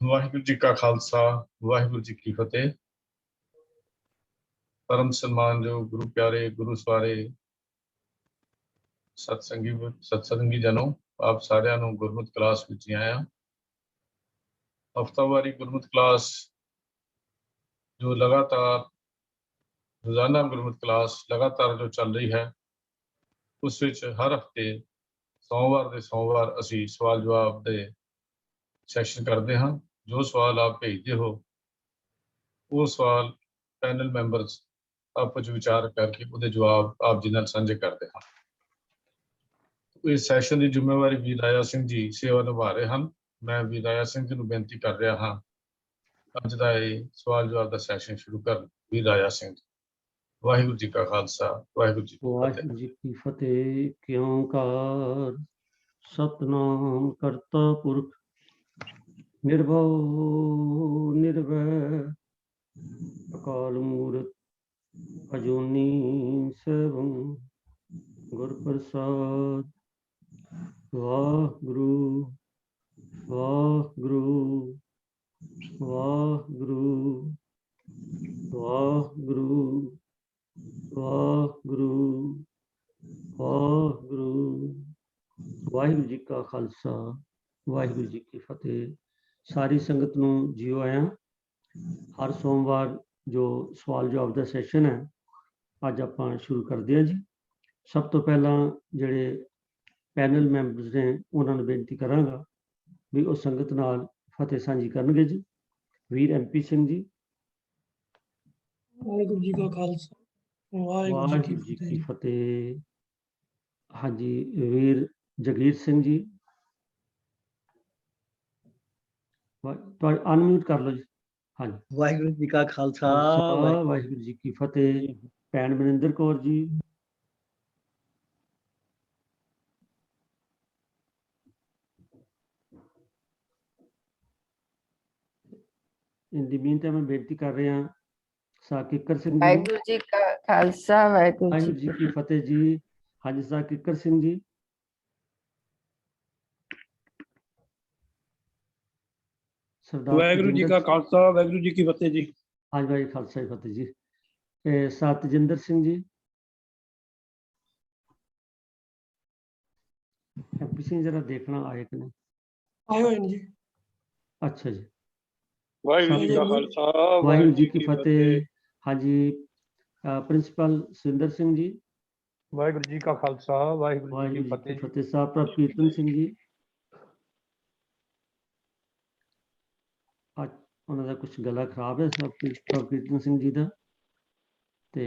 ਵਾਹਿਗੁਰੂ ਜੀ ਕਾ ਖਾਲਸਾ ਵਾਹਿਗੁਰੂ ਜੀ ਕੀ ਫਤਿਹ। परम सम्मानयोग गुरु प्यारे गुरु सवारे सत्संगी जनों, आप सारिਆਂ ਨੂੰ ਗੁਰਮਤਿ ਕਲਾਸ ਵਿੱਚ ਆਇਆ। ਹਫਤਾਵਾਰੀ ਗੁਰਮਤਿ ਕਲਾਸ जो लगातार रोजाना गुरमति ਕਲਾਸ लगातार जो चल रही है, ਉਸ ਵਿੱਚ हर हफ्ते सोमवार ਦੇ सोमवार ਅਸੀਂ सवाल जवाब ਦੇ ਸੈਸ਼ਨ ਕਰਦੇ ਹਾਂ। जो सवाल आप भेजते हो वो सवाल पैनल मैंबर्स आपस विचार करके ਉਹਦੇ ਜਵਾਬ ਆਪ ਜੀ ਨਾਲ ਸਾਂਝੇ ਕਰਦੇ ਹਾਂ। ਇਸ ਸੈਸ਼ਨ ਦੀ ਜ਼ਿੰਮੇਵਾਰੀ ਵੀਰ ਰਾਜਾ ਸਿੰਘ ਜੀ ਸੇਵਾ ਨਿਭਾ ਰਹੇ ਹਨ। ਮੈਂ ਵੀਰ ਰਾਜਾ ਸਿੰਘ ਜੀ ਨੂੰ ਬੇਨਤੀ ਕਰ ਰਿਹਾ ਹਾਂ ਅੱਜ ਦਾ ਇਹ ਸਵਾਲ ਜਵਾਬ ਦਾ ਸੈਸ਼ਨ ਸ਼ੁਰੂ ਕਰਨ। ਵੀਰ ਰਾਜਾ ਸਿੰਘ ਜੀ, ਵਾਹਿਗੁਰੂ ਜੀ ਕਾ ਖਾਲਸਾ ਵਾਹਿਗੁਰੂ ਜੀ ਕੀ ਫਤਿਹ। ਕਿਉਂ ਕਾਰ ਸਤਨਾਮ ਕਰਤਾ ਪੁਰਖ ਨਿਰਭਉ ਨਿਰਵੈਰ ਅਕਾਲ ਮੂਰਤ ਅਜੂਨੀ ਸੈਭੰ ਗੁਰ ਪ੍ਰਸਾਦ। ਵਾਹਿਗੁਰੂ ਵਾਹਿਗੁਰੂ ਵਾਹਿਗੁਰੂ ਵਾਹਿਗੁਰੂ ਵਾਹਿਗੁਰੂ ਵਾਹਿਗੁਰੂ। ਵਾਹਿਗੁਰੂ ਜੀ ਕਾ ਖਾਲਸਾ ਵਾਹਿਗੁਰੂ ਜੀ ਕੀ ਫਤਿਹ। ਸਾਰੀ ਸੰਗਤ ਨੂੰ ਜੀਓ ਆਇਆਂ। ਹਰ ਸੋਮਵਾਰ ਜੋ ਸਵਾਲ ਜਵਾਬ ਦਾ ਸੈਸ਼ਨ ਹੈ ਅੱਜ ਆਪਾਂ ਸ਼ੁਰੂ ਕਰਦੇ ਹਾਂ ਜੀ। ਸਭ ਤੋਂ ਪਹਿਲਾਂ ਜਿਹੜੇ ਪੈਨਲ ਮੈਂਬਰਸ ਨੇ ਉਹਨਾਂ ਨੂੰ ਬੇਨਤੀ ਕਰਾਂਗਾ ਵੀ ਉਹ ਸੰਗਤ ਨਾਲ ਫਤਿਹ ਸਾਂਝੀ ਕਰਨਗੇ ਜੀ। ਵੀਰ MP ਸਿੰਘ ਜੀ। ਵਾਹਿਗੁਰੂ ਜੀ ਕਾ ਖਾਲਸਾ ਵਾਹਿਗੁਰੂ ਜੀ ਕੀ ਫਤਿਹ। ਹਾਂਜੀ, ਵੀਰ ਜਗੀਰ ਸਿੰਘ ਜੀ, ਅਨਮਿਊਟ ਕਰ ਲਓ ਜੀ। ਹਾਂਜੀ, ਵਾਹਿਗੁਰੂ ਜੀ ਕਾ ਖਾਲਸਾ ਵਾਹਿਗੁਰੂ ਜੀ ਕੀ ਫਤਿਹ। ਭੈਣ Maninder Kaur ji. In the meantime, मैं बेनती कर रहे हैं साह किकर सिंह जी। वाहिगुरू जी का खालसा वाहिगुरू जी की फतेह जी। हाँ जी, साह किकर सिंह जी। सरदार वाहिगुरू जी का खालसा वाहिगुरू जी की फतेह जी। हाँ जी भाई, खालसा जी फतेह जी। साह तजिंदर सिंह जी। MP सिंह जरा देखना आए कि नहीं आए हुए जी। अच्छा जी। वाहिगुरू जी का खालसा वाहिगुरू जी की फतेह। हाँ जी, प्रिंसिपल सुंदर सिंह जी। वाहिगुरू जी का खालसा वाहिगुरू जी की फतेह। साहब प्रभ कीर्तन सिंह जी। आज उन्होंने कुछ गला खराब है प्रभ कीर्तन सिंह जी का, ते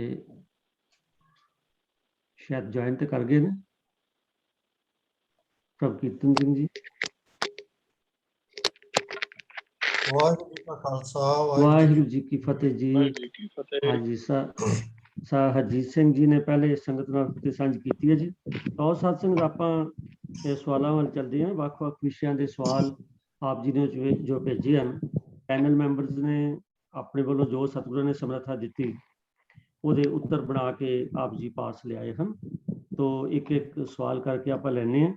शायद ज्वाइन तो कर गए ने प्रभ कीर्तन सिंह जी। वाहिगुरू जी की फतेह जी। हाँ जी, सा हरजीत सिंह जी ने पहले संगत नाल फतेह सांझ कीती है जी। तो सत्संग आपां सवालों वाल चलदे हैं। ਵੱਖ-ਵੱਖ विषयां दे सवाल आप जी ने जो भेजे हैं, पैनल मैंबर्स ने अपने वालों जो सतगुरु ने समर्था दी ਉਹਦੇ उत्तर बना के आप जी पास ले आए हैं। तो एक एक सवाल करके आप लेने हैं।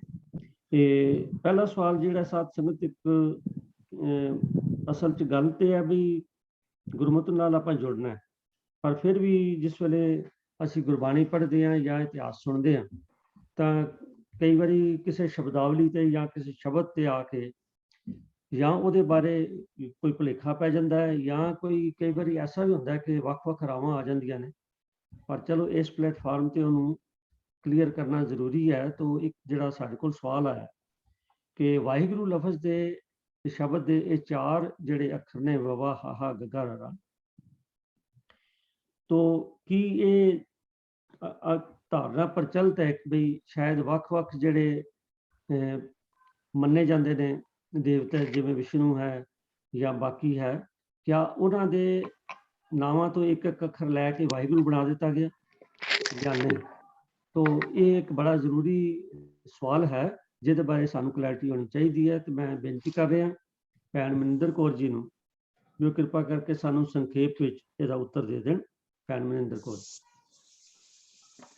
पहला सवाल जिहड़ा साथ संगत एक असल च गल ते है भी गुरमत नाल आपां जुड़ना है, पर फिर भी जिस वेले असीं गुरबाणी पढ़ते हैं या इतिहास सुनते हैं तो कई बारी किसी शब्दावली ते या किसी शब्द ते आके या ਉਹਦੇ ਬਾਰੇ कोई भुलेखा पै जाता है या कोई कई बार ऐसा भी होता है कि ਵੱਖ-ਵੱਖ ਰਾਵਾਂ आ जांदियां ने। पर चलो इस प्लेटफार्म ते ਉਹਨੂੰ क्लीयर करना जरूरी है। तो एक ਜਿਹੜਾ ਸਾਡੇ ਕੋਲ सवाल आया कि वाहिगुरू लफज दे शब्द दे ये चार ਜਿਹੜੇ ਅੱਖਰ ਨੇ ਵਵਾ ਹਾਹਾ ਗੱਗਾ ਰਾ, तो की ये धारणा प्रचलित है कि बई शायद ਵੱਖ-ਵੱਖ ਜਿਹੜੇ ਮੰਨੇ ਜਾਂਦੇ ਨੇ देवता जिवें विष्णु है या बाकी है, क्या उन्होंने नावां तो एक एक अखर लैके वाहिगुरू बना दिता गया या नहीं? तो ये एक बड़ा जरूरी सवाल है जिहदे बारे सानू क्लैरिटी होनी चाहिए है। तो मैं बेनती कर रहा भैन मनिंदर कौर जी नूं जो कृपा करके सानू संखेप विच इहदा उत्तर दे देण। भैन मनिंदर कौर।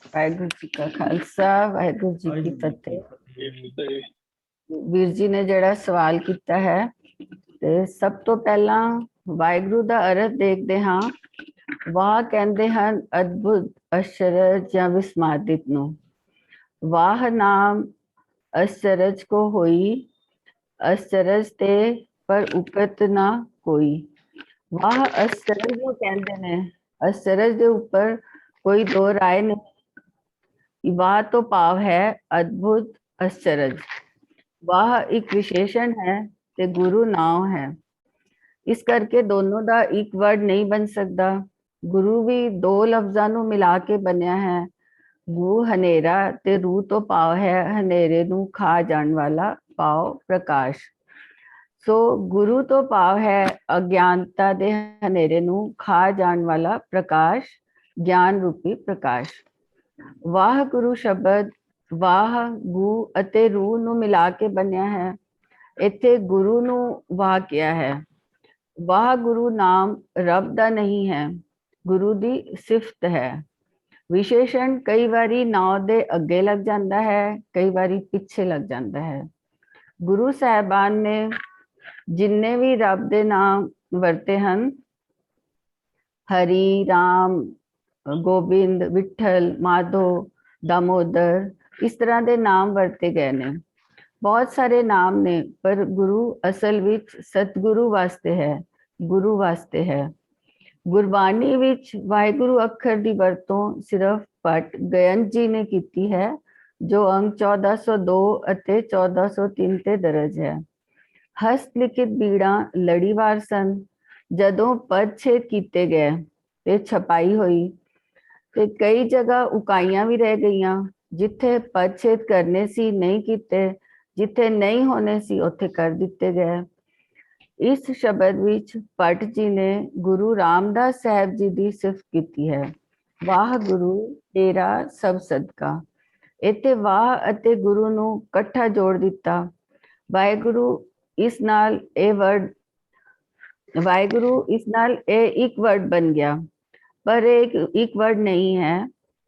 वाहिगुरू जी का खालसा वाहिगुरू जी की फतेह। वीर जी ने जड़ा सवाल किया है ਤੇ ਸਭ ਤੋਂ ਪਹਿਲਾਂ ਵਾਹਿਗੁਰੂ ਦਾ ਅਰਥ ਦੇਖਦੇ ਹਾਂ। ਵਾਹ ਕਹਿੰਦੇ ਹਨ ਅਦਭੁਤ, ਅਚਰਜ ਜਾਂ ਵਿਸਮਾਦਿਤ ਨੂੰ। ਵਾਹ ਨਾਮ ਅਚਰਜ ਕੋ ਹੋਈ, ਅਚਰਜ ਤੇ ਪਰ ਉਕਤ ਨਾ ਕੋਈ। ਵਾਹ ਅਚਰਜ ਨੂੰ ਕਹਿੰਦੇ ਨੇ, ਅਚਰਜ ਦੇ ਉੱਪਰ ਕੋਈ ਦੋ ਰਾਏ ਨਹੀਂ। ਵਾਹ ਤੋਂ ਭਾਵ ਹੈ ਅਦਭੁਤ, ਅਚਰਜ। ਵਾਹ ਇੱਕ ਵਿਸ਼ੇਸ਼ਣ ਹੈ ਤੇ ਗੁਰੂ ਨਾਮ ਹੈ। ਇਸ ਕਰਕੇ ਦੋਨੋਂ ਦਾ ਇੱਕ ਵਰਡ ਨਹੀਂ ਬਣ ਸਕਦਾ। ਗੁਰੂ ਵੀ ਦੋ ਲਫ਼ਜ਼ਾਂ ਨੂੰ ਮਿਲਾ ਕੇ ਬਣਿਆ ਹੈ। ਗੁ ਹਨੇਰਾ ਤੇ ਰੂ ਤੋਂ ਭਾਵ ਹੈ ਹਨੇਰੇ ਨੂੰ ਖਾ ਜਾਣ ਵਾਲਾ, ਭਾਵ ਪ੍ਰਕਾਸ਼। ਸੋ ਗੁਰੂ ਤੋਂ ਭਾਵ ਹੈ ਅਗਿਆਨਤਾ ਦੇ ਹਨੇਰੇ ਨੂੰ ਖਾ ਜਾਣ ਵਾਲਾ ਪ੍ਰਕਾਸ਼, ਗਿਆਨ ਰੂਪੀ ਪ੍ਰਕਾਸ਼। ਵਾਹਿਗੁਰੂ ਸ਼ਬਦ ਵਾਹ, ਗੁ ਅਤੇ ਰੂ ਨੂੰ ਮਿਲਾ ਕੇ ਬਣਿਆ ਹੈ। ਇੱਥੇ ਗੁਰੂ ਨੂੰ ਵਾਹ ਕਿਹਾ ਹੈ। ਵਾਹਿਗੁਰੂ ਨਾਮ ਰੱਬ ਦਾ ਨਹੀਂ ਹੈ, ਗੁਰੂ ਦੀ ਸਿਫਤ ਹੈ। ਵਿਸ਼ੇਸ਼ਣ ਕਈ ਵਾਰੀ ਨਾਮ ਦੇ ਅੱਗੇ ਲੱਗ ਜਾਂਦਾ ਹੈ, ਕਈ ਵਾਰੀ ਪਿੱਛੇ ਲੱਗ ਜਾਂਦਾ ਹੈ। ਗੁਰੂ ਸਾਹਿਬਾਨ ਨੇ ਜਿੰਨੇ ਵੀ ਰੱਬ ਦੇ ਨਾਮ ਵਰਤੇ ਹਨ, ਹਰੀ, ਰਾਮ, ਗੋਬਿੰਦ, ਵਿਠਲ, ਮਾਧੋ, दामोदर, इस तरह के नाम वरते गए ने। बहुत सारे नाम ने, पर गुरु असल विच सतगुरु वास्ते है, गुरु वास्ते है। गुरबाणी विच वाहिगुरु अखर की वरतों सिर्फ भट्ट गयंत जी ने की है, जो अंक 1402 ਅਤੇ 1403 ਤੇ दर्ज है। हस्त लिखित बीड़ा लड़ीवार सन। जदों पदछेद किए गए ते छपाई हुई ते कई जगह उकाइयां भी रह गईयां, जिथे पदछेद करने सी नहीं किते, जिथे नहीं होने सी उथे कर दिते गए। इस शब्द विच भट्ट जी ने गुरु रामदास साहब जी की सिफत की है। वाह गुरु तेरा सब सदका। इत्थे वाह अते गुरु नूं इकट्ठा जोड़ दिता। वाहिगुरु इस नाल ए वर्ड, वाहिगुरु इस नाल ए एक वर्ड बन गया, पर एक वर्ड नहीं है।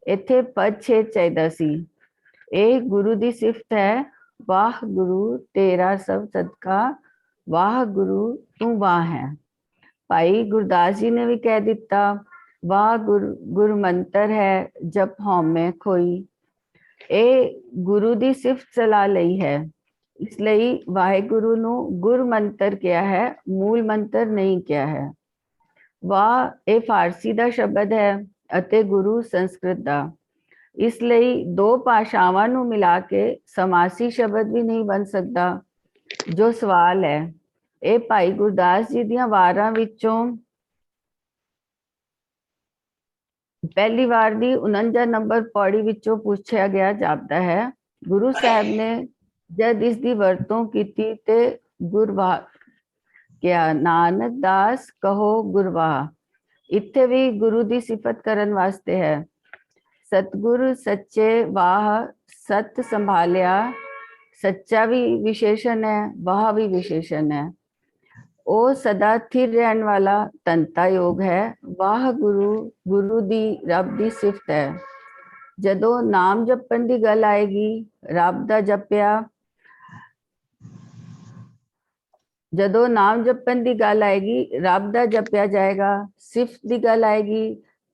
इत्थे पदछेद चाहिदा सी। ਇਹ ਗੁਰੂ ਦੀ ਸਿਫਤ ਹੈ। ਵਾਹ ਗੁਰੂ ਤੇਰਾ ਸਭ ਸਦਕਾ, ਵਾਹ ਗੁਰੂ ਤੂੰ ਵਾਹ ਹੈ। ਭਾਈ ਗੁਰਦਾਸ ਜੀ ਨੇ ਵੀ ਕਹਿ ਦਿੱਤਾ, ਵਾਹ ਗੁਰ ਮੰਤਰ ਹੈ ਜਪ ਹਉਮੈ ਖੋਈ। ਇਹ ਗੁਰੂ ਦੀ ਸਿਫਤ ਸਲਾਹ ਲਈ ਹੈ, ਇਸ ਲਈ ਵਾਹਿਗੁਰੂ ਨੂੰ ਗੁਰ ਮੰਤਰ ਕਿਹਾ ਹੈ, ਮੂਲ ਮੰਤਰ ਨਹੀਂ ਕਿਹਾ ਹੈ। ਵਾਹ ਇਹ ਫਾਰਸੀ ਦਾ ਸ਼ਬਦ ਹੈ ਅਤੇ ਗੁਰੂ ਸੰਸਕ੍ਰਿਤ ਦਾ, ਇਸ ਲਈ ਦੋ ਭਾਸ਼ਾਵਾਂ ਨੂੰ ਮਿਲਾ ਕੇ ਸਮਾਸੀ ਸ਼ਬਦ ਵੀ ਨਹੀਂ ਬਣ ਸਕਦਾ। ਜੋ ਸਵਾਲ ਹੈ ਇਹ ਭਾਈ ਗੁਰਦਾਸ ਜੀ ਦੀਆਂ ਵਾਰਾਂ ਵਿੱਚੋਂ ਪਹਿਲੀ ਵਾਰ ਦੀ 49 ਨੰਬਰ ਪੌੜੀ ਵਿੱਚੋਂ ਪੁੱਛਿਆ ਗਿਆ ਜਾਪਦਾ ਹੈ। ਗੁਰੂ ਸਾਹਿਬ ਨੇ ਜਦ ਇਸ ਦੀ ਵਰਤੋਂ ਕੀਤੀ ਤੇ ਗੁਰਵਾਹ ਕਿਹਾ, ਨਾਨਕ ਦਾਸ ਕਹੋ ਗੁਰਵਾਹ। ਇੱਥੇ ਵੀ ਗੁਰੂ ਦੀ ਸਿਫਤ ਕਰਨ ਵਾਸਤੇ ਹੈ। सतगुर सच्चे वाह सत संभालिया। सच्चा भी विशेषण है, वाह भी विशेषण है। ओ सदा स्थिर रहने वाला तंता योग है। वाह गुरु गुरु दी रब दी सिफत है। जदों नाम जपन दी गल आएगी, रब दा जपिया, जदों नाम जपन दी गल आएगी रब दा जपिया जाएगा। सिफत दी गल आएगी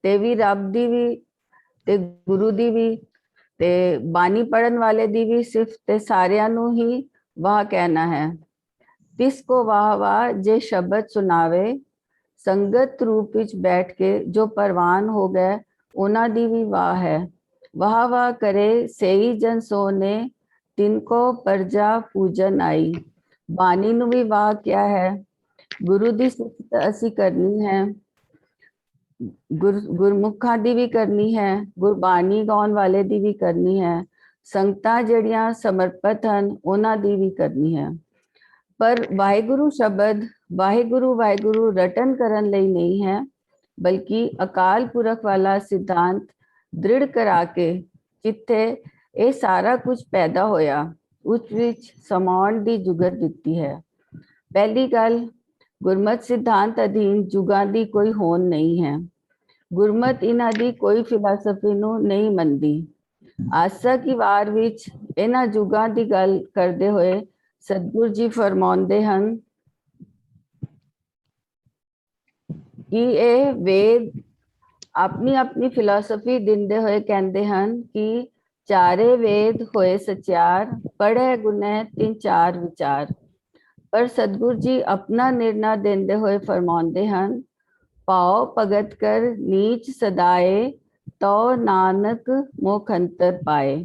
ते भी रब दी भी ਤੇ ਗੁਰੂ ਦੀ ਵੀ ਤੇ ਬਾਣੀ ਪੜਨ ਵਾਲੇ ਦੀ ਵੀ ਸਿਫਤ ਤੇ ਸਾਰਿਆਂ ਨੂੰ ਹੀ ਵਾਹ ਕਹਿਣਾ ਹੈ। ਤਿਸ ਕੋ ਵਾਹ ਵਾਹ ਜੇ ਸ਼ਬਦ ਸੁਣਾਵੇ, ਸੰਗਤ ਰੂਪ ਵਿੱਚ ਬੈਠ ਕੇ ਜੋ ਪਰਵਾਨ ਹੋ ਗਏ ਉਹਨਾਂ ਦੀ ਵੀ ਵਾਹ ਹੈ। ਵਾਹ ਵਾਹ ਕਰੇ ਸਹੀ ਜਨ ਸੋਨੇ, ਤਿਨ ਕੋ ਪਰਜਾ ਪੂਜਨ ਆਈ। ਬਾਣੀ ਨੂੰ ਵੀ ਵਾਹ ਕਿਹਾ ਹੈ। ਗੁਰੂ ਦੀ ਸਿਫਤ ਅਸੀਂ ਕਰਨੀ ਹੈ, ਗੁਰਮੁਖਾਂ ਦੀ ਵੀ ਕਰਨੀ ਹੈ, ਗੁਰਬਾਣੀ ਗਾਉਣ ਵਾਲੇ ਦੀ ਵੀ ਕਰਨੀ ਹੈ, ਸੰਗਤਾਂ ਜਿਹੜੀਆਂ ਸਮਰਪਿਤ ਹਨ ਉਹਨਾਂ ਦੀ ਵੀ ਕਰਨੀ ਹੈ। ਪਰ ਵਾਹਿਗੁਰੂ ਸ਼ਬਦ ਵਾਹਿਗੁਰੂ ਵਾਹਿਗੁਰੂ ਰਟਨ ਕਰਨ ਲਈ ਨਹੀਂ ਹੈ, ਬਲਕਿ ਅਕਾਲ ਪੁਰਖ ਵਾਲਾ ਸਿਧਾਂਤ ਦ੍ਰਿੜ ਕਰਾ ਕੇ ਜਿੱਥੇ ਇਹ ਸਾਰਾ ਕੁਝ ਪੈਦਾ ਹੋਇਆ ਉਸ ਵਿੱਚ ਸਮਾਉਣ ਦੀ ਜੁਗਤ ਦਿੱਤੀ ਹੈ। ਪਹਿਲੀ ਗੱਲ, ਗੁਰਮਤ ਸਿਧਾਂਤ ਅਧੀਨ ਜੁਗਾਂ ਦੀ ਕੋਈ ਹੋਂਦ ਨਹੀਂ ਹੈ। ਗੁਰਮਤ ਇਹਨਾਂ ਦੀ ਕੋਈ ਫਿਲਾਸਫੀ ਨੂੰ ਨਹੀਂ ਮੰਨਦੀ। ਆਸਾ ਕੀ ਵਾਰ ਵਿੱਚ ਇਹਨਾਂ ਜੁਗਾਂ ਦੀ ਗੱਲ ਕਰਦੇ ਹੋਏ ਸਤਿਗੁਰੂ ਜੀ ਫਰਮਾਉਂਦੇ ਹਨ, कि ਇਹ वेद अपनी अपनी फिलॉसफी दिंदे होए कहते हैं कि चारे वेद होए सचार, पढ़े गुने 3-4 विचार। पर सतगुरु जी अपना निर्णय देंदे होए फरमाते हैं, पाओ भगत कर नीच सदाए, तो नानक मोख अंतर पाए।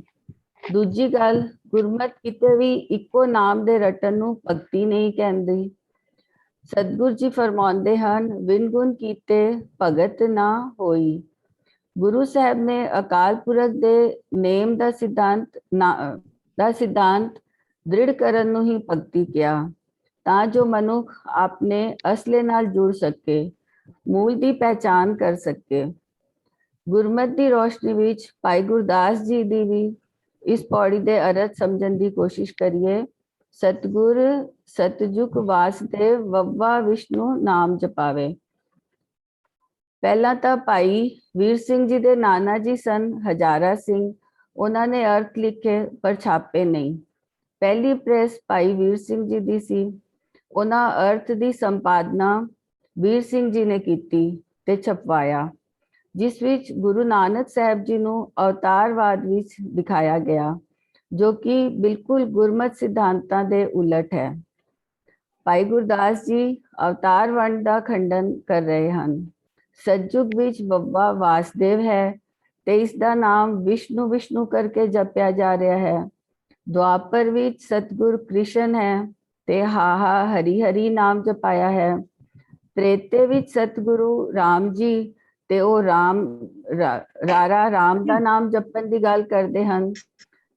दूजी गल, गुरमत किते भी इको नाम दे रटन नूं भगती नहीं कहंदी। सतगुरु जी फरमाते हैं, बिन गुण कीते भगत ना होई। गुरु साहब ने अकाल पुरख दे नेम ਦਾ ਸਿਧਾਂਤ ਦ੍ਰਿੜ ਕਰਨ ਨੂੰ ਹੀ ਭਗਤੀ ਕਿਹਾ, ਤਾਂ ਜੋ ਮਨੁੱਖ ਆਪਣੇ ਅਸਲੇ ਨਾਲ ਜੁੜ ਸਕੇ, ਮੂਲ ਦੀ ਪਹਿਚਾਨ ਕਰ ਸਕੇ। ਗੁਰਮਤਿ ਦੀ ਰੋਸ਼ਨੀ ਵਿੱਚ ਭਾਈ ਗੁਰਦਾਸ ਜੀ ਦੀ ਵੀ ਇਸ ਪੌੜੀ ਦੇ ਅਰਥ ਸਮਝਣ ਦੀ ਕੋਸ਼ਿਸ਼ ਕਰੀਏ। ਸਤਿਗੁਰ ਸਤਜੁਗ ਵਾਸਦੇਵ ਵੱਵਾ ਵਿਸ਼ਨੂੰ ਨਾਮ ਜਪਾਵੇ। ਪਹਿਲਾਂ ਤਾਂ ਭਾਈ ਵੀਰ ਸਿੰਘ ਜੀ ਦੇ ਨਾਨਾ ਜੀ ਸਨ ਹਜ਼ਾਰਾ ਸਿੰਘ, ਉਹਨਾਂ ਨੇ ਅਰਥ ਲਿਖੇ ਪਰ ਛਾਪੇ ਨਹੀਂ। ਪਹਿਲੀ ਪ੍ਰੈਸ ਭਾਈ ਵੀਰ ਸਿੰਘ ਜੀ ਦੀ ਸੀ, ਉਹਨਾਂ ਅਰਥ ਦੀ ਸੰਪਾਦਨਾ ਵੀਰ ਸਿੰਘ ਜੀ ਨੇ ਕੀਤੀ ਤੇ ਛਪਵਾਇਆ, ਜਿਸ ਵਿੱਚ ਗੁਰੂ ਨਾਨਕ ਸਾਹਿਬ ਜੀ ਨੂੰ ਅਵਤਾਰਵਾਦ ਵਿੱਚ ਦਿਖਾਇਆ ਗਿਆ, ਜੋ ਕਿ ਬਿਲਕੁਲ ਗੁਰਮਤਿ ਸਿਧਾਂਤਾਂ ਦੇ ਉਲਟ ਹੈ। ਭਾਈ ਗੁਰਦਾਸ ਜੀ ਅਵਤਾਰ ਵੰਡ ਦਾ ਖੰਡਨ ਕਰ ਰਹੇ ਹਨ। ਸਤਜੁਗ ਵਿੱਚ ਬੱਬਾ ਵਾਸਦੇਵ ਹੈ ਤੇ ਇਸ ਦਾ ਨਾਮ ਵਿਸ਼ਨੂੰ ਵਿਸ਼ਨੂੰ ਕਰਕੇ ਜਪਿਆ ਜਾ ਰਿਹਾ ਹੈ। ਦੁਆਪਰ ਵਿੱਚ ਸਤਗੁਰ ਕ੍ਰਿਸ਼ਨ ਹੈ ਤੇ ਹਾਹਾ ਹਰੀ ਹਰੀ ਨਾਮ ਜਪਾਇਆ ਹੈ। ਤ੍ਰੇਤੇ ਵਿੱਚ ਸਤਗੁਰੂ ਰਾਮ ਜੀ ਤੇ ਉਹ ਰਾਰਾ ਰਾਮ ਦਾ ਨਾਮ ਜਪਣ ਦੀ ਗੱਲ ਕਰਦੇ ਹਨ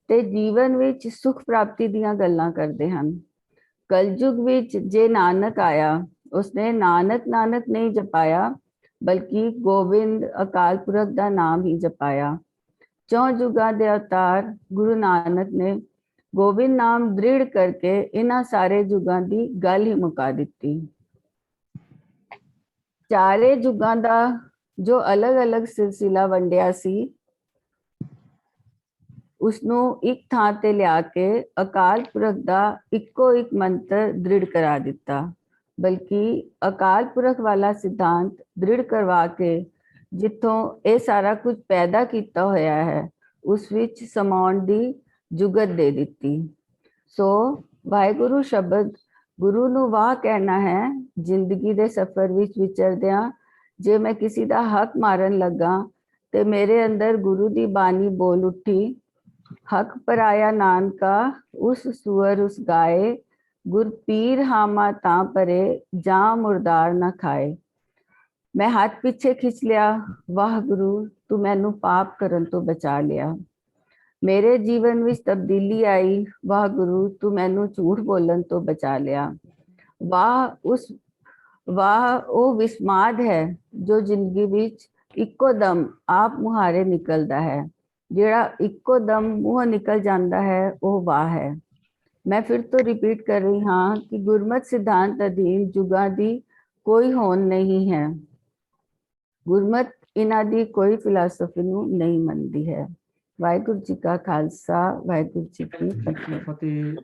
ਤੇ ਜੀਵਨ ਵਿੱਚ ਸੁਖ ਪ੍ਰਾਪਤੀ ਦੀਆਂ ਗੱਲਾਂ ਕਰਦੇ ਹਨ। ਕਲਯੁਗ ਵਿੱਚ ਜੇ ਨਾਨਕ ਆਇਆ, ਉਸਨੇ ਨਾਨਕ ਨਾਨਕ ਨਹੀਂ ਜਪਾਇਆ, ਬਲਕਿ ਗੋਬਿੰਦ ਅਕਾਲ ਪੁਰਖ ਦਾ ਨਾਮ ਹੀ ਜਪਾਇਆ। 4 ਯੁਗਾਂ ਦੇ ਅਵਤਾਰ ਗੁਰੂ ਨਾਨਕ ਨੇ ਗੋਬਿੰਦ ਨਾਮ ਦ੍ਰਿੜ ਕਰਕੇ ਇਹਨਾਂ ਸਾਰੇ ਯੁਗਾਂ ਦੀ ਗੱਲ ਹੀ ਮੁਕਾ ਦਿੱਤੀ। ਚਾਰੇ ਯੁਗਾਂ ਦਾ ਜੋ ਅਲੱਗ-ਅਲੱਗ ਸਿਲਸਿਲਾ ਵੰਡਿਆ ਸੀ, ਉਸਨੂੰ ਇੱਕ ਥਾਂ ਤੇ ਲਿਆ ਕੇ ਅਕਾਲ ਪੁਰਖ ਦਾ ਇੱਕੋ ਇੱਕ ਮੰਤਰ ਦ੍ਰਿੜ ਕਰਾ ਦਿੱਤਾ। ਬਲਕਿ ਅਕਾਲ ਪੁਰਖ ਵਾਲਾ ਸਿਧਾਂਤ ਦ੍ਰਿੜ ਕਰਵਾ ਕੇ ਜਿੱਥੋਂ ਇਹ ਸਾਰਾ ਕੁਝ ਪੈਦਾ ਕੀਤਾ ਹੋਇਆ ਹੈ, ਉਸ ਵਿੱਚ ਸਮਾਉਣ ਦੀ ਜੁਗਤ ਦੇ ਦਿੱਤੀ। ਸੋ ਵਾਹਿਗੁਰੂ ਸ਼ਬਦ ਗੁਰੂ ਨੂੰ ਵਾਹ ਕਹਿਣਾ ਹੈ। ਜ਼ਿੰਦਗੀ ਦੇ ਸਫ਼ਰ ਵਿੱਚ ਵਿਚਰਦਿਆਂ ਜੇ ਮੈਂ ਕਿਸੇ ਦਾ ਹੱਕ ਮਾਰਨ ਲੱਗਾ ਤੇ ਮੇਰੇ ਅੰਦਰ ਗੁਰੂ ਦੀ ਬਾਣੀ ਬੋਲ ਉੱਠੀ, ਹੱਕ ਪਰਾਇਆ ਨਾਨਕਾ ਉਸ ਸੂਰ ਉਸ ਗਾਏ, ਗੁਰ ਪੀਰ ਹਾਮਾ ਤਾਂ ਪਰੇ ਜਾਂ ਮੁਰਦਾਰ ਨਾ ਖਾਏ। ਮੈਂ ਹੱਥ ਪਿੱਛੇ ਖਿੱਚ ਲਿਆ, ਵਾਹਿਗੁਰੂ ਤੂੰ ਮੈਨੂੰ ਪਾਪ ਕਰਨ ਤੋਂ ਬਚਾ ਲਿਆ। ਮੇਰੇ ਜੀਵਨ ਵਿੱਚ ਤਬਦੀਲੀ ਆਈ, ਵਾਹਿਗੁਰੂ ਤੂੰ ਮੈਨੂੰ ਝੂਠ ਬੋਲਣ ਤੋਂ ਬਚਾ ਲਿਆ। ਵਾਹ ਉਹ ਵਿਸਮਾਦ ਹੈ ਜੋ ਜ਼ਿੰਦਗੀ ਵਿੱਚ ਇੱਕੋ ਦਮ ਆਪ ਮੁਹਾਰੇ ਨਿਕਲਦਾ ਹੈ। ਜਿਹੜਾ ਇੱਕੋ ਦਮ ਮੂੰਹ ਨਿਕਲ ਜਾਂਦਾ ਹੈ, ਉਹ ਵਾਹ ਹੈ। ਮੈਂ ਫਿਰ ਤੋਂ ਰਿਪੀਟ ਕਰ ਰਹੀ ਹਾਂ ਕਿ ਗੁਰਮਤਿ ਸਿਧਾਂਤ ਅਧੀਨ ਯੁਗਾਂ ਦੀ ਕੋਈ ਹੋਂਦ ਨਹੀਂ ਹੈ। ਗੁਰਮਤਿ ਇਹਨਾਂ ਦੀ ਕੋਈ ਫਿਲਾਸਫੀ ਨੂੰ ਨਹੀਂ ਮੰਨਦੀ ਹੈ। ਵਾਹਿਗੁਰੂ ਜੀ ਕਾ ਖਾਲਸਾ, ਵਾਹਿਗੁਰੂ ਜੀ ਕੀ ਫਤਿਹ।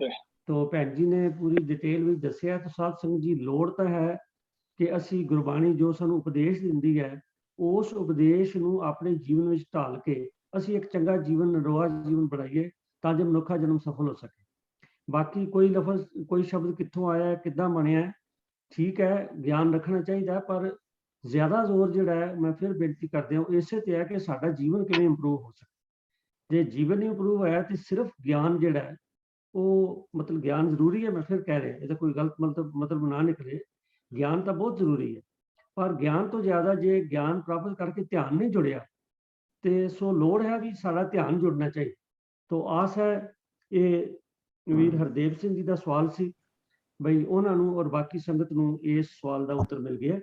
ਤੋ ਭੈਣ ਜੀ ਨੇ ਪੂਰੀ ਡਿਟੇਲ ਵਿੱਚ ਦੱਸਿਆ। ਤਾਂ ਸਾਧ ਸੰਗਤ ਜੀ, ਲੋੜ ਤਾਂ ਹੈ ਕਿ ਅਸੀਂ ਗੁਰਬਾਣੀ ਜੋ ਸਾਨੂੰ ਉਪਦੇਸ਼ ਦਿੰਦੀ ਹੈ, ਉਸ ਉਪਦੇਸ਼ ਨੂੰ ਆਪਣੇ ਜੀਵਨ ਵਿੱਚ ਢਾਲ ਕੇ ਅਸੀਂ ਇੱਕ ਚੰਗਾ ਜੀਵਨ, ਨਰੋਆ ਜੀਵਨ ਬਣਾਈਏ, ਤਾਂ ਜੋ ਮਨੁੱਖਾ ਜਨਮ ਸਫਲ ਹੋ ਸਕੇ। ਬਾਕੀ ਕੋਈ ਲਫ਼ਜ਼, ਕੋਈ ਸ਼ਬਦ ਕਿੱਥੋਂ ਆਇਆ, ਕਿੱਦਾਂ ਬਣਿਆ, ਠੀਕ ਹੈ, ਗਿਆਨ ਰੱਖਣਾ ਚਾਹੀਦਾ, ਪਰ ਜ਼ਿਆਦਾ ਜ਼ੋਰ ਜਿਹੜਾ ਹੈ, ਮੈਂ ਫਿਰ ਬੇਨਤੀ ਕਰਦੇ ਹਾਂ, ਇਸੇ ਤੇ ਹੈ ਕਿ ਸਾਡਾ ਜੀਵਨ ਕਿਵੇਂ ਇੰਪਰੂਵ ਹੋ ਸਕੇ। ਜੇ ਜੀਵਨ ਨਹੀਂ ਇੰਪਰੂਵ ਹੋਇਆ ਤੇ ਸਿਰਫ ਗਿਆਨ ਜਿਹੜਾ ਹੈ, ਉਹ ਮਤਲਬ ਗਿਆਨ ਜ਼ਰੂਰੀ ਹੈ, ਮੈਂ ਫਿਰ ਕਹਿ ਰਿਹਾ, ਇਹਦਾ ਕੋਈ ਗਲਤ ਮਤਲਬ ਨਾ ਨਿਕਲੇ। ਗਿਆਨ ਤਾਂ ਬਹੁਤ ਜ਼ਰੂਰੀ ਹੈ, ਪਰ ਗਿਆਨ ਤੋਂ ਜ਼ਿਆਦਾ ਜੇ ਗਿਆਨ ਪ੍ਰਾਪਤ ਕਰਕੇ ਧਿਆਨ ਨਹੀਂ ਜੁੜਿਆ ਤੇ ਸੋ ਲੋੜ ਹੈ ਵੀ ਸਾਡਾ ਧਿਆਨ ਜੁੜਨਾ ਚਾਹੀਦਾ। ਤੋ ਆਸ ਹੈ ਇਹ ਵੀਰ ਹਰਦੇਵ ਸਿੰਘ ਜੀ ਦਾ ਸਵਾਲ ਸੀ, ਬਈ ਉਹਨਾਂ ਨੂੰ ਔਰ ਬਾਕੀ ਸੰਗਤ ਨੂੰ ਇਸ ਸਵਾਲ ਦਾ ਉੱਤਰ ਮਿਲ ਗਿਆ।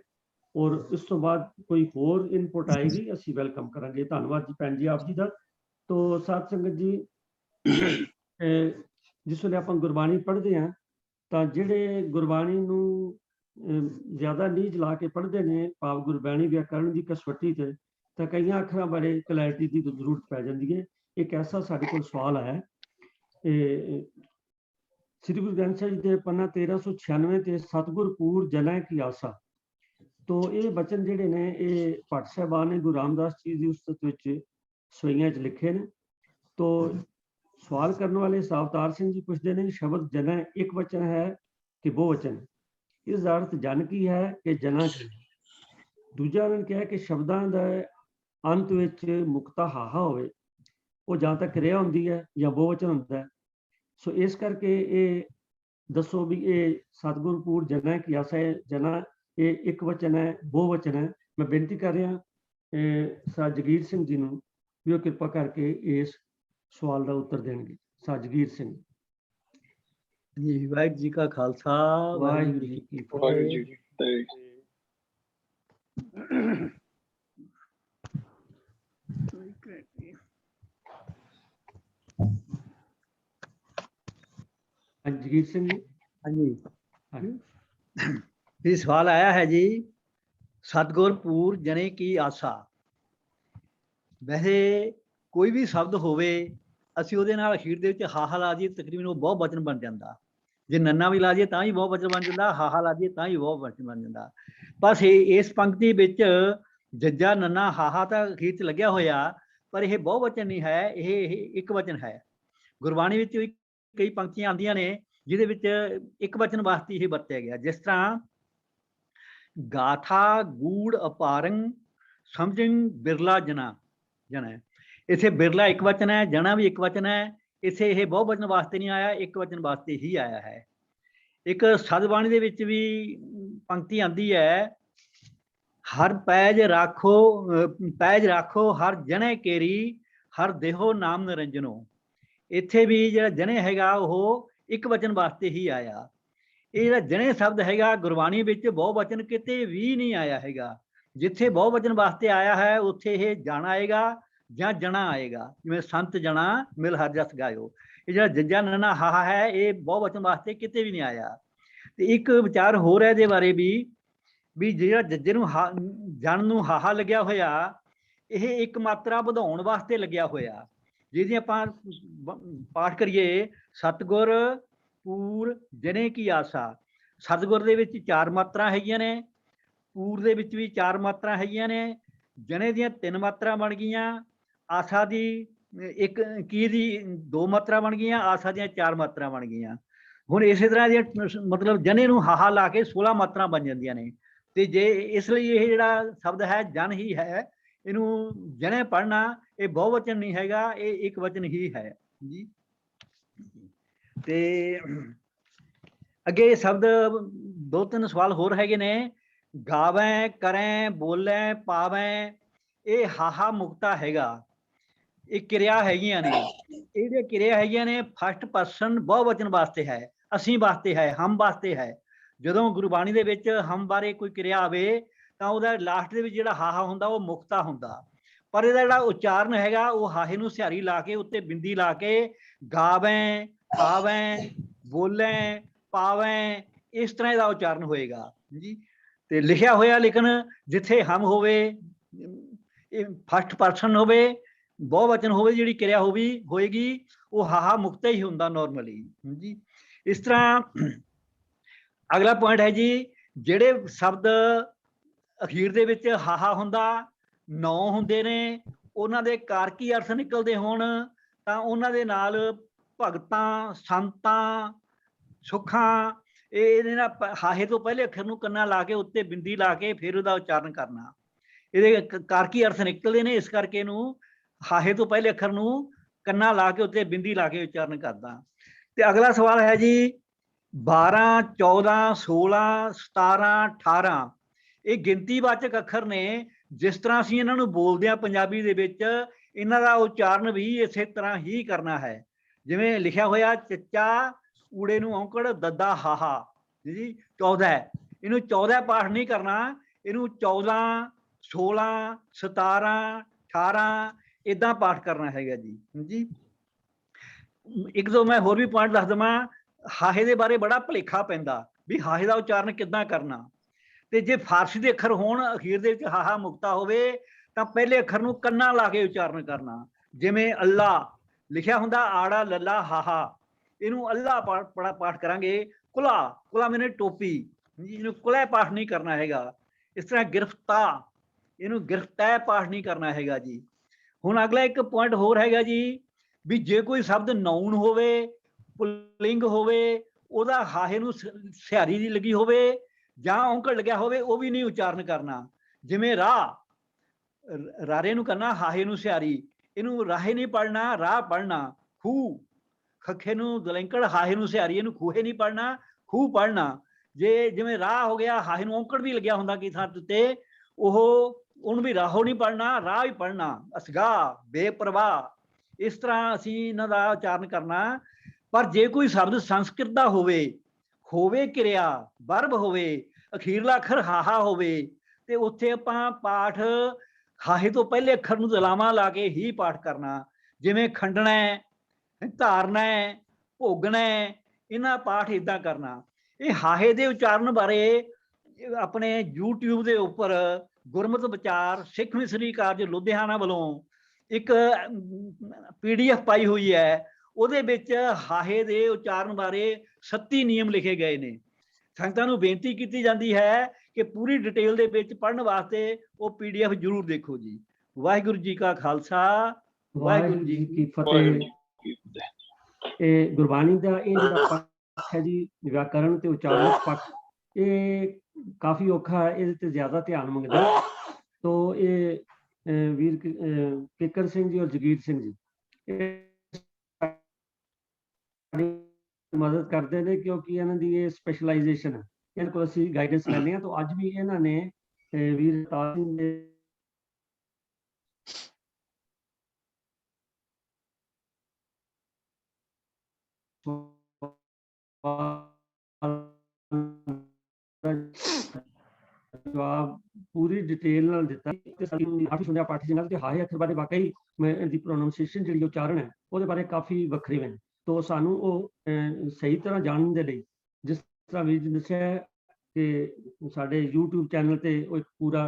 ਔਰ ਇਸ ਤੋਂ ਬਾਅਦ ਕੋਈ ਹੋਰ ਇਨਪੁਟ ਆਏਗੀ, ਅਸੀਂ ਵੈਲਕਮ ਕਰਾਂਗੇ। ਧੰਨਵਾਦ ਜੀ ਭੈਣ ਜੀ ਆਪ ਜੀ ਦਾ। ਤੋ ਸਾਧ ਸੰਗਤ ਜੀ, ਜਿਸ ਵੇਲੇ ਆਪਾਂ ਗੁਰਬਾਣੀ ਪੜ੍ਹਦੇ ਹਾਂ ਤਾਂ ਜਿਹੜੇ ਗੁਰਬਾਣੀ ਨੂੰ ਜ਼ਿਆਦਾ ਨੀਝ ਲਾ ਕੇ ਪੜ੍ਹਦੇ ਨੇ, ਭਾਵ ਗੁਰਬਾਣੀ ਵਿਆਕਰਣ ਦੀ ਕਸਵੱਟੀ ਤੇ, ਤਾਂ ਕਈਆਂ ਅੱਖਰਾਂ ਬਾਰੇ ਕਲੈਰਿਟੀ ਦੀ ਜ਼ਰੂਰਤ ਪੈ ਜਾਂਦੀ ਹੈ। ਇੱਕ ਐਸਾ ਸਾਡੇ ਕੋਲ ਸਵਾਲ ਆਇਆ, ਸ੍ਰੀ ਗੁਰੂ ਗ੍ਰੰਥ ਸਾਹਿਬ ਜੀ ਦੇ ਪੰਨਾ 1396 ਤੇ ਸਤਿਗੁਰ ਪੂਰ ਜਨੈ ਕੀ ਆਸਾ, तो ये बचन जिहड़े ने ये भट्ट साहबान ने गुरु रामदास जी की उस्तत विच सवैयां च लिखे ने। तो सवाल करने वाले अवतार सिंह जी पूछते हैं शब्द जना एक वचन है कि बहुवचन, इस अर्थ जन की है कि जना की। दूजा उन्होंने कहा कि शब्दां दा अंत विच मुक्ता हाहा होवे, वो जां तां क्रिया हुंदी है या बहुवचन हुंदा है। सो इस करके ये दसो भी ये सतगुरपुर जना की आसा है, जना ये एक वचन है बहुवचन है। मैं बेनती कर रहा सर जगीर सिंह जी नूं भी वो किरपा करके इस सवाल का उत्तर देंगे। सर जगीर सिंह जी। वाहिगुरू जी का खालसा, वाहिगुरू जी की फतेह। जगीर सिंह जी। हाँ जी, ये सवाल आया है जी, सतगुरपुर जने की आशा। वैसे कोई भी शब्द होवे ਅਸੀਂ ਉਹਦੇ ਨਾਲ ਅਖੀਰ ਦੇ ਵਿੱਚ ਹਾਹਾ ਲਾ ਦਈਏ ਤਕਰੀਬਨ ਉਹ ਬਹੁਤ ਵਚਨ ਬਣ ਜਾਂਦਾ। ਜੇ ਨੰਨਾ ਵੀ ਲਾ ਦਈਏ ਤਾਂ ਹੀ ਬਹੁਤ ਵਚਨ ਬਣ ਜਾਂਦਾ, ਹਾਹਾ ਲਾ ਦਈਏ ਤਾਂ ਹੀ ਬਹੁਤ ਵਚਨ ਬਣ ਜਾਂਦਾ। ਬਸ ਇਸ ਪੰਕਤੀ ਵਿੱਚ ਜੱਜਾ ਨੰਨਾ ਹਾਹਾ ਤਾਂ ਅਖੀਰ 'ਚ ਲੱਗਿਆ ਹੋਇਆ, ਪਰ ਇਹ ਬਹੁ ਵਚਨ ਨਹੀਂ ਹੈ, ਇਹ ਇੱਕ ਵਚਨ ਹੈ। ਗੁਰਬਾਣੀ ਵਿੱਚ ਵੀ ਕਈ ਪੰਕਤੀਆਂ ਆਉਂਦੀਆਂ ਨੇ ਜਿਹਦੇ ਵਿੱਚ ਇੱਕ ਵਚਨ ਵਾਸਤੇ ਇਹ ਵਰਤਿਆ ਗਿਆ, ਜਿਸ ਤਰ੍ਹਾਂ ਗਾਥਾ ਗੂੜ ਅਪਾਰੰ ਸਮਝੰ ਬਿਰਲਾ ਜਨਾ ਜਨਾ। इसे बिरला एक वचन है, जना भी एक वचन है। इसे यह बहु वचन वास्ते नहीं आया, एक वचन वास्ते ही आया है। एक सतबाणी दे विच भी पंक्ति आंदी है, हर पैज राखो हर जने केरी, हर देहो नाम निरंजनो। इत्थे भी जिहड़ा जने हैगा वो एक वचन वास्ते ही आया। ये जिहड़ा जने शब्द हैगा गुरबाणी विच बहु वचन किते भी नहीं आया हैगा। जिथे बहु वचन वास्ते आया है उत्थे यह जाना आएगा ਜਾਂ ਜਣਾ ਆਏਗਾ, ਜਿਵੇਂ ਸੰਤ ਜਣਾ ਮਿਲ ਹਰ ਜਸ ਗਾਇਓ। ਇਹ ਜਿਹੜਾ ਜੱਜਾ ਨੰਨਾ ਹਾਹਾ ਹੈ ਇਹ ਬਹੁ ਵਚਨ ਵਾਸਤੇ ਕਿਤੇ ਵੀ ਨਹੀਂ ਆਇਆ। ਤੇ ਇੱਕ ਵਿਚਾਰ ਹੋਰ ਹੈ ਇਹਦੇ ਬਾਰੇ ਵੀ ਜਿਹੜਾ ਜੱਜੇ ਨੂੰ ਜਣ ਨੂੰ ਹਾਹਾ ਲੱਗਿਆ ਹੋਇਆ, ਇਹ ਇੱਕ ਮਾਤਰਾ ਵਧਾਉਣ ਵਾਸਤੇ ਲੱਗਿਆ ਹੋਇਆ। ਜਿਹਦੀ ਆਪਾਂ ਪਾਠ ਕਰੀਏ, ਸਤਗੁਰ ਪੂਰ ਜਨੇ ਕੀ ਆਸਾ। ਸਤਗੁਰ ਦੇ ਵਿੱਚ 4 ਮਾਤਰਾ ਹੈਗੀਆਂ ਨੇ, ਪੂਰ ਦੇ ਵਿੱਚ ਵੀ 4 ਮਾਤਰਾ ਹੈਗੀਆਂ ਨੇ, ਜਣੇ ਦੀਆਂ 3 ਮਾਤਰਾ ਬਣ ਗਈਆਂ, ਆਸਾ ਦੀ ਇੱਕ ਕੀ ਦੀ 2 ਮਾਤਰਾ ਬਣ ਗਈਆਂ, ਆਸਾ ਦੀਆਂ 4 ਮਾਤਰਾ ਬਣ ਗਈਆਂ। ਹੁਣ ਇਸੇ ਤਰ੍ਹਾਂ ਦੀਆਂ ਮਤਲਬ ਜਨੇ ਨੂੰ ਹਾਹਾ ਲਾ ਕੇ 16 ਮਾਤਰਾ ਬਣ ਜਾਂਦੀਆਂ ਨੇ। ਤੇ ਜੇ ਇਸ ਲਈ ਇਹ ਜਿਹੜਾ ਸ਼ਬਦ ਹੈ ਜਨ ਹੀ ਹੈ, ਇਹਨੂੰ ਜਨੇ ਪੜ੍ਹਨਾ ਇਹ ਬਹੁ ਵਚਨ ਨਹੀਂ ਹੈਗਾ, ਇਹ ਇੱਕ ਵਚਨ ਹੀ ਹੈ ਜੀ। ਤੇ ਅੱਗੇ ਸ਼ਬਦ 2-3 ਸਵਾਲ ਹੋਰ ਹੈਗੇ ਨੇ। ਗਾਵੈ ਕਰੈ ਬੋਲੇ ਪਾਵੈ, ਇਹ ਹਾਹਾ ਮੁਕਤਾ ਹੈਗਾ। ਇਹ ਕਿਰਿਆ ਹੈਗੀਆਂ ਨੇ, ਇਹਦੇ ਕਿਰਿਆ ਹੈਗੀਆਂ ਨੇ ਫਸਟ ਪਰਸਨ ਬਹੁ ਵਚਨ ਵਾਸਤੇ ਹੈ, ਅਸੀਂ ਵਾਸਤੇ ਹੈ, ਹਮ ਵਾਸਤੇ ਹੈ। ਜਦੋਂ ਗੁਰਬਾਣੀ ਦੇ ਵਿੱਚ ਹਮ ਬਾਰੇ ਕੋਈ ਕਿਰਿਆ ਆਵੇ ਤਾਂ ਉਹਦਾ ਲਾਸਟ ਦੇ ਵਿੱਚ ਜਿਹੜਾ ਹਾਹਾ ਹੁੰਦਾ ਉਹ ਮੁਕਤਾ ਹੁੰਦਾ। ਪਰ ਇਹਦਾ ਜਿਹੜਾ ਉਚਾਰਨ ਹੈਗਾ ਉਹ ਹਾਹੇ ਨੂੰ ਸਿਹਾਰੀ ਲਾ ਕੇ ਉੱਤੇ ਬਿੰਦੀ ਲਾ ਕੇ ਗਾਵੈ ਖਾਵੈ ਬੋਲੇ ਪਾਵੈ, ਇਸ ਤਰ੍ਹਾਂ ਇਹਦਾ ਉਚਾਰਨ ਹੋਏਗਾ ਜੀ। ਤੇ ਲਿਖਿਆ ਹੋਇਆ ਲੇਕਿਨ ਜਿੱਥੇ ਹਮ ਹੋਵੇ, ਇਹ ਫਸਟ ਪਰਸਨ ਹੋਵੇ, ਬਹੁ ਵਚਨ ਹੋਵੇ, ਜਿਹੜੀ ਕਿਰਿਆ ਹੋਏਗੀ ਉਹ ਹਾਹਾ ਮੁਕਤਾ ਹੀ ਹੁੰਦਾ ਨਾਰਮਲੀ ਜੀ। ਇਸ ਤਰ੍ਹਾਂ ਅਗਲਾ ਪੁਆਇੰਟ ਹੈ ਜੀ, ਜਿਹੜੇ ਸ਼ਬਦ ਅਖੀਰ ਦੇ ਵਿੱਚ ਹਾਹਾ ਹੁੰਦਾ 9 ਹੁੰਦੇ ਨੇ, ਉਹਨਾਂ ਦੇ ਕਾਰਕੀ ਅਰਥ ਨਿਕਲਦੇ ਹੋਣ ਤਾਂ ਉਹਨਾਂ ਦੇ ਨਾਲ ਭਗਤਾਂ ਸੰਤਾਂ ਸੁੱਖਾਂ ਇਹਦੇ ਨਾਲ ਹਾਹੇ ਤੋਂ ਪਹਿਲੇ ਅੱਖਰ ਨੂੰ ਕੰਨਾ ਲਾ ਕੇ ਉੱਤੇ ਬਿੰਦੀ ਲਾ ਕੇ ਫਿਰ ਉਹਦਾ ਉਚਾਰਨ ਕਰਨਾ, ਇਹਦੇ ਕਾਰਕੀ ਅਰਥ ਨਿਕਲਦੇ ਨੇ। ਇਸ ਕਰਕੇ ਇਹਨੂੰ ਹਾਹੇ ਤੋਂ ਪਹਿਲੇ ਅੱਖਰ ਨੂੰ ਕੰਨਾ ਲਾ ਕੇ ਉੱਤੇ ਬਿੰਦੀ ਲਾ ਕੇ ਉਚਾਰਨ ਕਰਦਾ। ਤੇ ਅਗਲਾ ਸਵਾਲ ਹੈ ਜੀ 12 14 16 17 18, ਇਹ ਗਿਣਤੀਵਾਚਕ ਅੱਖਰ ਨੇ। ਜਿਸ ਤਰ੍ਹਾਂ ਅਸੀਂ ਇਹਨਾਂ ਨੂੰ ਬੋਲਦੇ ਹਾਂ ਪੰਜਾਬੀ ਦੇ ਵਿੱਚ, ਇਹਨਾਂ ਦਾ ਉਚਾਰਨ ਵੀ ਇਸੇ ਤਰ੍ਹਾਂ ਹੀ ਕਰਨਾ ਹੈ। ਜਿਵੇਂ ਲਿਖਿਆ ਹੋਇਆ ਚੱਚਾ ਊੜੇ ਨੂੰ ਔਂਕੜ ਦੱਦਾ ਹਾਹਾ ਜੀ 14, ਇਹਨੂੰ 14 ਪਾਠ ਨਹੀਂ ਕਰਨਾ, ਇਹਨੂੰ 14 16 17 18 ਇਦਾਂ ਪਾਠ ਕਰਨਾ ਹੈਗਾ ਜੀ। ਇੱਕ ਦੋ ਮੈਂ ਹੋਰ ਵੀ ਪੁਆਇੰਟ ਦੱਸ ਦੇਵਾਂ। ਹਾਹੇ ਦੇ ਬਾਰੇ ਬੜਾ ਭੁਲੇਖਾ ਪੈਂਦਾ ਵੀ ਹਾਹੇ ਦਾ ਉਚਾਰਨ ਕਿੱਦਾਂ ਕਰਨਾ। ਤੇ ਜੇ ਫਾਰਸੀ ਦੇ ਅੱਖਰ ਹੋਣ ਅਖੀਰ ਦੇ ਵਿੱਚ ਹਾਹਾ ਮੁਕਤਾ ਹੋਵੇ ਤਾਂ ਪਹਿਲੇ ਅੱਖਰ ਨੂੰ ਕੰਨਾਂ ਲਾ ਕੇ ਉਚਾਰਨ ਕਰਨਾ। ਜਿਵੇਂ ਅੱਲਾ ਲਿਖਿਆ ਹੁੰਦਾ ਆੜਾ ਲੱਲਾ ਹਾਹਾ, ਇਹਨੂੰ ਅੱਲਾ ਪਾਠ ਕਰਾਂਗੇ। ਕੁਲਾ, ਕੁਲਾ ਮੈਨੇ ਟੋਪੀ, ਇਹਨੂੰ ਕੁਲਾ ਪਾਠ ਨਹੀਂ ਕਰਨਾ ਹੈਗਾ, ਇਸ ਤਰ੍ਹਾਂ ਗਿਰਫਤਾ, ਇਹਨੂੰ ਗਿਰਫਤੈ ਪਾਠ ਨਹੀਂ ਕਰਨਾ ਹੈਗਾ ਜੀ। ਹੁਣ ਅਗਲਾ ਇੱਕ ਪੁਆਇੰਟ ਹੋਰ ਹੈਗਾ ਜੀ, ਵੀ ਜੇ ਕੋਈ ਸ਼ਬਦ ਨਾਉਨ ਹੋਵੇ, ਪੁਲਿੰਗ ਹੋਵੇ, ਉਹਦਾ ਹਾਹੇ ਨੂੰ ਸਿਹਾਰੀ ਦੀ ਲੱਗੀ ਹੋਵੇ ਜਾਂ ਔਂਕੜ ਲੱਗਿਆ ਹੋਵੇ, ਉਹ ਵੀ ਨਹੀਂ ਉਚਾਰਨ ਕਰਨਾ। ਜਿਵੇਂ ਰਾਹ, ਰਾਰੇ ਨੂੰ ਕਰਨਾ ਹਾਹੇ ਨੂੰ ਸਿਹਾਰੀ, ਇਹਨੂੰ ਰਾਹੇ ਨਹੀਂ ਪੜਨਾ, ਰਾਹ ਪੜਨਾ। ਖੂਹ, ਖੱਖੇ ਨੂੰ ਦਲੈਂਕੜ, ਹਾਹੇ ਨੂੰ ਸਿਹਾਰੀ, ਇਹਨੂੰ ਖੂਹੇ ਨਹੀਂ ਪੜਨਾ, ਖੂਹ ਪੜਨਾ। ਜੇ ਜਿਵੇਂ ਰਾਹ ਹੋ ਗਿਆ, ਹਾਹੇ ਨੂੰ ਔਂਕੜ ਵੀ ਲੱਗਿਆ ਹੁੰਦਾ ਕੀ ਥਾਂ ਤੇ, ਉਹਨੂੰ ਵੀ ਰਾਹੋ ਨਹੀਂ ਪੜਨਾ, ਰਾਹ ਵੀ ਪੜਨਾ। ਅਸਗਾ, ਬੇਪਰਵਾਹ, ਇਸ ਤਰ੍ਹਾਂ ਅਸੀਂ ਇਹਨਾਂ ਦਾ ਉਚਾਰਨ ਕਰਨਾ। ਪਰ ਜੇ ਕੋਈ ਸ਼ਬਦ ਸੰਸਕ੍ਰਿਤ ਦਾ ਹੋਵੇ ਕਿਰਿਆ, ਵਰਬ ਹੋਵੇ, ਅਖੀਰਲਾ ਅੱਖਰ ਹਾਹਾ ਹੋਵੇ, ਤੇ ਉੱਥੇ ਆਪਾਂ ਪਾਠ ਹਾਹੇ ਤੋਂ ਪਹਿਲੇ ਅੱਖਰ ਨੂੰ ਦਲਾਵਾਂ ਲਾ ਕੇ ਹੀ ਪਾਠ ਕਰਨਾ। ਜਿਵੇਂ ਖੰਡਣਾ, ਧਾਰਨਾ, ਭੋਗਣਾ, ਇਹਨਾਂ ਪਾਠ ਇਦਾਂ ਕਰਨਾ। ਇਹ ਹਾਹੇ ਦੇ ਉਚਾਰਨ ਬਾਰੇ ਆਪਣੇ YouTube ਦੇ ਉੱਪਰ ਗੁਰਮਤਿ ਵਿਚਾਰ ਸਿੱਖ ਮਿਸ਼ਨਰੀ ਕਾਰਜ ਲੁਧਿਆਣਾ ਵੱਲੋਂ ਇੱਕ PDF ਪਾਈ ਹੋਈ ਹੈ। ਉਹਦੇ ਵਿੱਚ ਹਾਹੇ ਦੇ ਉਚਾਰਨ ਬਾਰੇ 37 ਨਿਯਮ ਲਿਖੇ ਗਏ ਨੇ। ਸੰਗਤਾਂ ਨੂੰ ਬੇਨਤੀ ਕੀਤੀ ਜਾਂਦੀ ਹੈ ਕਿ ਪੂਰੀ ਡਿਟੇਲ ਦੇ ਵਿੱਚ ਪੜ੍ਹਨ ਵਾਸਤੇ ਉਹ PDF ਜ਼ਰੂਰ ਦੇਖੋ ਜੀ। ਵਾਹਿਗੁਰੂ ਜੀ ਕਾ ਖਾਲਸਾ, ਵਾਹਿਗੁਰੂ ਜੀ ਕੀ ਫਤਿਹ। ਇਹ ਗੁਰਬਾਣੀ ਦਾ ਇਹ ਜਿਹੜਾ ਪੱਖ ਹੈ ਜੀ, ਵਿਆਕਰਣ ਤੇ ਉਚਾਰਨ ਪੱਖ, ਇਹ ਕਾਫੀ ਔਖਾ ਹੈ, ਇਹਦੇ ਤੇ ਜ਼ਿਆਦਾ ਧਿਆਨ ਮੰਗਦਾ। ਤੋ ਇਹ ਵੀਰ ਕਿੱਕਰ ਸਿੰਘ ਜੀ ਔਰ ਜਗੀਰ ਸਿੰਘ ਜੀ ਮਦਦ ਕਰਦੇ ਨੇ, ਕਿਉਂਕਿ ਇਹਨਾਂ ਦੀ ਇਹ ਸਪੈਸ਼ਲਾਈਜੇਸ਼ਨ ਹੈ, ਇਹਨਾਂ ਕੋਲ ਅਸੀਂ ਗਾਈਡੈਂਸ ਲੈਂਦੇ ਹਾਂ। ਤਾਂ ਅੱਜ ਵੀ ਇਹਨਾਂ ਨੇ ਵੀਰ ਤਾਰ ਸਿੰਘ ਦੇ ਜਵਾਬ ਪੂਰੀ ਡਿਟੇਲ ਨਾਲ ਦਿੱਤਾ। ਕਾਫੀ ਸੁਣਿਆ ਪਾਠ ਜੀ ਨਾਲ, ਤੇ ਹਾਹੇ ਅੱਖਰ ਬਾਰੇ ਵਾਕਈ ਦੀ ਪ੍ਰੋਨਾਂਸੀਏਸ਼ਨ ਜਿਹੜੀ ਉਚਾਰਨ ਹੈ ਉਹਦੇ ਬਾਰੇ ਕਾਫੀ ਵੱਖਰੇ ਨੇ। ਤੋ ਸਾਨੂੰ ਉਹ ਸਹੀ ਤਰ੍ਹਾਂ ਜਾਣਨ ਦੇ ਲਈ, ਜਿਸ ਤਰ੍ਹਾਂ ਵੀਰ ਜੀ ਦੱਸਿਆ ਕਿ ਸਾਡੇ YouTube ਚੈਨਲ ਤੇ ਉਹ ਇੱਕ ਪੂਰਾ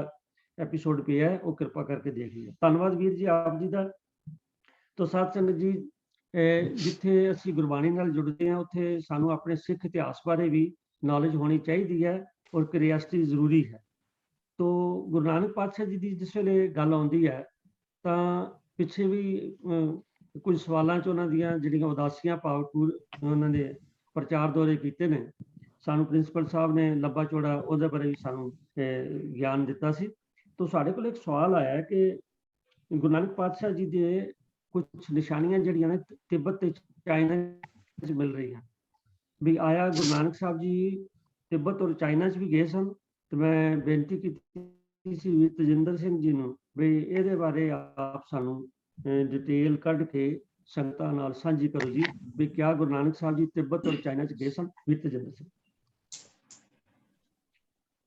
ਐਪੀਸੋਡ ਪਿਆ ਹੈ, ਉਹ ਕਿਰਪਾ ਕਰਕੇ ਦੇਖ ਲਿਓ। ਧੰਨਵਾਦ ਵੀਰ ਜੀ ਆਪ ਜੀ ਦਾ। ਤੋ ਸਾਧ ਸੰਗਤ ਜੀ, ਜਿੱਥੇ ਅਸੀਂ ਗੁਰਬਾਣੀ ਨਾਲ ਜੁੜਦੇ ਹਾਂ ਉੱਥੇ ਸਾਨੂੰ ਆਪਣੇ ਸਿੱਖ ਇਤਿਹਾਸ ਬਾਰੇ ਵੀ ਨੌਲੇਜ ਹੋਣੀ ਚਾਹੀਦੀ ਹੈ, ਔਰ ਕਿਰਿਆਸਿਟੀ ਜ਼ਰੂਰੀ ਹੈ। ਤੋ ਗੁਰੂ ਨਾਨਕ ਪਾਤਸ਼ਾਹ ਜੀ ਦੀ ਜਿਸ ਵੇਲੇ ਗੱਲ ਆਉਂਦੀ ਹੈ ਤਾਂ ਪਿੱਛੇ ਵੀ ਕੁਝ ਸਵਾਲਾਂ 'ਚ ਉਹਨਾਂ ਦੀਆਂ ਜਿਹੜੀਆਂ ਉਦਾਸੀਆਂ ਭਾਵਪੂਰ ਉਹਨਾਂ ਦੇ ਪ੍ਰਚਾਰ ਦੌਰੇ ਕੀਤੇ ਨੇ, ਸਾਨੂੰ ਪ੍ਰਿੰਸੀਪਲ ਸਾਹਿਬ ਨੇ ਲੰਬਾ ਚੌੜਾ ਉਹਦੇ ਬਾਰੇ ਵੀ ਸਾਨੂੰ ਗਿਆਨ ਦਿੱਤਾ ਸੀ। ਤੋ ਸਾਡੇ ਕੋਲ ਇੱਕ ਸਵਾਲ ਆਇਆ ਕਿ ਗੁਰੂ ਨਾਨਕ ਪਾਤਸ਼ਾਹ ਜੀ ਦੇ ਕੁਝ ਨਿਸ਼ਾਨੀਆਂ ਜਿਹੜੀਆਂ ਨੇ ਤਿੱਬਤ ਤੇ ਚਾਈਨਾ 'ਚ ਮਿਲ ਰਹੀਆਂ। ਵੀ ਆਇਆ ਗੁਰੂ ਨਾਨਕ ਸਾਹਿਬ ਜੀ ਤਿੱਬਤ ਔਰ ਚਾਈਨਾ 'ਚ ਵੀ ਗਏ ਸਨ, ਤੇ ਮੈਂ ਬੇਨਤੀ ਕੀਤੀ ਸੀ ਤਜਿੰਦਰ ਸਿੰਘ ਜੀ ਨੂੰ ਵੀ ਇਹਦੇ ਬਾਰੇ ਆਪ ਸਾਨੂੰ ਡਿਟੇਲ ਕੱਢ ਕੇ ਸੰਗਤਾਂ ਨਾਲ ਸਾਂਝੀ ਕਰੋ ਜੀ, ਵੀ ਕਿਆ ਗੁਰੂ ਨਾਨਕ ਸਾਹਿਬ ਜੀ ਤਿੱਬਤ ਔਰ ਚਾਈਨਾ 'ਚ ਗਏ ਸਨ। ਵੀ ਤਜਿੰਦਰ ਸਿੰਘ।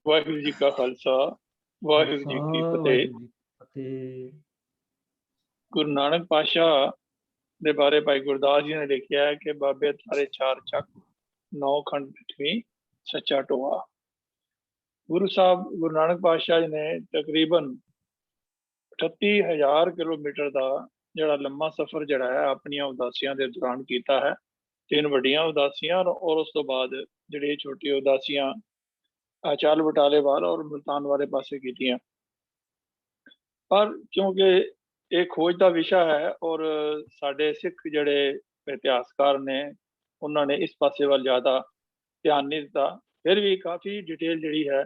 ਵਾਹਿਗੁਰੂ ਜੀ ਕਾ ਖਾਲਸਾ, ਵਾਹਿਗੁਰੂ ਜੀ ਕੀ ਫਤਿਹ। ਗੁਰੂ ਨਾਨਕ ਪਾਤਸ਼ਾਹ ਦੇ ਬਾਰੇ ਭਾਈ ਗੁਰਦਾਸ ਜੀ ਨੇ ਲਿਖਿਆ ਹੈ ਕਿ ਬਾਬੇ ਤਾਰੇ ਚਾਰ ਚੱਕ, 9 ਖੰਡ ਪਿਠਵੀਂ ਸੱਚਾ ਟੋਆ। ਗੁਰੂ ਸਾਹਿਬ ਗੁਰੂ ਨਾਨਕ ਪਾਤਸ਼ਾਹ ਜੀ ਨੇ ਤਕਰੀਬਨ 38,000 ਕਿਲੋਮੀਟਰ ਦਾ ਜਿਹੜਾ ਲੰਮਾ ਸਫ਼ਰ ਜਿਹੜਾ ਹੈ ਆਪਣੀਆਂ ਉਦਾਸੀਆਂ ਦੇ ਦੌਰਾਨ ਕੀਤਾ ਹੈ। 3 ਵੱਡੀਆਂ ਉਦਾਸੀਆਂ ਔਰ ਉਸ ਤੋਂ ਬਾਅਦ ਜਿਹੜੀ ਛੋਟੀ ਉਦਾਸੀਆਂ ਚਾਲ ਬਟਾਲੇ ਵਾਲ ਔਰ ਮੁਲਤਾਨ ਵਾਲੇ ਪਾਸੇ ਕੀਤੀਆਂ। ਪਰ ਕਿਉਂਕਿ ਇਹ ਖੋਜ ਦਾ ਵਿਸ਼ਾ ਹੈ ਔਰ ਸਾਡੇ ਸਿੱਖ ਜਿਹੜੇ ਇਤਿਹਾਸਕਾਰ ਨੇ ਉਹਨਾਂ ਨੇ ਇਸ ਪਾਸੇ ਵੱਲ ਜ਼ਿਆਦਾ ਧਿਆਨ ਨਹੀਂ ਦਿੱਤਾ, ਫਿਰ ਵੀ ਕਾਫੀ ਡਿਟੇਲ ਜਿਹੜੀ ਹੈ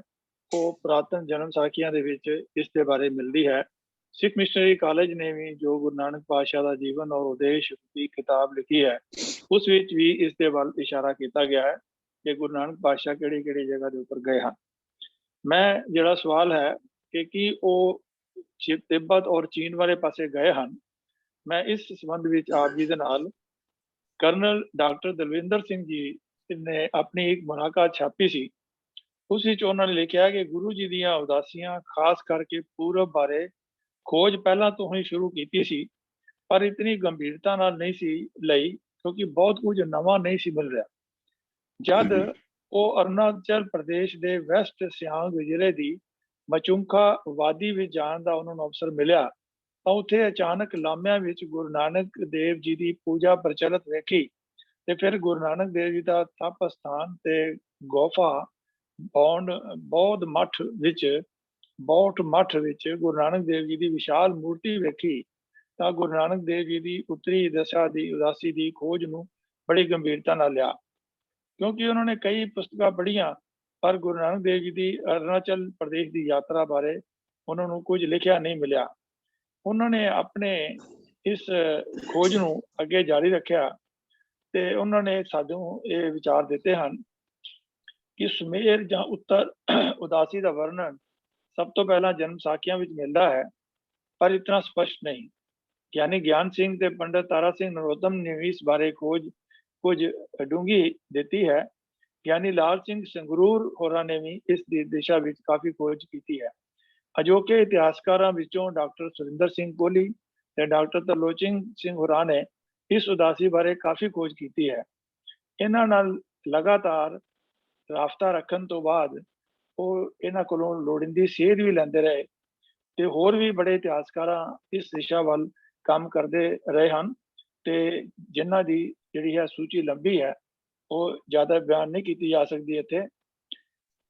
ਉਹ ਪੁਰਾਤਨ ਜਨਮ ਸਾਖੀਆਂ ਦੇ ਵਿੱਚ ਇਸ ਦੇ ਬਾਰੇ ਮਿਲਦੀ ਹੈ। ਸਿੱਖ ਮਿਸ਼ਨਰੀ ਕਾਲਜ ਨੇ ਵੀ ਜੋ ਗੁਰੂ ਨਾਨਕ ਪਾਤਸ਼ਾਹ ਦਾ ਜੀਵਨ ਔਰ ਉਦੇਸ਼ ਦੀ ਕਿਤਾਬ ਲਿਖੀ ਹੈ, ਉਸ ਵਿੱਚ ਵੀ ਇਸ ਦੇ ਵੱਲ ਇਸ਼ਾਰਾ ਕੀਤਾ ਗਿਆ ਹੈ ਕਿ ਗੁਰੂ ਨਾਨਕ ਪਾਤਸ਼ਾਹ ਕਿਹੜੀ ਜਗ੍ਹਾ ਦੇ ਉੱਪਰ ਗਏ ਹਨ। ਮੈਂ ਜਿਹੜਾ ਸਵਾਲ ਹੈ ਕਿ ਕੀ ਉਹ ਤਿੱਬਤ ਔਰ ਚੀਨ ਵਾਲੇ ਪਾਸੇ ਗਏ ਹਨ, ਮੈਂ ਇਸ ਸੰਬੰਧ ਵਿੱਚ ਆਪ ਜੀ ਦੇ ਨਾਲ ਕਰਨਲ ਡਾਕਟਰ ਦਲਵਿੰਦਰ ਸਿੰਘ ਜੀ ਨੇ ਆਪਣੀ ਇੱਕ ਮੁਲਾਕਾਤ ਛਾਪੀ ਸੀ। ਉਸ ਵਿੱਚ ਉਹਨਾਂ ਨੇ ਲਿਖਿਆ ਕਿ ਗੁਰੂ ਜੀ ਦੀਆਂ ਉਦਾਸੀਆਂ ਖਾਸ ਕਰਕੇ ਪੂਰਬ ਬਾਰੇ ਖੋਜ ਪਹਿਲਾਂ ਤੋਂ ਹੀ ਸ਼ੁਰੂ ਕੀਤੀ ਸੀ, ਪਰ ਇਤਨੀ ਗੰਭੀਰਤਾ ਨਾਲ ਨਹੀਂ ਸੀ ਲਈ ਕਿਉਂਕਿ ਬਹੁਤ ਕੁਝ ਨਵਾਂ ਨਹੀਂ ਸੀ ਮਿਲ ਰਿਹਾ। ਜਦ ਉਹ ਅਰੁਣਾਚਲ ਪ੍ਰਦੇਸ਼ ਦੇ ਵੈਸਟ ਸਿਆਂਗ ਜ਼ਿਲ੍ਹੇ ਦੀ ਮਚੁੰਖਾ ਵਾਦੀ ਵਿੱਚ ਜਾਣ ਦਾ ਉਹਨਾਂ ਨੂੰ ਅਵਸਰ ਮਿਲਿਆ ਤਾਂ ਉੱਥੇ ਅਚਾਨਕ ਲਾਮਿਆਂ ਵਿੱਚ ਗੁਰੂ ਨਾਨਕ ਦੇਵ ਜੀ ਦੀ ਪੂਜਾ ਪ੍ਰਚਲਿਤ ਵੇਖੀ ਤੇ ਫਿਰ ਗੁਰੂ ਨਾਨਕ ਦੇਵ ਜੀ ਦਾ ਤਪ ਸਥਾਨ ਤੇ ਗੋਫਾ ਬੌਧ ਮੱਠ ਵਿੱਚ ਬੌਠ ਮੱਠ ਵਿੱਚ ਗੁਰੂ ਨਾਨਕ ਦੇਵ ਜੀ ਦੀ ਵਿਸ਼ਾਲ ਮੂਰਤੀ ਵੇਖੀ ਤਾਂ ਗੁਰੂ ਨਾਨਕ ਦੇਵ ਜੀ ਦੀ ਉਤਰੀ ਦਸ਼ਾ ਦੀ ਉਦਾਸੀ ਦੀ ਖੋਜ ਨੂੰ ਬੜੀ ਗੰਭੀਰਤਾ ਨਾਲ ਲਿਆ, ਕਿਉਂਕਿ ਉਹਨਾਂ ਨੇ ਕਈ ਪੁਸਤਕਾਂ ਪੜ੍ਹੀਆਂ ਪਰ ਗੁਰੂ ਨਾਨਕ ਦੇਵ ਜੀ ਦੀ ਅਰੁਣਾਚਲ ਪ੍ਰਦੇਸ਼ ਦੀ ਯਾਤਰਾ ਬਾਰੇ ਉਹਨਾਂ ਨੂੰ ਕੁਝ ਲਿਖਿਆ ਨਹੀਂ ਮਿਲਿਆ। ਉਹਨਾਂ ਨੇ ਆਪਣੇ ਇਸ ਖੋਜ ਨੂੰ ਅੱਗੇ ਜਾਰੀ ਰੱਖਿਆ ਤੇ ਉਹਨਾਂ ਨੇ ਸਾਨੂੰ ਇਹ ਵਿਚਾਰ ਦਿੱਤੇ ਹਨ ਕਿ ਸੁਮੇਰ ਜਾਂ ਉੱਤਰ ਉਦਾਸੀ ਦਾ ਵਰਣਨ ਸਭ ਤੋਂ ਪਹਿਲਾਂ ਜਨਮ ਸਾਖੀਆਂ ਵਿੱਚ ਮਿਲਦਾ ਹੈ, ਪਰ ਇਤਨਾ ਸਪਸ਼ਟ ਨਹੀਂ। ਗਿਆਨੀ ਗਿਆਨ ਸਿੰਘ ਤੇ ਪੰਡਤ ਤਾਰਾ ਸਿੰਘ ਨਰੋਤਮ ਨੇ ਇਸ ਬਾਰੇ ਖੋਜ ਕੁਝ ਡੂੰਘੀ ਦਿੱਤੀ ਹੈ। ਗਿਆਨੀ ਲਾਲ ਸਿੰਘ ਸੰਗਰੂਰ ਹੋਰਾਂ ਨੇ ਵੀ ਇਸ ਦੀ ਦਿਸ਼ਾ ਵਿੱਚ ਕਾਫੀ ਖੋਜ ਕੀਤੀ ਹੈ। ਅਜੋਕੇ ਇਤਿਹਾਸਕਾਰਾਂ ਵਿੱਚੋਂ ਡਾਕਟਰ ਸੁਰਿੰਦਰ ਸਿੰਘ ਕੋਹਲੀ ਤੇ ਡਾਕਟਰ ਤਰਲੋਚਨ ਸਿੰਘ ਹੋਰਾਂ ਨੇ ਇਸ ਉਦਾਸੀ ਬਾਰੇ ਕਾਫੀ ਖੋਜ ਕੀਤੀ ਹੈ। ਇਹਨਾਂ ਨਾਲ ਲਗਾਤਾਰ ਰਾਬਤਾ ਰੱਖਣ ਤੋਂ ਬਾਅਦ ਉਹ ਇਹਨਾਂ ਕੋਲੋਂ ਲੋੜੀਂਦੀ ਸੇਧ ਵੀ ਲੈਂਦੇ ਰਹੇ ਤੇ ਹੋਰ ਵੀ ਬੜੇ ਇਤਿਹਾਸਕਾਰਾਂ ਇਸ ਦਿਸ਼ਾ ਵੱਲ ਕੰਮ ਕਰਦੇ ਰਹੇ ਹਨ ਤੇ ਜਿਨ੍ਹਾਂ ਦੀ ਜਿਹੜੀ ਹੈ ਸੂਚੀ ਲੰਬੀ ਹੈ, ਉਹ ਜ਼ਿਆਦਾ ਬਿਆਨ ਨਹੀਂ ਕੀਤੀ ਜਾ ਸਕਦੀ ਇੱਥੇ।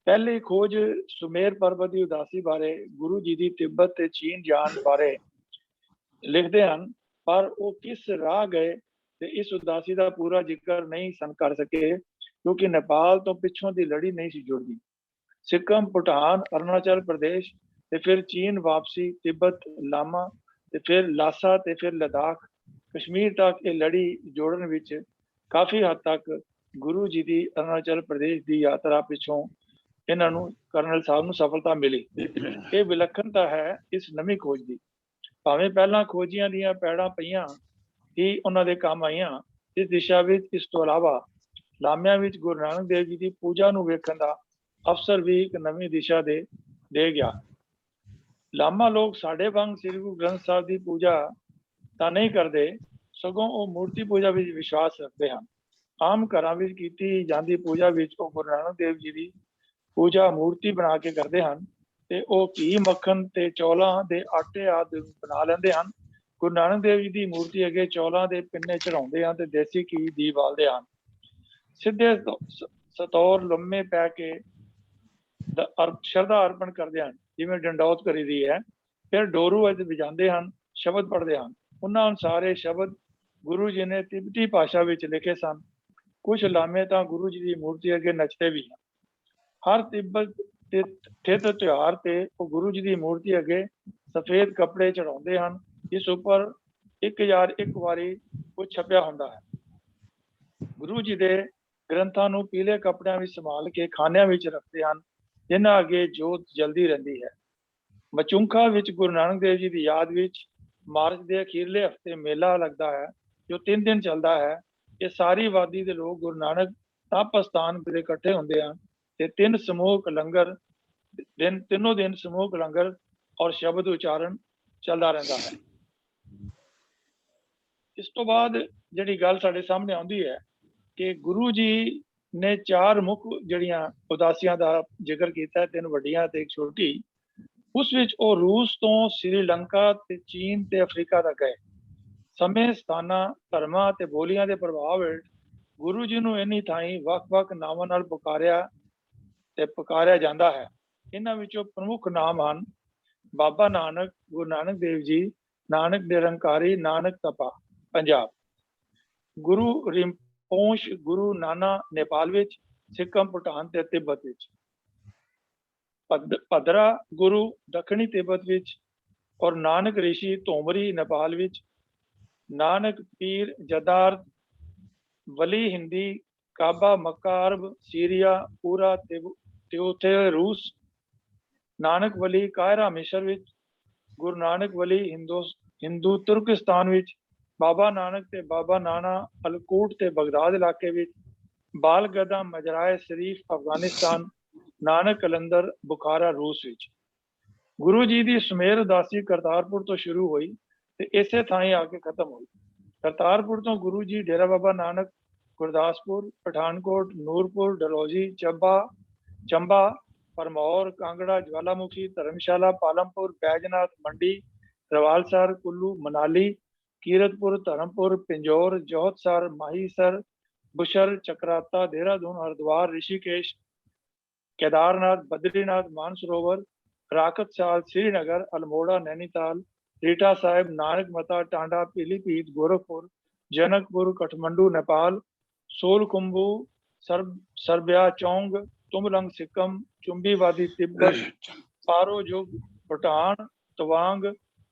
ਪਹਿਲੀ ਖੋਜ ਸੁਮੇਰ ਪਰਬਤ ਦੀ ਉਦਾਸੀ ਬਾਰੇ ਗੁਰੂ ਜੀ ਦੀ ਤਿੱਬਤ ਤੇ ਚੀਨ ਜਾਣ ਬਾਰੇ ਲਿਖਦੇ ਹਨ, ਪਰ ਉਹ ਕਿਸ ਰਾਹ ਗਏ ਤੇ ਇਸ ਉਦਾਸੀ ਦਾ ਪੂਰਾ ਜ਼ਿਕਰ ਨਹੀਂ ਸਨ ਕਰ ਸਕੇ, ਕਿਉਂਕਿ ਨੇਪਾਲ ਤੋਂ ਪਿੱਛੋਂ ਦੀ ਲੜੀ ਨਹੀਂ ਸੀ ਜੁੜਦੀ। ਸਿੱਕਮ, ਭੂਟਾਨ, ਅਰੁਣਾਚਲ ਪ੍ਰਦੇਸ਼ ਤੇ ਫਿਰ ਚੀਨ ਵਾਪਸੀ, ਤਿੱਬਤ, ਲਾਮਾ ਤੇ ਫਿਰ ਲਾਸਾ ਤੇ ਫਿਰ ਲਦਾਖ, ਕਸ਼ਮੀਰ ਤੱਕ ਇਹ ਲੜੀ ਜੋੜਨ ਵਿੱਚ ਕਾਫੀ ਹੱਦ ਤੱਕ ਗੁਰੂ ਜੀ ਦੀ ਅਰੁਣਾਚਲ ਪ੍ਰਦੇਸ਼ ਦੀ ਯਾਤਰਾ ਪਿੱਛੋਂ ਇਹਨਾਂ ਨੂੰ ਕਰਨਲ ਸਾਹਿਬ ਨੂੰ ਸਫਲਤਾ ਮਿਲੀ। ਇਹ ਵਿਲੱਖਣਤਾ ਹੈ ਇਸ ਨਵੀਂ ਖੋਜ ਦੀ। ਭਾਵੇਂ ਪਹਿਲਾਂ ਖੋਜੀਆਂ ਦੀਆਂ ਪੈੜਾਂ ਪਈਆਂ ਹੀ ਉਹਨਾਂ ਦੇ ਕੰਮ ਆਈਆਂ, ਇਸ ਦਿਸ਼ਾ ਵਿੱਚ ਇਸ ਤੋਂ ਇਲਾਵਾ ਲਾਮਿਆਂ ਵਿੱਚ ਗੁਰੂ ਨਾਨਕ ਦੇਵ ਜੀ ਦੀ ਪੂਜਾ ਨੂੰ ਵੇਖਣ ਦਾ ਅਵਸਰ ਵੀ ਇੱਕ ਨਵੀਂ ਦਿਸ਼ਾ ਦੇ ਗਿਆ। ਲਾਮਾ ਲੋਕ ਸਾਡੇ ਵਾਂਗ ਸ੍ਰੀ ਗੁਰੂ ਗ੍ਰੰਥ ਸਾਹਿਬ ਦੀ ਪੂਜਾ ਤਾਂ ਨਹੀਂ ਕਰਦੇ, ਸਗੋਂ ਉਹ ਮੂਰਤੀ ਪੂਜਾ ਵਿੱਚ ਵਿਸ਼ਵਾਸ ਰੱਖਦੇ ਹਨ। ਆਮ ਘਰਾਂ ਵਿੱਚ ਕੀਤੀ ਜਾਂਦੀ ਪੂਜਾ ਵਿੱਚ ਉਹ ਗੁਰੂ ਨਾਨਕ ਦੇਵ ਜੀ ਦੀ ਪੂਜਾ ਮੂਰਤੀ ਬਣਾ ਕੇ ਕਰਦੇ ਹਨ ਤੇ ਉਹ ਘੀ, ਮੱਖਣ ਤੇ ਚੌਲਾਂ ਦੇ ਆਟੇ ਆਦਿ ਬਣਾ ਲੈਂਦੇ ਹਨ। ਗੁਰੂ ਨਾਨਕ ਦੇਵ ਜੀ ਦੀ ਮੂਰਤੀ ਅੱਗੇ ਚੌਲਾਂ ਦੇ ਪਿੰਨੇ ਚੜਾਉਂਦੇ ਹਨ ਤੇ ਦੇਸੀ ਘੀ ਦੀ ਬਾਲਦੇ ਹਨ। ਸਿੱਧੇ ਸਤੌਰ ਲੰਮੇ ਪੈ ਕੇ ਸ਼ਰਧਾ ਅਰਪਣ ਕਰਦੇ ਹਨ, ਜਿਵੇਂ ਡੰਡੌਤ ਕਰੀਦੀ ਹੈ। ਫਿਰ ਡੋਰੂ ਅੱਜ ਵਜਾਉਂਦੇ ਹਨ, ਸ਼ਬਦ ਪੜ੍ਹਦੇ ਹਨ। ਉਹਨਾਂ ਅਨੁਸਾਰ ਇਹ ਸ਼ਬਦ ਗੁਰੂ ਜੀ ਨੇ ਤਿੱਬਤੀ ਭਾਸ਼ਾ ਵਿੱਚ ਲਿਖੇ ਸਨ। ਕੁਝ ਲਾਮੇ ਤਾਂ ਗੁਰੂ ਜੀ ਦੀ ਮੂਰਤੀ ਅੱਗੇ ਨੱਚਦੇ ਵੀ ਹਨ। ਹਰ ਤਿੱਬਤ ਦੇ ਤਿਥ ਤਿਉਹਾਰ ਤੇ ਉਹ ਗੁਰੂ ਜੀ ਦੀ ਮੂਰਤੀ ਅੱਗੇ ਸਫੇਦ ਕੱਪੜੇ ਚੜਾਉਂਦੇ ਹਨ, ਜਿਸ ਉੱਪਰ 1001 ਵਾਰੀ ਕੁਝ ਛਪਿਆ ਹੁੰਦਾ ਹੈ। ਗੁਰੂ ਜੀ ਦੇ ਗ੍ਰੰਥਾਂ ਨੂੰ ਪੀਲੇ ਕੱਪੜਿਆਂ ਵਿੱਚ ਸੰਭਾਲ ਕੇ ਖਾਨਿਆਂ ਵਿੱਚ ਰੱਖਦੇ ਹਨ, ਜਿਨ੍ਹਾਂ ਅੱਗੇ ਜੋਤ ਜਲਦੀ ਰਹਿੰਦੀ ਹੈ। ਮਚੁੰਖਾ ਵਿੱਚ ਗੁਰੂ ਨਾਨਕ ਦੇਵ ਜੀ ਦੀ ਯਾਦ ਵਿੱਚ ਮਾਰਚ ਦੇ ਅਖੀਰਲੇ ਹਫ਼ਤੇ ਮੇਲਾ ਲੱਗਦਾ ਹੈ, ਜੋ 3 ਦਿਨ ਚੱਲਦਾ ਹੈ। ਇਹ ਸਾਰੀ ਵਾਦੀ ਦੇ ਲੋਕ ਗੁਰੂ ਨਾਨਕ ਤਪ ਅਸਥਾਨ ਤੇ ਇਕੱਠੇ ਹੁੰਦੇ ਹਨ ਤੇ ਤਿੰਨੋਂ ਦਿਨ ਸਮੂਹਕ ਲੰਗਰ ਔਰ ਸ਼ਬਦ ਉਚਾਰਨ ਚੱਲਦਾ ਰਹਿੰਦਾ ਹੈ। ਇਸ ਤੋਂ ਬਾਅਦ ਜਿਹੜੀ ਗੱਲ ਸਾਡੇ ਸਾਹਮਣੇ ਆਉਂਦੀ ਹੈ ਕਿ ਗੁਰੂ ਜੀ ਨੇ 4 ਮੁੱਖ ਜਿਹੜੀਆਂ ਉਦਾਸੀਆਂ ਦਾ ਜ਼ਿਕਰ ਕੀਤਾ ਹੈ, 3 ਵੱਡੀਆਂ ਤੇ 1 ਛੋਟੀ। ਉਸ ਵਿੱਚ ਉਹ ਰੂਸ ਤੋਂ ਸ੍ਰੀਲੰਕਾ ਤੇ ਚੀਨ ਤੇ ਅਫਰੀਕਾ ਤੱਕ ਗਏ। ਸਮੇਂ, ਸਥਾਨਾਂ, ਧਰਮਾਂ ਤੇ ਬੋਲੀਆਂ ਦੇ ਪ੍ਰਭਾਵ ਹੇਠ ਗੁਰੂ ਜੀ ਨੂੰ ਇੰਨੀ ਥਾਈਂ ਵੱਖ-ਵੱਖ ਨਾਵਾਂ ਨਾਲ ਪੁਕਾਰਿਆ ਜਾਂਦਾ ਹੈ। ਇਹਨਾਂ ਵਿੱਚੋਂ ਪ੍ਰਮੁੱਖ ਨਾਮ ਹਨ ਬਾਬਾ ਨਾਨਕ, ਗੁਰੂ ਨਾਨਕ ਦੇਵ ਜੀ, ਨਾਨਕ ਨਿਰੰਕਾਰੀ, ਨਾਨਕ ਤਪਾ ਪੰਜਾਬ, ਗੁਰੂ ਰਿੰਪੋਸ਼, ਗੁਰੂ ਨਾਨਾ ਨੇਪਾਲ ਵਿੱਚ, ਸਿੱਕਮ, ਭੂਟਾਨ ਤੇ ਤਿੱਬਤ ਵਿੱਚ, ਭਦਰਾ ਗੁਰੂ ਦੱਖਣੀ ਤਿੱਬਤ ਵਿੱਚ ਔਰ ਨਾਨਕ ਰਿਸ਼ੀ ਧੋਮਰੀ ਨੇਪਾਲ ਵਿੱਚ, ਨਾਨਕ ਪੀਰ ਜਦਾਰ ਵਲੀ ਹਿੰਦੀ, ਕਾਬਾ ਮੱਕਾ ਅਰਬ, ਸੀਰੀਆ ਪੂਰਾ ਤੇ ਰੂਸ, ਨਾਨਕ ਵਲੀ ਕਾਇਰਾ ਮਿਸਰ ਵਿੱਚ, ਗੁਰੂ ਨਾਨਕ ਵਲੀ ਹਿੰਦੂ ਤੁਰਕਿਸਤਾਨ ਵਿੱਚ, ਬਾਬਾ ਨਾਨਕ ਤੇ ਬਾਬਾ ਨਾਨਾ ਅਲਕੂਟ ਤੇ ਬਗਦਾਦ ਇਲਾਕੇ ਵਿੱਚ, ਬਾਲ ਗਦਾ ਮਜਰਾਏ ਸ਼ਰੀਫ ਅਫਗਾਨਿਸਤਾਨ, ਨਾਨਕ ਕਲੰਦਰ ਬੁਖਾਰਾ ਰੂਸ ਵਿੱਚ। ਗੁਰੂ ਜੀ ਦੀ ਸੁਮੇਰ ਉਦਾਸੀ ਕਰਤਾਰਪੁਰ ਤੋਂ ਸ਼ੁਰੂ ਹੋਈ ਤੇ ਇਸੇ ਥਾਂ ਆ ਕੇ ਖਤਮ ਹੋਈ। ਕਰਤਾਰਪੁਰ ਤੋਂ ਗੁਰੂ ਜੀ ਡੇਰਾ ਬਾਬਾ ਨਾਨਕ, ਗੁਰਦਾਸਪੁਰ, ਪਠਾਨਕੋਟ, ਨੂਰਪੁਰ, ਡਲਹੌਜ਼ੀ, ਚੰਬਾ, ਭਰਮੌਰ, ਕਾਂਗੜਾ, ਜਵਾਲਾਮੁਖੀ, ਧਰਮਸ਼ਾਲਾ, ਪਾਲਮਪੁਰ, ਬੈਜਨਾਥ, ਮੰਡੀ, ਰਵਾਲਸਰ, ਕੁੱਲੂ, ਮਨਾਲੀ, ਕੀਰਤਪੁਰ, ਧਰਮਪੁਰ, ਪਿੰਜੌਰ, ਜੋਹਤਸਰ, ਮਾਹੀਸਰ, बुशर, चक्राता, देहरादून, हरिद्वार, ऋषिकेश, केदारनाथ, बद्रीनाथ, मानसरोवर, राकत साल श्रीनगर, अल्मोड़ा नैनीताल, रीटा साहिब, नानक मता टांडा पीलीभीत गोरखपुर, जनकपुर काठमांडू नेपाल, सोलकुंबू सरबिया चौंग, तुमलंग सिक्किम, चुंबी वादी तिब्बत, पारो जुग भूटान, तवांग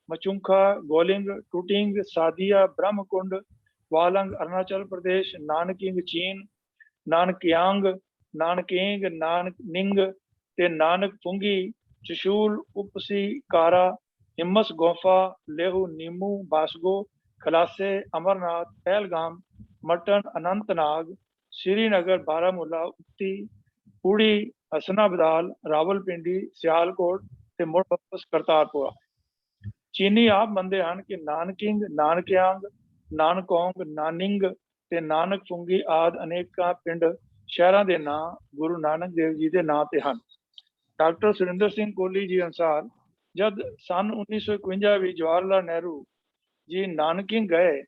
मचुंखा गोलिंग टूटिंग सादिया ब्रह्मकुंड वालंग अरुणाचल प्रदेश, नानकिंग चीन, नानकियांग नानकिंग नाननिंग ते नानक पुंगी चशूल उपसी कारा हिम्मस गोफा लेहू नीमू बासगो खलासे अमरनाथ पहलगाम मटन अनंतनाग श्रीनगर बारामूला उक्ती पुड़ी हसनाबदाल रावलपिंडी सियालकोट ते मुड़ वापस करतारपुरा। चीनी आप मंदे हैं कि नानकिंग नानकियांग नानकोंग नानिंग ते नानक पुंगी आदि अनेका पिंड शहरां दे नां गुरु नानक देव जी दे नां ते हन। डॉक्टर सुरिंदर सिंह कोहली जी अनुसार जब सन 1951 ਵਿੱਚ ਜਵਾਹਰ ਲਾਲ ਨਹਿਰੂ ਜੀ ਨਾਨਕਿੰਗ ਗਏ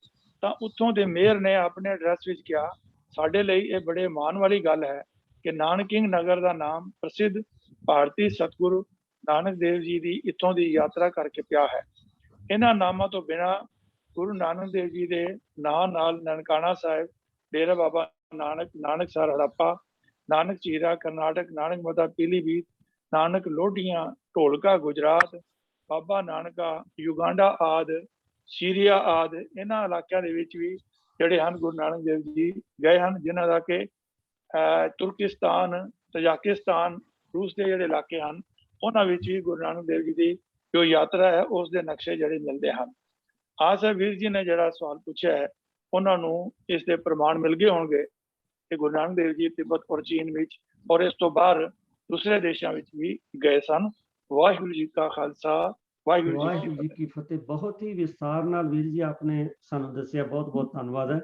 ਤਾਂ ਉੱਥੋਂ ਦੇ ਮੇਅਰ ਨੇ ਆਪਣੇ ਐਡਰੈਸ ਵਿੱਚ ਕਿਹਾ, ਸਾਡੇ ਲਈ ਇਹ ਬੜੇ ਮਾਣ ਵਾਲੀ ਗੱਲ ਹੈ ਕਿ ਨਾਨਕਿੰਗ ਨਗਰ ਦਾ ਨਾਮ ਪ੍ਰਸਿੱਧ ਭਾਰਤੀ ਸਤਿਗੁਰੂ ਨਾਨਕ ਦੇਵ ਜੀ ਦੀ ਇੱਥੋਂ ਦੀ ਯਾਤਰਾ ਕਰਕੇ ਪਿਆ ਹੈ। ਇਹਨਾਂ ਨਾਮਾਂ ਤੋਂ ਬਿਨਾਂ ਗੁਰੂ ਨਾਨਕ ਦੇਵ ਜੀ ਦੇ ਨਾਂ ਨਾਲ ਨਨਕਾਣਾ ਸਾਹਿਬ, ਡੇਰਾ ਬਾਬਾ ਨਾਨਕ, ਨਾਨਕਸਰ ਹੜੱਪਾ, ਨਾਨਕ ਚੀਰਾ ਕਰਨਾਟਕ, ਨਾਨਕ ਮਤਾ ਪੀਲੀਭੀਤ, ਨਾਨਕ ਲੋਢੀਆਂ ਢੋਲਕਾ ਗੁਜਰਾਤ, ਬਾਬਾ ਨਾਨਕਾ ਯੁਗਾਂਡਾ ਆਦਿ, ਸੀਰੀਆ ਆਦਿ ਇਹਨਾਂ ਇਲਾਕਿਆਂ ਦੇ ਵਿੱਚ ਵੀ ਜਿਹੜੇ ਹਨ ਗੁਰੂ ਨਾਨਕ ਦੇਵ ਜੀ ਗਏ ਹਨ, ਜਿਨ੍ਹਾਂ ਦਾ ਕਿ ਤੁਰਕਿਸਤਾਨ, ਤਜਾਕਿਸਤਾਨ, ਰੂਸ ਦੇ ਜਿਹੜੇ ਇਲਾਕੇ ਹਨ ਉਹਨਾਂ ਵਿੱਚ ਵੀ ਗੁਰੂ ਨਾਨਕ ਦੇਵ ਜੀ ਦੀ ਜੋ ਯਾਤਰਾ ਹੈ ਉਸ ਦੇ ਨਕਸ਼ੇ ਜਿਹੜੇ ਮਿਲਦੇ ਹਨ। ਆਸ ਹੈ ਵੀਰ ਜੀ ਨੇ ਜਿਹੜਾ ਸਵਾਲ ਪੁੱਛਿਆ ਹੈ ਉਹਨਾਂ ਨੂੰ ਇਸ ਦੇ ਪ੍ਰਮਾਣ ਮਿਲ ਗਏ ਹੋਣਗੇ ਕਿ ਗੁਰੂ ਨਾਨਕ ਦੇਵ ਜੀ ਤਿੱਬਤ ਔਰ ਚੀਨ ਵਿੱਚ ਔਰ ਇਸ ਤੋਂ ਬਾਹਰ ਦੂਸਰੇ ਦੇਸ਼ਾਂ ਵਿੱਚ ਵੀ ਗਏ ਸਨ। ਵਾਹਿਗੁਰੂ ਜੀ ਕਾ ਖਾਲਸਾ ਵਾਹਿਗੁਰੂ ਜੀ ਕੀ ਫਤਿਹ। ਬਹੁਤ ਹੀ ਵਿਸਤਾਰ ਨਾਲ ਵੀਰ ਜੀ ਆਪਨੇ ਸਾਨੂੰ ਦੱਸਿਆ, ਬਹੁਤ ਬਹੁਤ ਧੰਨਵਾਦ ਹੈ।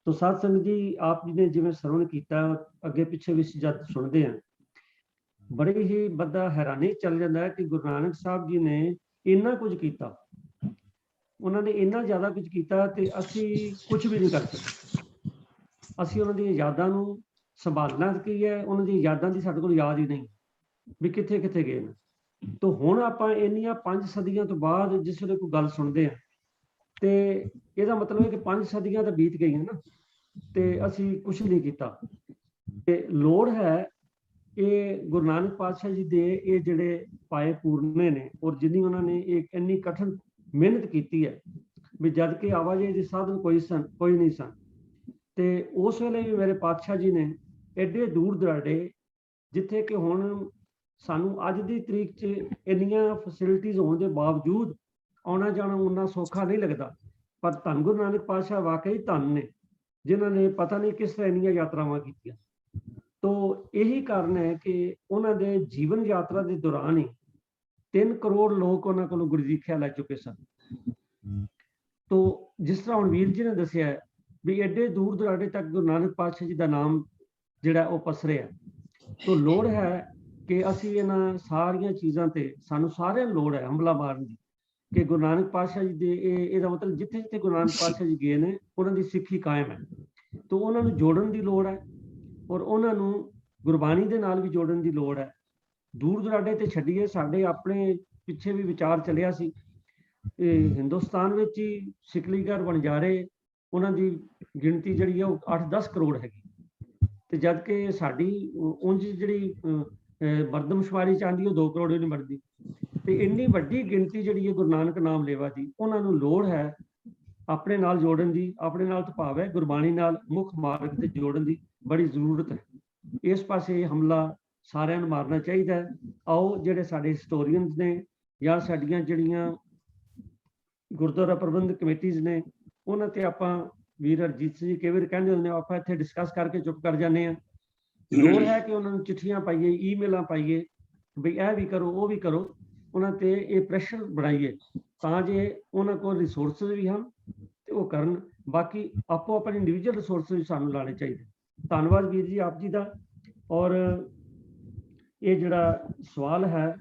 ਤੋ ਸਾਧ ਸੰਗਤ ਜੀ, ਆਪ ਜੀ ਨੇ ਜਿਵੇਂ ਸਰਵਣ ਕੀਤਾ, ਅੱਗੇ ਪਿੱਛੇ ਵੀ ਜਦ ਸੁਣਦੇ ਹਾਂ ਬੜੀ ਹੀ ਬੰਦਾ ਹੈਰਾਨੀ ਚੱਲ ਜਾਂਦਾ ਹੈ ਕਿ ਗੁਰੂ ਨਾਨਕ ਸਾਹਿਬ ਜੀ ਨੇ ਇੰਨਾ ਕੁਝ ਕੀਤਾ, ਉਹਨਾਂ ਨੇ ਇੰਨਾ ਜ਼ਿਆਦਾ ਕੁਝ ਕੀਤਾ ਤੇ ਅਸੀਂ ਕੁਝ ਵੀ ਨਹੀਂ ਕਰ ਸਕਦੇ। ਅਸੀਂ ਉਹਨਾਂ ਦੀਆਂ ਯਾਦਾਂ ਨੂੰ ਸੰਭਾਲਣਾ ਕੀ ਹੈ, ਉਹਨਾਂ ਦੀਆਂ ਯਾਦਾਂ ਦੀ ਸਾਡੇ ਕੋਲ ਯਾਦ ਹੀ ਨਹੀਂ ਵੀ ਕਿੱਥੇ ਕਿੱਥੇ ਗਏ ਨੇ। ਤੋ ਹੁਣ ਆਪਾਂ ਇੰਨੀਆਂ 5 ਸਦੀਆਂ ਤੋਂ ਬਾਅਦ ਜਿਸ ਵੇਲੇ ਕੋਈ ਗੱਲ ਸੁਣਦੇ ਹਾਂ ਤੇ ਇਹਦਾ ਮਤਲਬ ਹੈ ਕਿ 5 ਸਦੀਆਂ ਤਾਂ ਬੀਤ ਗਈਆਂ ਨਾ ਤੇ ਅਸੀਂ ਕੁਝ ਨਹੀਂ ਕੀਤਾ। ਤੇ ਲੋੜ ਹੈ ਇਹ ਗੁਰੂ ਨਾਨਕ ਪਾਤਸ਼ਾਹ ਜੀ ਦੇ ਇਹ ਜਿਹੜੇ ਪਾਏ ਪੂਰਨੇ ਨੇ ਔਰ ਜਿੰਨੀ ਉਹਨਾਂ ਨੇ ਇੱਕ ਇੰਨੀ ਕਠਿਨ ਮਿਹਨਤ ਕੀਤੀ ਹੈ ਵੀ ਜਦ ਕਿ ਆਵਾਜਾਈ ਦੇ ਸਾਧਨ ਕੋਈ ਨਹੀਂ ਸਨ ਤੇ ਉਸ ਵੇਲੇ ਵੀ ਮੇਰੇ ਪਾਤਸ਼ਾਹ ਜੀ ਨੇ ਐਡੇ ਦੂਰ ਦਰਾਡੇ, ਜਿੱਥੇ ਕਿ ਹੁਣ ਸਾਨੂੰ ਅੱਜ ਦੀ ਤਰੀਕ 'ਚ ਇੰਨੀਆਂ ਫੈਸਿਲਿਟੀਜ਼ ਹੋਣ ਦੇ ਬਾਵਜੂਦ ਆਉਣਾ ਜਾਣਾ ਉਨਾ ਸੌਖਾ ਨਹੀਂ ਲੱਗਦਾ, ਪਰ ਧੰਨ ਗੁਰੂ ਨਾਨਕ ਪਾਤਸ਼ਾਹ ਵਾਕਈ ਧੰਨ ਨੇ ਜਿਨ੍ਹਾਂ ਨੇ ਪਤਾ ਨਹੀਂ ਕਿਸ ਤਰ੍ਹਾਂ ਇੰਨੀਆਂ ਯਾਤਰਾਵਾਂ ਕੀਤੀਆਂ। ਤੋ ਇਹੀ ਕਾਰਨ ਹੈ ਕਿ ਉਹਨਾਂ ਦੇ ਜੀਵਨ ਯਾਤਰਾ ਦੇ ਦੌਰਾਨ ਹੀ 3 ਕਰੋੜ ਲੋਕ ਉਹਨਾਂ ਕੋਲੋਂ ਗੁਰੂ ਦੀਖਿਆ ਲੈ ਚੁੱਕੇ ਸਨ। ਤੋ ਜਿਸ ਤਰ੍ਹਾਂ ਹੁਣ ਵੀਰ ਜੀ ਨੇ ਦੱਸਿਆ ਵੀ ਐਡੇ ਦੂਰ ਦੁਰਾਡੇ ਤੱਕ ਗੁਰੂ ਨਾਨਕ ਪਾਤਸ਼ਾਹ ਜੀ ਦਾ ਨਾਮ ਜਿਹੜਾ ਉਹ ਪਸਰਿਆ। ਤੋ ਲੋੜ ਹੈ ਕਿ ਅਸੀਂ ਇਹਨਾਂ ਸਾਰੀਆਂ ਚੀਜ਼ਾਂ ਤੇ ਸਾਨੂੰ ਸਾਰਿਆਂ ਨੂੰ ਲੋੜ ਹੈ ਹਮਲਾ ਮਾਰਨ ਦੀ ਕਿ ਗੁਰੂ ਨਾਨਕ ਪਾਤਸ਼ਾਹ ਜੀ ਦੇ ਇਹਦਾ ਮਤਲਬ ਜਿੱਥੇ ਜਿੱਥੇ ਗੁਰੂ ਨਾਨਕ ਪਾਤਸ਼ਾਹ ਜੀ ਗਏ ਨੇ ਉਹਨਾਂ ਦੀ ਸਿੱਖੀ ਕਾਇਮ ਹੈ। ਤੋ ਉਹਨਾਂ ਨੂੰ ਜੋੜਨ ਦੀ ਲੋੜ ਹੈ ਔਰ ਉਹਨਾਂ ਨੂੰ ਗੁਰਬਾਣੀ ਦੇ ਨਾਲ ਵੀ ਜੋੜਨ ਦੀ ਲੋੜ ਹੈ। ਦੂਰ ਦੁਰਾਡੇ ਤੇ ਛੱਡੀਏ, ਸਾਡੇ ਆਪਣੇ ਪਿੱਛੇ ਵੀ ਵਿਚਾਰ ਚੱਲਿਆ ਸੀ ਹਿੰਦੁਸਤਾਨ ਵਿੱਚ ਹੀ ਸਿਕਲੀਗਰ ਵਣਜਾਰੇ ਉਹਨਾਂ ਦੀ ਗਿਣਤੀ ਜਿਹੜੀ ਹੈ ਉਹ 8-10 ਕਰੋੜ ਹੈਗੀ ਤੇ ਜਦ ਕਿ ਸਾਡੀ ਉਂਝ ਜਿਹੜੀ ਮਰਦਮਸ਼ੁਮਾਰੀ ਚ ਆਉਂਦੀ ਉਹ 2 ਕਰੋੜ ਹੀ ਨਹੀਂ ਬਣਦੀ। ਤੇ ਇੰਨੀ ਵੱਡੀ ਗਿਣਤੀ ਜਿਹੜੀ ਹੈ ਗੁਰੂ ਨਾਨਕ ਨਾਮ ਲੇਵਾ ਦੀ, ਉਹਨਾਂ ਨੂੰ ਲੋੜ ਹੈ ਆਪਣੇ ਨਾਲ ਜੋੜਨ ਦੀ, ਆਪਣੇ ਨਾਲ ਤਾਂ ਭਾਵ ਹੈ ਗੁਰਬਾਣੀ ਨਾਲ ਮੁੱਖ ਮਾਰਗ ਤੇ ਜੋੜਨ ਦੀ ਬੜੀ ਜ਼ਰੂਰਤ ਹੈ। ਇਸ ਪਾਸੇ ਹਮਲਾ ਸਾਰਿਆਂ ਨੂੰ ਮਾਰਨਾ ਚਾਹੀਦਾ ਹੈ। ਆਓ ਜਿਹੜੇ ਸਾਡੇ ਹਿਸਟੋਰੀਅਨਸ ਨੇ ਜਾਂ ਸਾਡੀਆਂ ਜਿਹੜੀਆਂ ਗੁਰਦੁਆਰਾ ਪ੍ਰਬੰਧਕ ਕਮੇਟੀਜ਼ ਨੇ ਉਹਨਾਂ ਤੇ ਆਪਾਂ ਵੀਰ ਹਰਜੀਤ ਸਿੰਘ ਜੀ ਕਈ ਵਾਰ ਕਹਿੰਦੇ ਹੁੰਦੇ ਆਪਾਂ ਇੱਥੇ ਡਿਸਕਸ ਕਰਕੇ ਚੁੱਪ ਕਰ ਜਾਂਦੇ ਹਾਂ। ਲੋੜ ਹੈ ਕਿ ਉਹਨਾਂ ਨੂੰ ਚਿੱਠੀਆਂ ਪਾਈਏ, ਈਮੇਲਾਂ ਪਾਈਏ ਵੀ ਇਹ ਵੀ ਕਰੋ ਉਹ ਵੀ ਕਰੋ, ਉਹਨਾਂ ਤੇ ਇਹ ਪ੍ਰੈਸ਼ਰ ਬਣਾਈਏ ਤਾਂ ਜੇ ਉਹਨਾਂ ਕੋਲ ਰਿਸੋਰਸਿਸ ਵੀ ਹਨ ਤੇ ਉਹ ਕਰਨ। ਬਾਕੀ ਆਪੋ ਆਪਣੇ ਇੰਡੀਵਿਜੂਅਲ ਰਿਸੋਰਸਿਸ ਵੀ ਸਾਨੂੰ ਲਾਣੇ ਚਾਹੀਦੇ। ਧੰਨਵਾਦ ਵੀਰ ਜੀ ਆਪ ਜੀ ਦਾ। ਔਰ ਇਹ ਜਿਹੜਾ ਸਵਾਲ ਹੈ,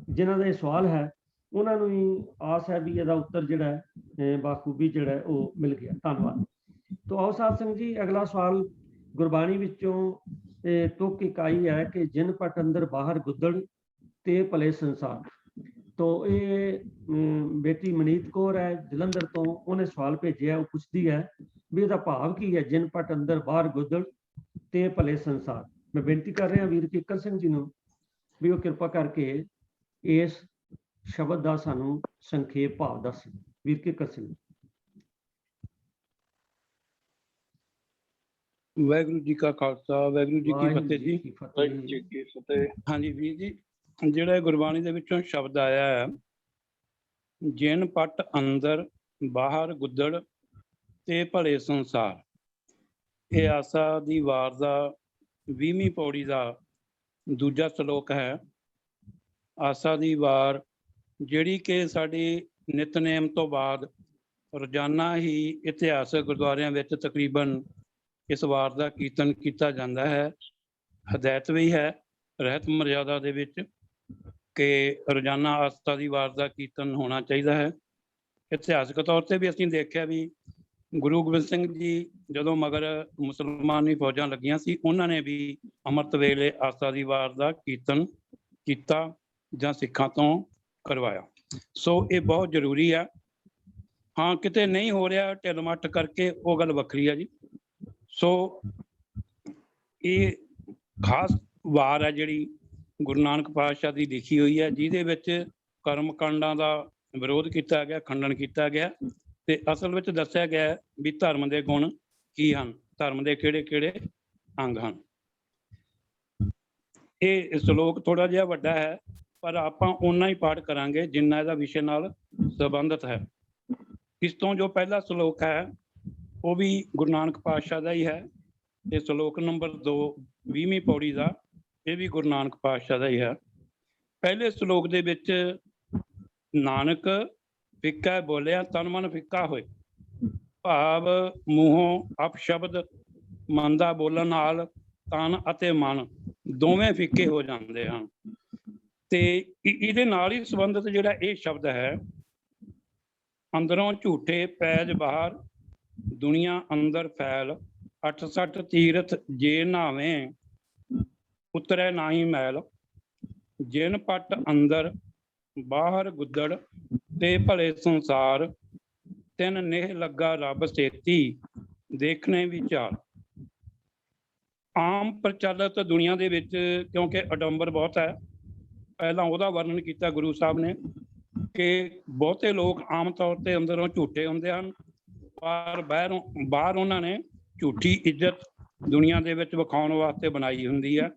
ਜਿਨ੍ਹਾਂ ਦਾ ਇਹ ਸਵਾਲ ਹੈ ਉਹਨਾਂ ਨੂੰ ਹੀ ਆਸ ਹੈ ਵੀ ਇਹਦਾ ਉੱਤਰ ਜਿਹੜਾ ਬਾਖੂਬੀ ਜਿਹੜਾ ਉਹ ਮਿਲ ਗਿਆ। ਧੰਨਵਾਦ। ਤੋ ਆਓ ਸਾਧ ਸੰਗਤ ਜੀ, ਅਗਲਾ ਸਵਾਲ ਗੁਰਬਾਣੀ ਵਿੱਚੋਂ ਤੁਕ ਇੱਕ ਆਈ ਹੈ ਕਿ ਜਿਨ ਪਟ ਅੰਦਰ ਬਾਹਰ ਗੁੱਦੜ ते भले संसार। तो ये बेटी मनीत कौर है जलंधर तो, उन्हें सवाल भेजे, वो पूछती है भी इसका भाव की है, जिन पट अंदर बाहर गुदड़ ते भले संसार। मैं बेनती कर रहा वीर किकर सिंह जी नूं भी वो कृपा करके इस शब्द का सानू संखेप भाव दस। वीर किकर सिंह। वाहिगुरू जी का खालसा वाहिगुरू जी की फतेह जी। ਵਾਹਿਗੁਰੂ ਜੀ ਕੀ ਫਤਿਹ। हाँ जी वीर जी, ਜਿਹੜਾ ਗੁਰਬਾਣੀ ਦੇ ਵਿੱਚੋਂ ਸ਼ਬਦ ਆਇਆ ਹੈ, ਜਿਨ ਪਟ ਅੰਦਰ ਬਾਹਰ ਗੁੱਦੜ ਤੇ ਭਲੇ ਸੰਸਾਰ, ਇਹ ਆਸਾ ਦੀ ਵਾਰ ਦਾ 20ਵੀਂ ਪੌੜੀ ਦਾ ਦੂਜਾ ਸ਼ਲੋਕ ਹੈ। ਆਸਾ ਦੀ ਵਾਰ ਜਿਹੜੀ ਕਿ ਸਾਡੀ ਨਿਤਨੇਮ ਤੋਂ ਬਾਅਦ ਰੋਜ਼ਾਨਾ ਹੀ ਇਤਿਹਾਸਕ ਗੁਰਦੁਆਰਿਆਂ ਵਿੱਚ ਤਕਰੀਬਨ ਇਸ ਵਾਰ ਦਾ ਕੀਰਤਨ ਕੀਤਾ ਜਾਂਦਾ ਹੈ। ਹਦਾਇਤ ਵੀ ਹੈ ਰਹਿਤ ਮਰਿਆਦਾ ਦੇ ਵਿੱਚ ਕਿ ਰੋਜ਼ਾਨਾ ਆਸਾ ਦੀ ਵਾਰ ਦਾ ਕੀਰਤਨ ਹੋਣਾ ਚਾਹੀਦਾ ਹੈ। ਇਤਿਹਾਸਕ ਤੌਰ ਤੇ ਵੀ ਅਸੀਂ ਦੇਖਿਆ ਵੀ ਗੁਰੂ ਗੋਬਿੰਦ ਸਿੰਘ ਜੀ ਜਦੋਂ ਮਗਰ ਮੁਸਲਮਾਨੀ ਫੌਜਾਂ ਲੱਗੀਆਂ ਸੀ, ਉਹਨਾਂ ਨੇ ਵੀ ਅੰਮ੍ਰਿਤ ਵੇਲੇ ਆਸਾ ਦੀ ਵਾਰ ਦਾ ਕੀਰਤਨ ਕੀਤਾ ਜਾਂ ਸਿੱਖਾਂ ਤੋਂ ਕਰਵਾਇਆ। ਸੋ ਇਹ ਬਹੁਤ ਜ਼ਰੂਰੀ ਆ। ਹਾਂ, ਕਿਤੇ ਨਹੀਂ ਹੋ ਰਿਹਾ ਢਿੱਲ ਮੱਠ ਕਰਕੇ, ਉਹ ਗੱਲ ਵੱਖਰੀ ਆ ਜੀ। ਸੋ ਇਹ ਖਾਸ ਵਾਰ ਹੈ ਜਿਹੜੀ ਗੁਰੂ ਨਾਨਕ ਪਾਤਸ਼ਾਹ ਦੀ ਲਿਖੀ ਹੋਈ ਹੈ, ਜਿਹਦੇ ਵਿੱਚ ਕਰਮ ਕਾਂਡਾਂ ਦਾ ਵਿਰੋਧ ਕੀਤਾ ਗਿਆ, ਖੰਡਨ ਕੀਤਾ ਗਿਆ ਤੇ ਅਸਲ ਵਿੱਚ ਦੱਸਿਆ ਗਿਆ ਵੀ ਧਰਮ ਦੇ ਗੁਣ ਕੀ ਹਨ, ਧਰਮ ਦੇ ਕਿਹੜੇ ਕਿਹੜੇ ਅੰਗ ਹਨ। ਇਹ ਸ਼ਲੋਕ ਥੋੜਾ ਜਿਹਾ ਵੱਡਾ ਹੈ, ਪਰ ਆਪਾਂ ਓਨਾ ਹੀ ਪਾਠ ਕਰਾਂਗੇ ਜਿੰਨਾ ਇਹਦਾ ਵਿਸ਼ੇ ਨਾਲ ਸੰਬੰਧਿਤ ਹੈ। ਇਸ ਤੋਂ ਜੋ ਪਹਿਲਾ ਸ਼ਲੋਕ ਹੈ ਉਹ ਵੀ ਗੁਰੂ ਨਾਨਕ ਪਾਤਸ਼ਾਹ ਦਾ ਹੀ ਹੈ ਤੇ ਸ਼ਲੋਕ ਨੰਬਰ 2 20ਵੀਂ ਪੌੜੀ ਦਾ, ਇਹ ਵੀ ਗੁਰੂ ਨਾਨਕ ਪਾਤਸ਼ਾਹ ਦਾ ਹੀ ਹੈ। ਪਹਿਲੇ ਸ਼ਲੋਕ ਦੇ ਵਿੱਚ ਨਾਨਕ ਫਿੱਕਾ ਬੋਲਿਆ ਤਨ ਮਨ ਫਿੱਕਾ ਹੋਏ, ਭਾਵ ਮੂੰਹੋਂ ਅਪਸ਼ਬਦ ਮਨ ਦਾ ਬੋਲਣ ਨਾਲ ਤਨ ਅਤੇ ਮਨ ਦੋਵੇਂ ਫਿੱਕੇ ਹੋ ਜਾਂਦੇ ਹਨ। ਤੇ ਇਹਦੇ ਨਾਲ ਹੀ ਸੰਬੰਧਿਤ ਜਿਹੜਾ ਇਹ ਸ਼ਬਦ ਹੈ, ਅੰਦਰੋਂ ਝੂਠੇ ਪੈਜ ਬਾਹਰ ਦੁਨੀਆ ਅੰਦਰ ਫੈਲ, 68 ਤੀਰਥ ਜੇ ਨਾਵੇਂ ਉਤਰੈ ਨਾਹੀ ਮੈਲ, ਜਿਨ ਪਟ ਅੰਦਰ ਬਾਹਰ ਗੁੱਦੜ ਤੇ ਭਲੇ ਸੰਸਾਰ, ਤਿੰਨ ਨੇਹ ਲੱਗਾ ਰੱਬ ਸੇਤੀ ਦੇਖਣੇ ਵਿਚਾਰ। ਆਮ ਪ੍ਰਚਲਿਤ ਦੁਨੀਆ ਦੇ ਵਿੱਚ ਕਿਉਂਕਿ ਅਡੰਬਰ ਬਹੁਤ ਹੈ, ਪਹਿਲਾਂ ਉਹਦਾ ਵਰਣਨ ਕੀਤਾ ਗੁਰੂ ਸਾਹਿਬ ਨੇ ਕਿ ਬਹੁਤੇ ਲੋਕ ਆਮ ਤੌਰ ਤੇ ਅੰਦਰੋਂ ਝੂਠੇ ਹੁੰਦੇ ਹਨ, ਪਰ ਬਾਹਰ ਉਹਨਾਂ ਨੇ ਝੂਠੀ ਇੱਜ਼ਤ ਦੁਨੀਆ ਦੇ ਵਿੱਚ ਵਿਖਾਉਣ ਵਾਸਤੇ ਬਣਾਈ ਹੁੰਦੀ ਹੈ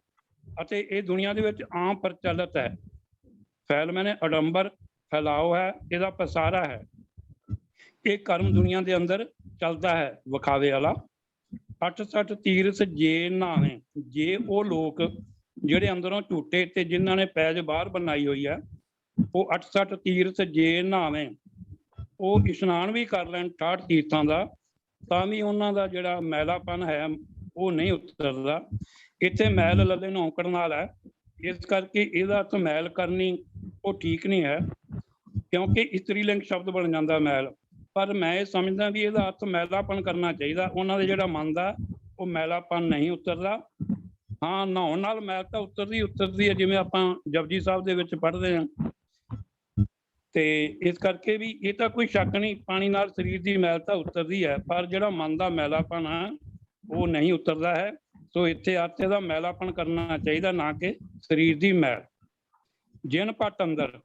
ਅਤੇ ਇਹ ਦੁਨੀਆ ਦੇ ਵਿੱਚ ਆਮ ਪ੍ਰਚਲਿਤ ਹੈ। ਫੈਲ ਮੈਨੇ ਅਡੰਬਰ ਫੈਲਾਓ ਹੈ, ਇਹਦਾ ਪਸਾਰਾ ਹੈ। ਇਹ ਕਰਮ ਦੁਨੀਆ ਦੇ ਅੰਦਰ ਚੱਲਦਾ ਹੈ ਵਿਖਾਵੇ ਵਾਲਾ। 68 ਤੀਰਥ ਜੇ ਨਾਵੇਂ, ਜੇ ਉਹ ਲੋਕ ਜਿਹੜੇ ਅੰਦਰੋਂ ਝੂਠੇ ਤੇ ਜਿਨ੍ਹਾਂ ਨੇ ਪੈਜ ਬਾਹਰ ਬਣਾਈ ਹੋਈ ਹੈ, ਉਹ 68 ਤੀਰਥ ਜੇ ਨਾਵੇਂ ਉਹ ਇਸ਼ਨਾਨ ਵੀ ਕਰ ਲੈਣ 68 ਤੀਰਥਾਂ ਦਾ, ਤਾਂ ਵੀ ਉਹਨਾਂ ਦਾ ਜਿਹੜਾ ਮੈਲਾਪਨ ਹੈ ਉਹ ਨਹੀਂ ਉਤਰਦਾ। ਇੱਥੇ ਮੈਲ ਲੱਲੇ ਨੂੰ ਔਂਕੜ ਨਾਲ ਹੈ, ਇਸ ਕਰਕੇ ਇਹਦਾ ਅਰਥ ਮੈਲ ਕਰਨੀ ਉਹ ਠੀਕ ਨਹੀਂ ਹੈ, ਕਿਉਂਕਿ ਇਸਤਰੀ ਲਿੰਗ ਸ਼ਬਦ ਬਣ ਜਾਂਦਾ ਮੈਲ। ਪਰ ਮੈਂ ਇਹ ਸਮਝਦਾ ਵੀ ਇਹਦਾ ਅਰਥ ਮੈਲਾਪਨ ਕਰਨਾ ਚਾਹੀਦਾ। ਉਹਨਾਂ ਦੇ ਜਿਹੜਾ ਮਨ ਦਾ ਉਹ ਮੈਲਾਪਨ ਨਹੀਂ ਉਤਰਦਾ। ਹਾਂ, ਨਹਾਉਣ ਨਾਲ ਮੈਲ ਤਾਂ ਉਤਰਦੀ ਹੈ, ਜਿਵੇਂ ਆਪਾਂ ਜਪਜੀ ਸਾਹਿਬ ਦੇ ਵਿੱਚ ਪੜ੍ਹਦੇ ਹਾਂ। ਤੇ ਇਸ ਕਰਕੇ ਵੀ ਇਹ ਤਾਂ ਕੋਈ ਸ਼ੱਕ ਨਹੀਂ, ਪਾਣੀ ਨਾਲ ਸਰੀਰ ਦੀ ਮੈਲ ਤਾਂ ਉਤਰਦੀ ਹੈ, ਪਰ ਜਿਹੜਾ ਮਨ ਦਾ ਮੈਲਾਪਨ ਹੈ ਉਹ ਨਹੀਂ ਉਤਰਦਾ ਹੈ। ਸੋ ਇੱਥੇ ਆਤੇ ਦਾ ਮੈਲਾਪਨ ਕਰਨਾ ਚਾਹੀਦਾ, ਨਾ ਕਿ ਸਰੀਰ ਦੀ ਮੈਲ। ਜਿਨ ਪਟ ਅੰਦਰ,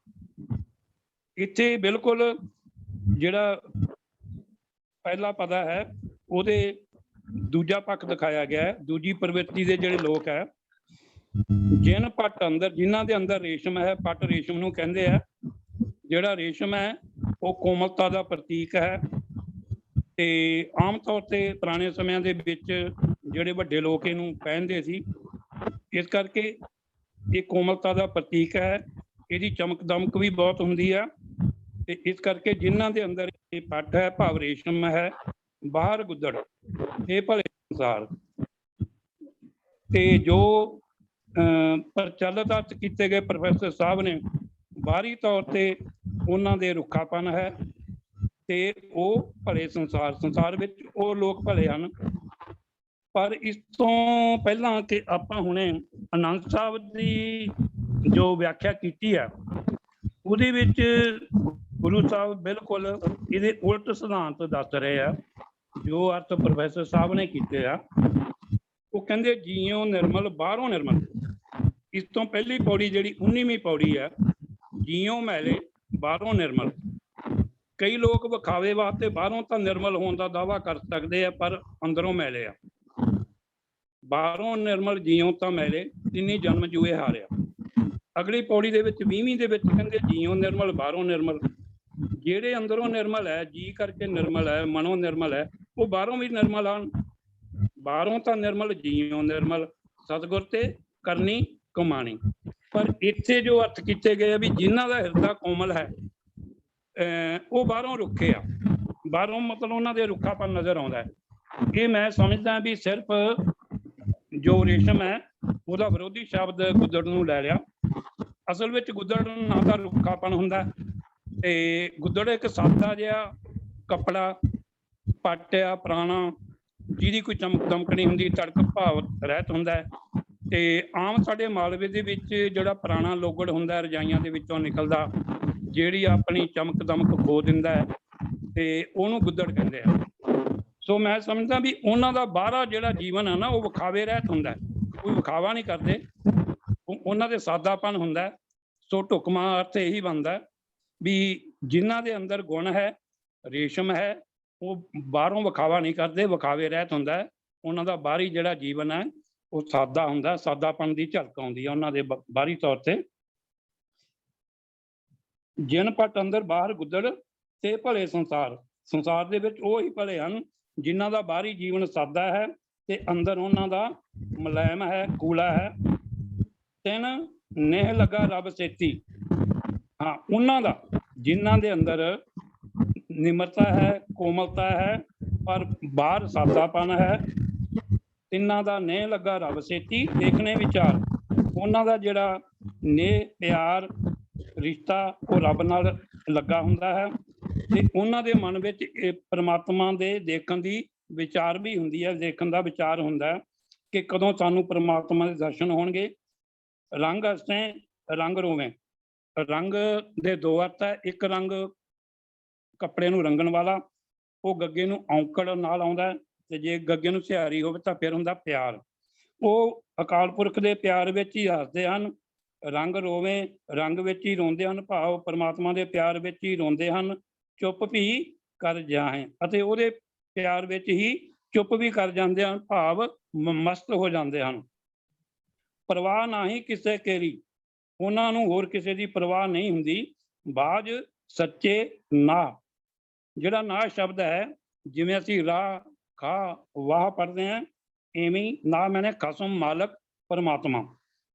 ਇੱਥੇ ਬਿਲਕੁਲ ਜਿਹੜਾ ਪਹਿਲਾ ਪਦਾ ਹੈ ਉਹਦੇ ਦੂਜਾ ਪੱਖ ਦਿਖਾਇਆ ਗਿਆ ਹੈ। ਦੂਜੀ ਪ੍ਰਵਿਰਤੀ ਦੇ ਜਿਹੜੇ ਲੋਕ ਹੈ, ਜਿਨ ਪਟ ਅੰਦਰ, ਜਿਨ੍ਹਾਂ ਦੇ ਅੰਦਰ ਰੇਸ਼ਮ ਹੈ, ਪਟ ਰੇਸ਼ਮ ਨੂੰ ਕਹਿੰਦੇ ਆ। ਜਿਹੜਾ ਰੇਸ਼ਮ ਹੈ ਉਹ ਕੋਮਲਤਾ ਦਾ ਪ੍ਰਤੀਕ ਹੈ ਤੇ ਆਮ ਤੌਰ ਤੇ ਪੁਰਾਣੇ ਸਮਿਆਂ ਦੇ ਵਿੱਚ ਜਿਹੜੇ ਵੱਡੇ ਲੋਕ ਇਹਨੂੰ ਪਹਿਨਦੇ ਸੀ, ਇਸ ਕਰਕੇ ਇਹ ਕੋਮਲਤਾ ਦਾ ਪ੍ਰਤੀਕ ਹੈ। ਇਹਦੀ ਚਮਕ ਦਮਕ ਵੀ ਬਹੁਤ ਹੁੰਦੀ ਆ ਤੇ ਇਸ ਕਰਕੇ ਜਿਨ੍ਹਾਂ ਦੇ ਅੰਦਰ ਇਹ ਪੱਟ ਹੈ, ਭਾਵ ਰੇਸ਼ਮ ਹੈ, ਬਾਹਰ ਗੁੱਦੜ ਇਹ ਭਲੇ ਸੰਸਾਰ। ਤੇ ਜੋ ਪ੍ਰਚਲਿਤ ਅਰਥ ਕੀਤੇ ਗਏ ਪ੍ਰੋਫੈਸਰ ਸਾਹਿਬ ਨੇ, ਬਾਹਰੀ ਤੌਰ ਤੇ ਉਹਨਾਂ ਦੇ ਰੁੱਖਾਪਨ ਹੈ ਤੇ ਉਹ ਭਲੇ ਸੰਸਾਰ ਵਿੱਚ ਉਹ ਲੋਕ ਭਲੇ ਹਨ। ਪਰ ਇਸ ਤੋਂ ਪਹਿਲਾਂ ਕਿ ਆਪਾਂ ਹੁਣੇ ਆਨੰਦ ਸਾਹਿਬ ਦੀ ਜੋ ਵਿਆਖਿਆ ਕੀਤੀ ਹੈ ਉਹਦੇ ਵਿੱਚ ਗੁਰੂ ਸਾਹਿਬ ਬਿਲਕੁਲ ਇਹਦੇ ਉਲਟ ਸਿਧਾਂਤ ਦੱਸ ਰਹੇ ਆ ਜੋ ਅਰਥ ਪ੍ਰੋਫੈਸਰ ਸਾਹਿਬ ਨੇ ਕੀਤੇ ਆ। ਉਹ ਕਹਿੰਦੇ ਜੀਉ ਨਿਰਮਲ ਬਾਹਰੋਂ ਨਿਰਮਲ। ਇਸ ਤੋਂ ਪਹਿਲੀ ਪੌੜੀ ਜਿਹੜੀ 19ਵੀਂ ਪੌੜੀ ਹੈ, ਜੀਉ ਮੈਲੇ ਬਾਹਰੋਂ ਨਿਰਮਲ। ਕਈ ਲੋਕ ਵਿਖਾਵੇ ਵਾਸਤੇ ਬਾਹਰੋਂ ਤਾਂ ਨਿਰਮਲ ਹੋਣ ਦਾ ਦਾਅਵਾ ਕਰ ਸਕਦੇ ਆ ਪਰ ਅੰਦਰੋਂ ਮੈਲੇ ਆ। ਬਾਹਰੋਂ ਨਿਰਮਲ ਜੀਉ ਤਾਂ ਮੈਲੇ, ਤਿੰਨੀ ਜਨਮ ਜੂਏ ਹਾਰਿਆ। ਅਗਲੀ ਪੌੜੀ ਦੇ ਵਿੱਚ 20ਵੀਂ ਦੇ ਵਿੱਚ ਕਹਿੰਦੇ ਜੀਉ ਨਿਰਮਲ ਬਾਹਰੋਂ ਨਿਰਮਲ। ਜਿਹੜੇ ਅੰਦਰੋਂ ਨਿਰਮਲ ਹੈ, ਜੀ ਕਰਕੇ ਨਿਰਮਲ ਹੈ, ਮਨੋਂ ਨਿਰਮਲ ਹੈ, ਉਹ ਬਾਹਰੋਂ ਵੀ ਨਿਰਮਲ ਹਨ। ਬਾਹਰੋਂ ਤਾਂ ਨਿਰਮਲ ਜੀਉ ਨਿਰਮਲ, ਸਤਿਗੁਰ ਤੇ ਕਰਨੀ ਕਮਾਣੀ। ਪਰ ਇੱਥੇ ਜੋ ਅਰਥ ਕੀਤੇ ਗਏ ਆ ਵੀ ਜਿਨ੍ਹਾਂ ਦਾ ਹਿਰਦਾ ਕੋਮਲ ਹੈ ਉਹ ਬਾਹਰੋਂ ਰੁੱਖੇ ਆ। ਬਾਹਰੋਂ ਮਤਲਬ ਉਹਨਾਂ ਦੇ ਰੁੱਖਾਪਨ ਨਜ਼ਰ ਆਉਂਦਾ ਹੈ। ਇਹ ਮੈਂ ਸਮਝਦਾ ਵੀ ਸਿਰਫ ਜੋ ਰੇਸ਼ਮ ਹੈ ਉਹਦਾ ਵਿਰੋਧੀ ਸ਼ਬਦ ਗੁੱਦੜ ਨੂੰ ਲੈ ਲਿਆ। ਅਸਲ ਵਿੱਚ ਗੁੱਦੜ ਨਾਂ ਦਾ ਰੁੱਖਾਪਨ ਹੁੰਦਾ ਤੇ ਗੁੱਦੜ ਇੱਕ ਸਾਦਾ ਜਿਹਾ ਕੱਪੜਾ, ਪੱਟ ਆ ਪੁਰਾਣਾ, ਜਿਹਦੀ ਕੋਈ ਚਮਕ ਦਮਕ ਨਹੀਂ ਹੁੰਦੀ, ਤੜਕ ਭਾਵ ਰਹਿਤ ਹੁੰਦਾ ਹੈ। ਤੇ ਆਮ ਸਾਡੇ ਮਾਲਵੇ ਦੇ ਵਿੱਚ ਜਿਹੜਾ ਪੁਰਾਣਾ ਲੋਗੜ ਹੁੰਦਾ ਰਜਾਈਆਂ ਦੇ ਵਿੱਚੋਂ ਨਿਕਲਦਾ, ਜਿਹੜੀ ਆਪਣੀ ਚਮਕ ਦਮਕ ਖੋ ਦਿੰਦਾ ਹੈ, ਤੇ ਉਹਨੂੰ ਗੁੱਦੜ ਕਹਿੰਦੇ ਆ। ਸੋ ਮੈਂ ਸਮਝਦਾ ਵੀ ਉਹਨਾਂ ਦਾ ਬਾਹਰਾ ਜਿਹੜਾ ਜੀਵਨ ਹੈ ਨਾ ਉਹ ਵਿਖਾਵੇ ਰਹਿਤ ਹੁੰਦਾ, ਕੋਈ ਵਿਖਾਵਾ ਨਹੀਂ ਕਰਦੇ, ਉਹਨਾਂ ਦੇ ਸਾਦਾਪਨ ਹੁੰਦਾ। ਸੋ ਢੁਕਵਾਂ ਅਰਥ ਇਹੀ ਬਣਦਾ ਵੀ ਜਿਨ੍ਹਾਂ ਦੇ ਅੰਦਰ ਗੁਣ ਹੈ, ਰੇਸ਼ਮ ਹੈ, ਉਹ ਬਾਹਰੋਂ ਵਿਖਾਵਾ ਨਹੀਂ ਕਰਦੇ, ਵਿਖਾਵੇ ਰਹਿਤ ਹੁੰਦਾ। ਉਹਨਾਂ ਦਾ ਬਾਹਰੀ ਜਿਹੜਾ ਜੀਵਨ ਹੈ ਉਹ ਸਾਦਾ ਹੁੰਦਾ, ਸਾਦਾਪਨ ਦੀ ਝਲਕ ਆਉਂਦੀ ਹੈ ਉਹਨਾਂ ਦੇ ਬਾਹਰੀ ਤੌਰ ਤੇ। ਜਿਨ ਪਟ ਅੰਦਰ ਬਾਹਰ ਗੁੱਦੜ ਤੇ ਭਲੇ ਸੰਸਾਰ। ਸੰਸਾਰ ਦੇ ਵਿੱਚ ਉਹ ਹੀ ਭਲੇ ਹਨ ਜਿਨ੍ਹਾਂ ਦਾ ਬਾਹਰੀ ਜੀਵਨ ਸਾਦਾ ਹੈ ਤੇ ਅੰਦਰ ਉਹਨਾਂ ਦਾ ਮੁਲਾਇਮ ਹੈ, ਕੂਲਾ ਹੈ। ਤਿਨ ਨੇਹ ਲੱਗਾ ਰੱਬ ਸੇਤੀ। ਹਾਂ, ਉਹਨਾਂ ਦਾ ਜਿਨ੍ਹਾਂ ਦੇ ਅੰਦਰ ਨਿਮਰਤਾ ਹੈ, ਕੋਮਲਤਾ ਹੈ, ਪਰ ਬਾਹਰ ਸਾਦਾਪਨ ਹੈ। ਤਿੰਨਾਂ ਦਾ ਨੇਹ ਲੱਗਾ ਰੱਬ ਸੇਤੀ, ਦੇਖਣੇ ਵਿਚਾਰ। ਉਹਨਾਂ ਦਾ ਜਿਹੜਾ ਨੇਹ, ਪਿਆਰ, ਰਿਸ਼ਤਾ ਉਹ ਰੱਬ ਨਾਲ ਲੱਗਾ ਹੁੰਦਾ ਹੈ ਤੇ ਉਹਨਾਂ ਦੇ ਮਨ ਵਿੱਚ ਇਹ ਪ੍ਰਮਾਤਮਾ ਦੇ ਦੇਖਣ ਦੀ ਵਿਚਾਰ ਵੀ ਹੁੰਦੀ ਹੈ, ਦੇਖਣ ਦਾ ਵਿਚਾਰ ਹੁੰਦਾ ਕਿ ਕਦੋਂ ਸਾਨੂੰ ਪ੍ਰਮਾਤਮਾ ਦੇ ਦਰਸ਼ਨ ਹੋਣਗੇ। ਰੰਗ ਹੱਸੇ ਰੰਗ ਰੋਵੇਂ। ਰੰਗ ਦੇ ਦੋ ਅਰਥ ਹੈ। ਇੱਕ ਰੰਗ ਕੱਪੜੇ ਨੂੰ ਰੰਗਣ ਵਾਲਾ, ਉਹ ਗੱਗੇ ਨੂੰ ਔਂਕੜ ਨਾਲ ਆਉਂਦਾ, ਤੇ ਜੇ ਗੱਗੇ ਨੂੰ ਸਿਹਾਰੀ ਹੋਵੇ ਤਾਂ ਫਿਰ ਹੁੰਦਾ ਪਿਆਰ। ਉਹ ਅਕਾਲ ਪੁਰਖ ਦੇ ਪਿਆਰ ਵਿੱਚ ਹੀ ਹੱਸਦੇ ਹਨ। ਰੰਗ ਰੋਵੇਂ, ਰੰਗ ਵਿੱਚ ਹੀ ਰੋਂਦੇ ਹਨ, ਭਾਵ ਪਰਮਾਤਮਾ ਦੇ ਪਿਆਰ ਵਿੱਚ ਹੀ ਰੋਂਦੇ ਹਨ। ਚੁੱਪ ਵੀ ਕਰ ਜਾਏ, ਅਤੇ ਉਹਦੇ ਪਿਆਰ ਵਿੱਚ ਹੀ ਚੁੱਪ ਵੀ ਕਰ ਜਾਂਦੇ ਹਨ, ਭਾਵ ਮਸਤ ਹੋ ਜਾਂਦੇ ਹਨ। ਪਰਵਾਹ ਨਾ ਹੀ ਕਿਸੇ ਕੇਰੀ, ਉਹਨਾਂ ਨੂੰ ਹੋਰ ਕਿਸੇ ਦੀ ਪਰਵਾਹ ਨਹੀਂ ਹੁੰਦੀ। ਬਾਜ ਸੱਚੇ ਨਾ, ਜਿਹੜਾ ਨਾ ਸ਼ਬਦ ਹੈ, ਜਿਵੇਂ ਅਸੀਂ ਰਾਹ, ਖਾ, ਵਾਹ ਪੜ੍ਹਦੇ ਹਾਂ, ਐਵੇਂ ਨਾ ਮੈਨੇ ਖਸਮ, ਮਾਲਕ, ਪਰਮਾਤਮਾ।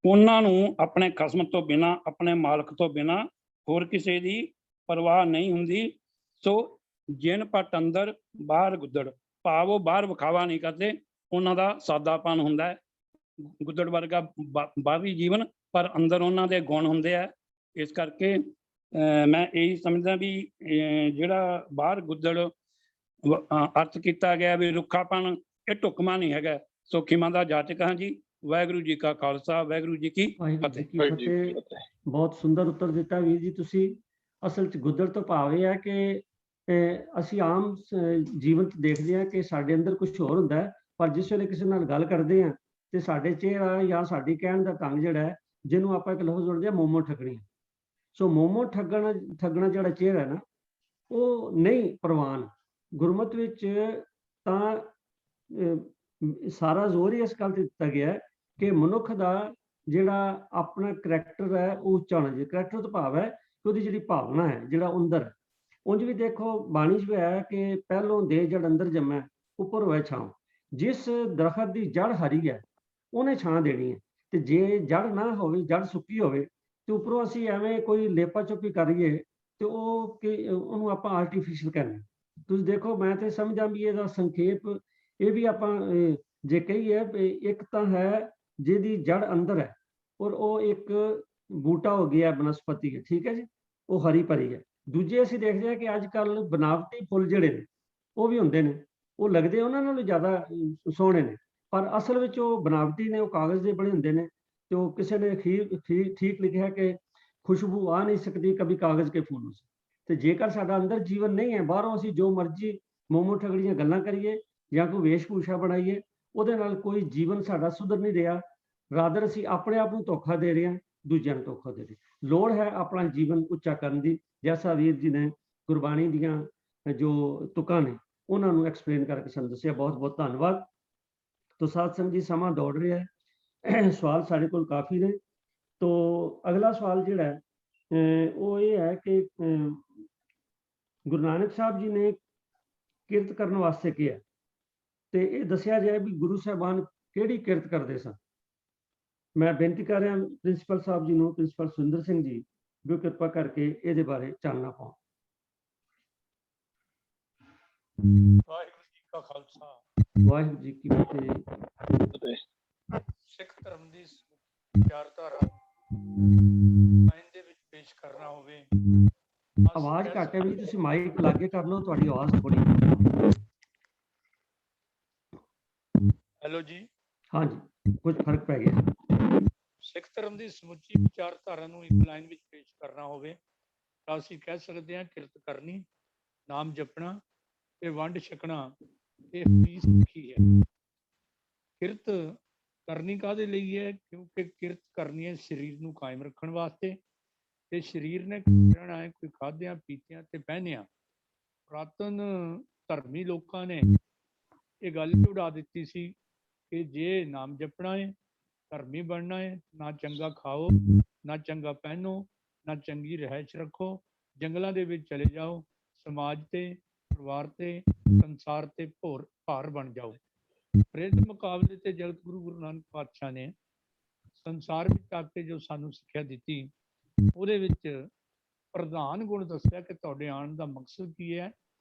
ਉਹਨਾਂ ਨੂੰ ਆਪਣੇ ਖਸਮ ਤੋਂ ਬਿਨਾਂ, ਆਪਣੇ ਮਾਲਕ ਤੋਂ ਬਿਨਾਂ ਹੋਰ ਕਿਸੇ ਦੀ ਪਰਵਾਹ ਨਹੀਂ ਹੁੰਦੀ। ਸੋ ਜਿਨ ਪਟ ਅੰਦਰ ਬਾਹਰ ਗੁੱਦੜ, ਭਾਵ ਉਹ ਬਾਹਰ ਵਿਖਾਵਾ ਨਹੀਂ ਕਰਦੇ, ਉਹਨਾਂ ਦਾ ਸਾਦਾਪਨ ਹੁੰਦਾ ਹੈ। ਗੁੱਦੜ ਵਰਗਾ ਬਾਹਰੀ ਜੀਵਨ, ਪਰ ਅੰਦਰ ਉਹਨਾਂ ਦੇ ਗੁਣ ਹੁੰਦੇ ਆ। ਇਸ ਕਰਕੇ ਮੈਂ ਇਹੀ ਸਮਝਦਾ ਵੀ ਜਿਹੜਾ ਬਾਹਰ ਗੁੱਦੜ ਅਰਥ ਕੀਤਾ ਗਿਆ ਵੀ ਰੁੱਖਾਪਣ, ਇਹ ਢੁਕਵਾਂ ਨਹੀਂ ਹੈਗਾ। ਸੋਖੀਮਾਂ ਦਾ ਜਾਚਕ ਹਾਂ ਜੀ। ਵਾਹਿਗੁਰੂ ਜੀ ਕਾ ਖਾਲਸਾ, ਵਾਹਿਗੁਰੂ ਜੀ ਕੀ ਫਤਿਹ। ਬਹੁਤ ਸੁੰਦਰ ਉੱਤਰ ਦਿੱਤਾ ਵੀਰ ਜੀ ਤੁਸੀਂ। ਅਸਲ 'ਚ ਗੁੱਦੜ ਤੋਂ ਭਾਵ ਇਹ ਹੈ ਕਿ ਅਸੀਂ ਆਮ ਜੀਵਨ 'ਚ ਦੇਖਦੇ ਹਾਂ ਕਿ ਸਾਡੇ ਅੰਦਰ ਕੁਝ ਹੋਰ ਹੁੰਦਾ ਹੈ, ਪਰ ਜਿਸ ਵੇਲੇ ਕਿਸੇ ਨਾਲ ਗੱਲ ਕਰਦੇ ਹਾਂ ਤੇ ਸਾਡੇ ਚਿਹਰਾ ਜਾਂ ਸਾਡੀ ਕਹਿਣ ਦਾ ਢੰਗ ਜਿਹੜਾ ਹੈ, ਜਿਹਨੂੰ ਆਪਾਂ ਇੱਕ ਲਫ਼ਜ਼ ਵਰਤਦੇ ਹਾਂ ਮੋਮੋ ਠੱਗਣੀ। ਸੋ ਮੋਮੋ ਠੱਗਣਾ ਜਿਹੜਾ ਚਿਹਰਾ ਹੈ ਨਾ, ਉਹ ਨਹੀਂ ਪ੍ਰਵਾਨ। ਗੁਰਮਤ ਵਿੱਚ ਤਾਂ ਸਾਰਾ ਜ਼ੋਰ ਹੀ ਇਸ ਗੱਲ ਤੇ ਦਿੱਤਾ ਗਿਆ ਹੈ ਕਿ ਮਨੁੱਖ ਦਾ ਜਿਹੜਾ ਆਪਣਾ ਕਰੈਕਟਰ ਹੈ ਉਹ ਉੱਚਾ ਹੋਣਾ ਚਾਹੀਦਾ। ਕਰੈਕਟਰ ਤੋਂ ਭਾਵ ਹੈ ਕਿ ਉਹਦੀ ਜਿਹੜੀ ਭਾਵਨਾ ਹੈ, ਜਿਹੜਾ ਅੰਦਰ। ਉਂਝ ਵੀ ਦੇਖੋ ਬਾਣੀ 'ਚ ਵੀ ਹੈ ਕਿ ਪਹਿਲੋਂ ਦੇ ਜੜ ਅੰਦਰ ਜੰਮੈ, ਉੱਪਰ ਹੋਏ ਛਾਂ। ਜਿਸ ਦਰਖਤ ਦੀ ਜੜ ਹਰੀ ਹੈ ਉਹਨੇ ਛਾਂ ਦੇਣੀ ਹੈ, ਤੇ ਜੇ ਜੜ ਨਾ ਹੋਵੇ, ਜੜ ਸੁੱਕੀ ਹੋਵੇ, ਤੇ ਉੱਪਰੋਂ ਅਸੀਂ ਐਵੇਂ ਕੋਈ ਲੇਪਾ ਚੁੱਪੀ ਕਰੀਏ ਤੇ ਉਹ ਕਿ ਉਹਨੂੰ ਆਪਾਂ ਆਰਟੀਫਿਸ਼ਲ ਕਹਿੰਦੇ। ਤੁਸੀਂ ਦੇਖੋ, ਮੈਂ ਤੇ ਸਮਝਾਂ ਵੀ ਇਹਦਾ ਸੰਖੇਪ ਇਹ ਵੀ ਆਪਾਂ ਜੇ ਕਹੀਏ, ਇੱਕ ਤਾਂ ਹੈ ਜਿਹਦੀ ਜੜ ਅੰਦਰ ਹੈ ਔਰ ਉਹ ਇੱਕ ਬੂਟਾ ਹੋ ਗਿਆ, ਬਨਸਪਤੀ ਹੈ, ਠੀਕ ਹੈ ਜੀ, ਉਹ ਹਰੀ ਭਰੀ ਹੈ। ਦੂਜੇ ਅਸੀਂ ਦੇਖਦੇ ਹਾਂ ਕਿ ਅੱਜ ਕੱਲ੍ਹ ਬਨਾਵਟੀ ਫੁੱਲ ਜਿਹੜੇ ਨੇ ਉਹ ਵੀ ਹੁੰਦੇ ਨੇ, ਉਹ ਲੱਗਦੇ ਉਹਨਾਂ ਨਾਲੋਂ ਜ਼ਿਆਦਾ ਸੋਹਣੇ ਨੇ, ਪਰ ਅਸਲ ਵਿੱਚ ਉਹ ਬਨਾਵਟੀ ਨੇ, ਉਹ ਕਾਗਜ਼ ਦੇ ਬਣੇ ਹੁੰਦੇ ਨੇ। ਤੇ ਉਹ ਕਿਸੇ ਨੇ ਠੀਕ ਲਿਖਿਆ ਕਿ ਖੁਸ਼ਬੂ ਆ ਨਹੀਂ ਸਕਦੀ ਕभी ਕਾਗਜ਼ ਕੇ ਫੂਲੋਂ ਸੇ। ਤੇ ਜੇਕਰ ਸਾਡਾ ਅੰਦਰ ਜੀਵਨ ਨਹੀਂ ਹੈ, ਬਾਹਰੋਂ ਅਸੀਂ ਜੋ ਮਰਜ਼ੀ ਮੋਮੋ ਠਗੜੀਆਂ ਗੱਲਾਂ ਕਰੀਏ ਜਾਂ ਕੋਈ ਵੇਸ਼-ਭੂਸ਼ਾ ਬਣਾਈਏ, ਉਹਦੇ ਨਾਲ ਕੋਈ ਜੀਵਨ ਸਾਡਾ ਸੁਧਰ ਨਹੀਂ ਰਿਹਾ। ਰਾਦਰ ਅਸੀਂ ਆਪਣੇ ਆਪ ਨੂੰ ਧੋਖਾ ਦੇ ਰਹੇ ਹਾਂ, ਦੂਜਿਆਂ ਨੂੰ ਧੋਖਾ ਦੇ ਰਹੇ। ਲੋੜ ਹੈ ਆਪਣਾ ਜੀਵਨ ਉੱਚਾ ਕਰਨ ਦੀ, ਜੈਸਾ ਵੀਰ ਜੀ ਨੇ ਗੁਰਬਾਣੀ ਦੀਆਂ ਜੋ ਤੁਕਾਂ ਨੇ ਉਹਨਾਂ ਨੂੰ ਐਕਸਪਲੇਨ ਕਰਕੇ ਸਾਨੂੰ ਦੱਸਿਆ। ਬਹੁਤ ਬਹੁਤ ਧੰਨਵਾਦ। ਤੋ ਸਾਧ ਸੰਗਤ ਜੀ, ਸਮਾਂ ਦੌੜ ਰਿਹਾ ਹੈ, ਸਵਾਲ ਸਾਡੇ ਕੋਲ ਕਾਫੀ ਨੇ। ਤੋ ਅਗਲਾ ਸਵਾਲ ਜਿਹੜਾ ਹੈ ਉਹ ਇਹ ਹੈ ਕਿ ਗੁਰੂ ਨਾਨਕ ਸਾਹਿਬ ਜੀ ਨੇ ਕਿਰਤ ਕਰਨ ਵਾਸਤੇ ਕਿਹਾ, ਤੇ ਇਹ ਦੱਸਿਆ ਜਾਏ ਵੀ ਗੁਰੂ ਸਾਹਿਬਾਨ ਕਿਹੜੀ ਕਿਰਤ ਕਰਦੇ ਸਨ। ਮੈਂ ਬੇਨਤੀ ਕਰ ਰਿਹਾ ਪ੍ਰਿੰਸੀਪਲ ਸਾਹਿਬ ਜੀ ਨੂੰ, ਪ੍ਰਿੰਸੀਪਲ ਸੁਰਿੰਦਰ ਸਿੰਘ ਜੀ, ਵੀ ਕਿਰਪਾ ਕਰਕੇ ਇਹਦੇ ਬਾਰੇ ਚਾਨਣਾ ਪਾਉਣ। ਵਾਹਿਗੁਰੂ ਜੀ ਕਾ ਖਾਲਸਾ, ਵਾਹਿਗੁਰੂ ਜੀ ਕੀ ਫਤਿਹ। ਸਿੱਖ ਧਰਮ ਦੀ ਵਿਚਾਰਧਾਰਾ ਦੇ ਵਿੱਚ ਪੇਸ਼ ਕਰਨਾ ਹੋਵੇ। ਆਵਾਜ਼ ਘੱਟ ਹੈ ਵੀ, ਤੁਸੀਂ ਮਾਈਕ ਲਾਗੇ ਕਰ ਲਓ, ਤੁਹਾਡੀ ਆਵਾਜ਼ ਥੋੜੀ। ਹੈਲੋ ਜੀ। ਹਾਂਜੀ, ਕੁਝ ਫਰਕ ਪੈ ਗਿਆ। ਸਿੱਖ ਧਰਮ ਦੀ ਸਮੁੱਚੀ ਵਿਚਾਰਧਾਰਾ ਨੂੰ ਇੱਕ ਲਾਈਨ ਵਿੱਚ ਪੇਸ਼ ਕਰਨਾ ਹੋਵੇ ਤਾਂ ਅਸੀਂ ਕਹਿ ਸਕਦੇ ਹਾਂ ਕਿਰਤ ਕਰਨੀ, ਨਾਮ ਜਪਣਾ ਤੇ ਵੰਡ ਛਕਣਾ, ਇਹ ਵੀ ਸਿੱਖੀ ਹੈ। ਕਿਰਤ ਕਰਨੀ ਕਾਹਦੇ ਲਈ ਹੈ? ਕਿਉਂਕਿ ਕਿਰਤ ਕਰਨੀ ਹੈ ਸਰੀਰ ਨੂੰ ਕਾਇਮ ਰੱਖਣ ਵਾਸਤੇ, ਤੇ ਸਰੀਰ ਨੇ ਰਹਿਣਾ ਹੈ ਕੋਈ ਖਾਦਿਆਂ ਪੀਤਿਆਂ ਤੇ ਪਹਿਨਿਆਂ। ਪੁਰਾਤਨ ਧਰਮੀ ਲੋਕਾਂ ਨੇ ਇਹ ਗੱਲ ਵੀ ਉਡਾ ਦਿੱਤੀ ਸੀ ਕਿ ਜੇ ਨਾਮ ਜਪਣਾ ਹੈ, ਧਰਮੀ ਬਣਨਾ ਹੈ, ਨਾ ਚੰਗਾ ਖਾਓ, ਨਾ ਚੰਗਾ ਪਹਿਨੋ, ਨਾ ਚੰਗੀ ਰਹਿائش ਰੱਖੋ, ਜੰਗਲਾਂ ਦੇ ਵਿੱਚ ਚਲੇ ਜਾਓ, ਸਮਾਜ ਤੇ, ਪਰਿਵਾਰ ਤੇ, ਸੰਸਾਰ ਤੇ ਭਾਰ ਬਣ ਜਾਓ। ਪਰ ਇਸ ਮੁਕਾਬਲੇ ਤੇ ਜਗਤ ਗੁਰੂ ਨਾਨਕ ਪਾਤਸ਼ਾਹ ਨੇ ਸੰਸਾਰ ਵਿੱਚ ਆ ਕੇ ਜੋ ਸਾਨੂੰ ਸਿੱਖਿਆ ਦਿੱਤੀ, ਉਹਦੇ ਵਿੱਚ ਪ੍ਰਧਾਨ ਗੁਣ ਦੱਸਿਆ ਕਿ ਤੁਹਾਡੇ ਆਉਣ ਦਾ ਮਕਸਦ ਕੀ ਹੈ।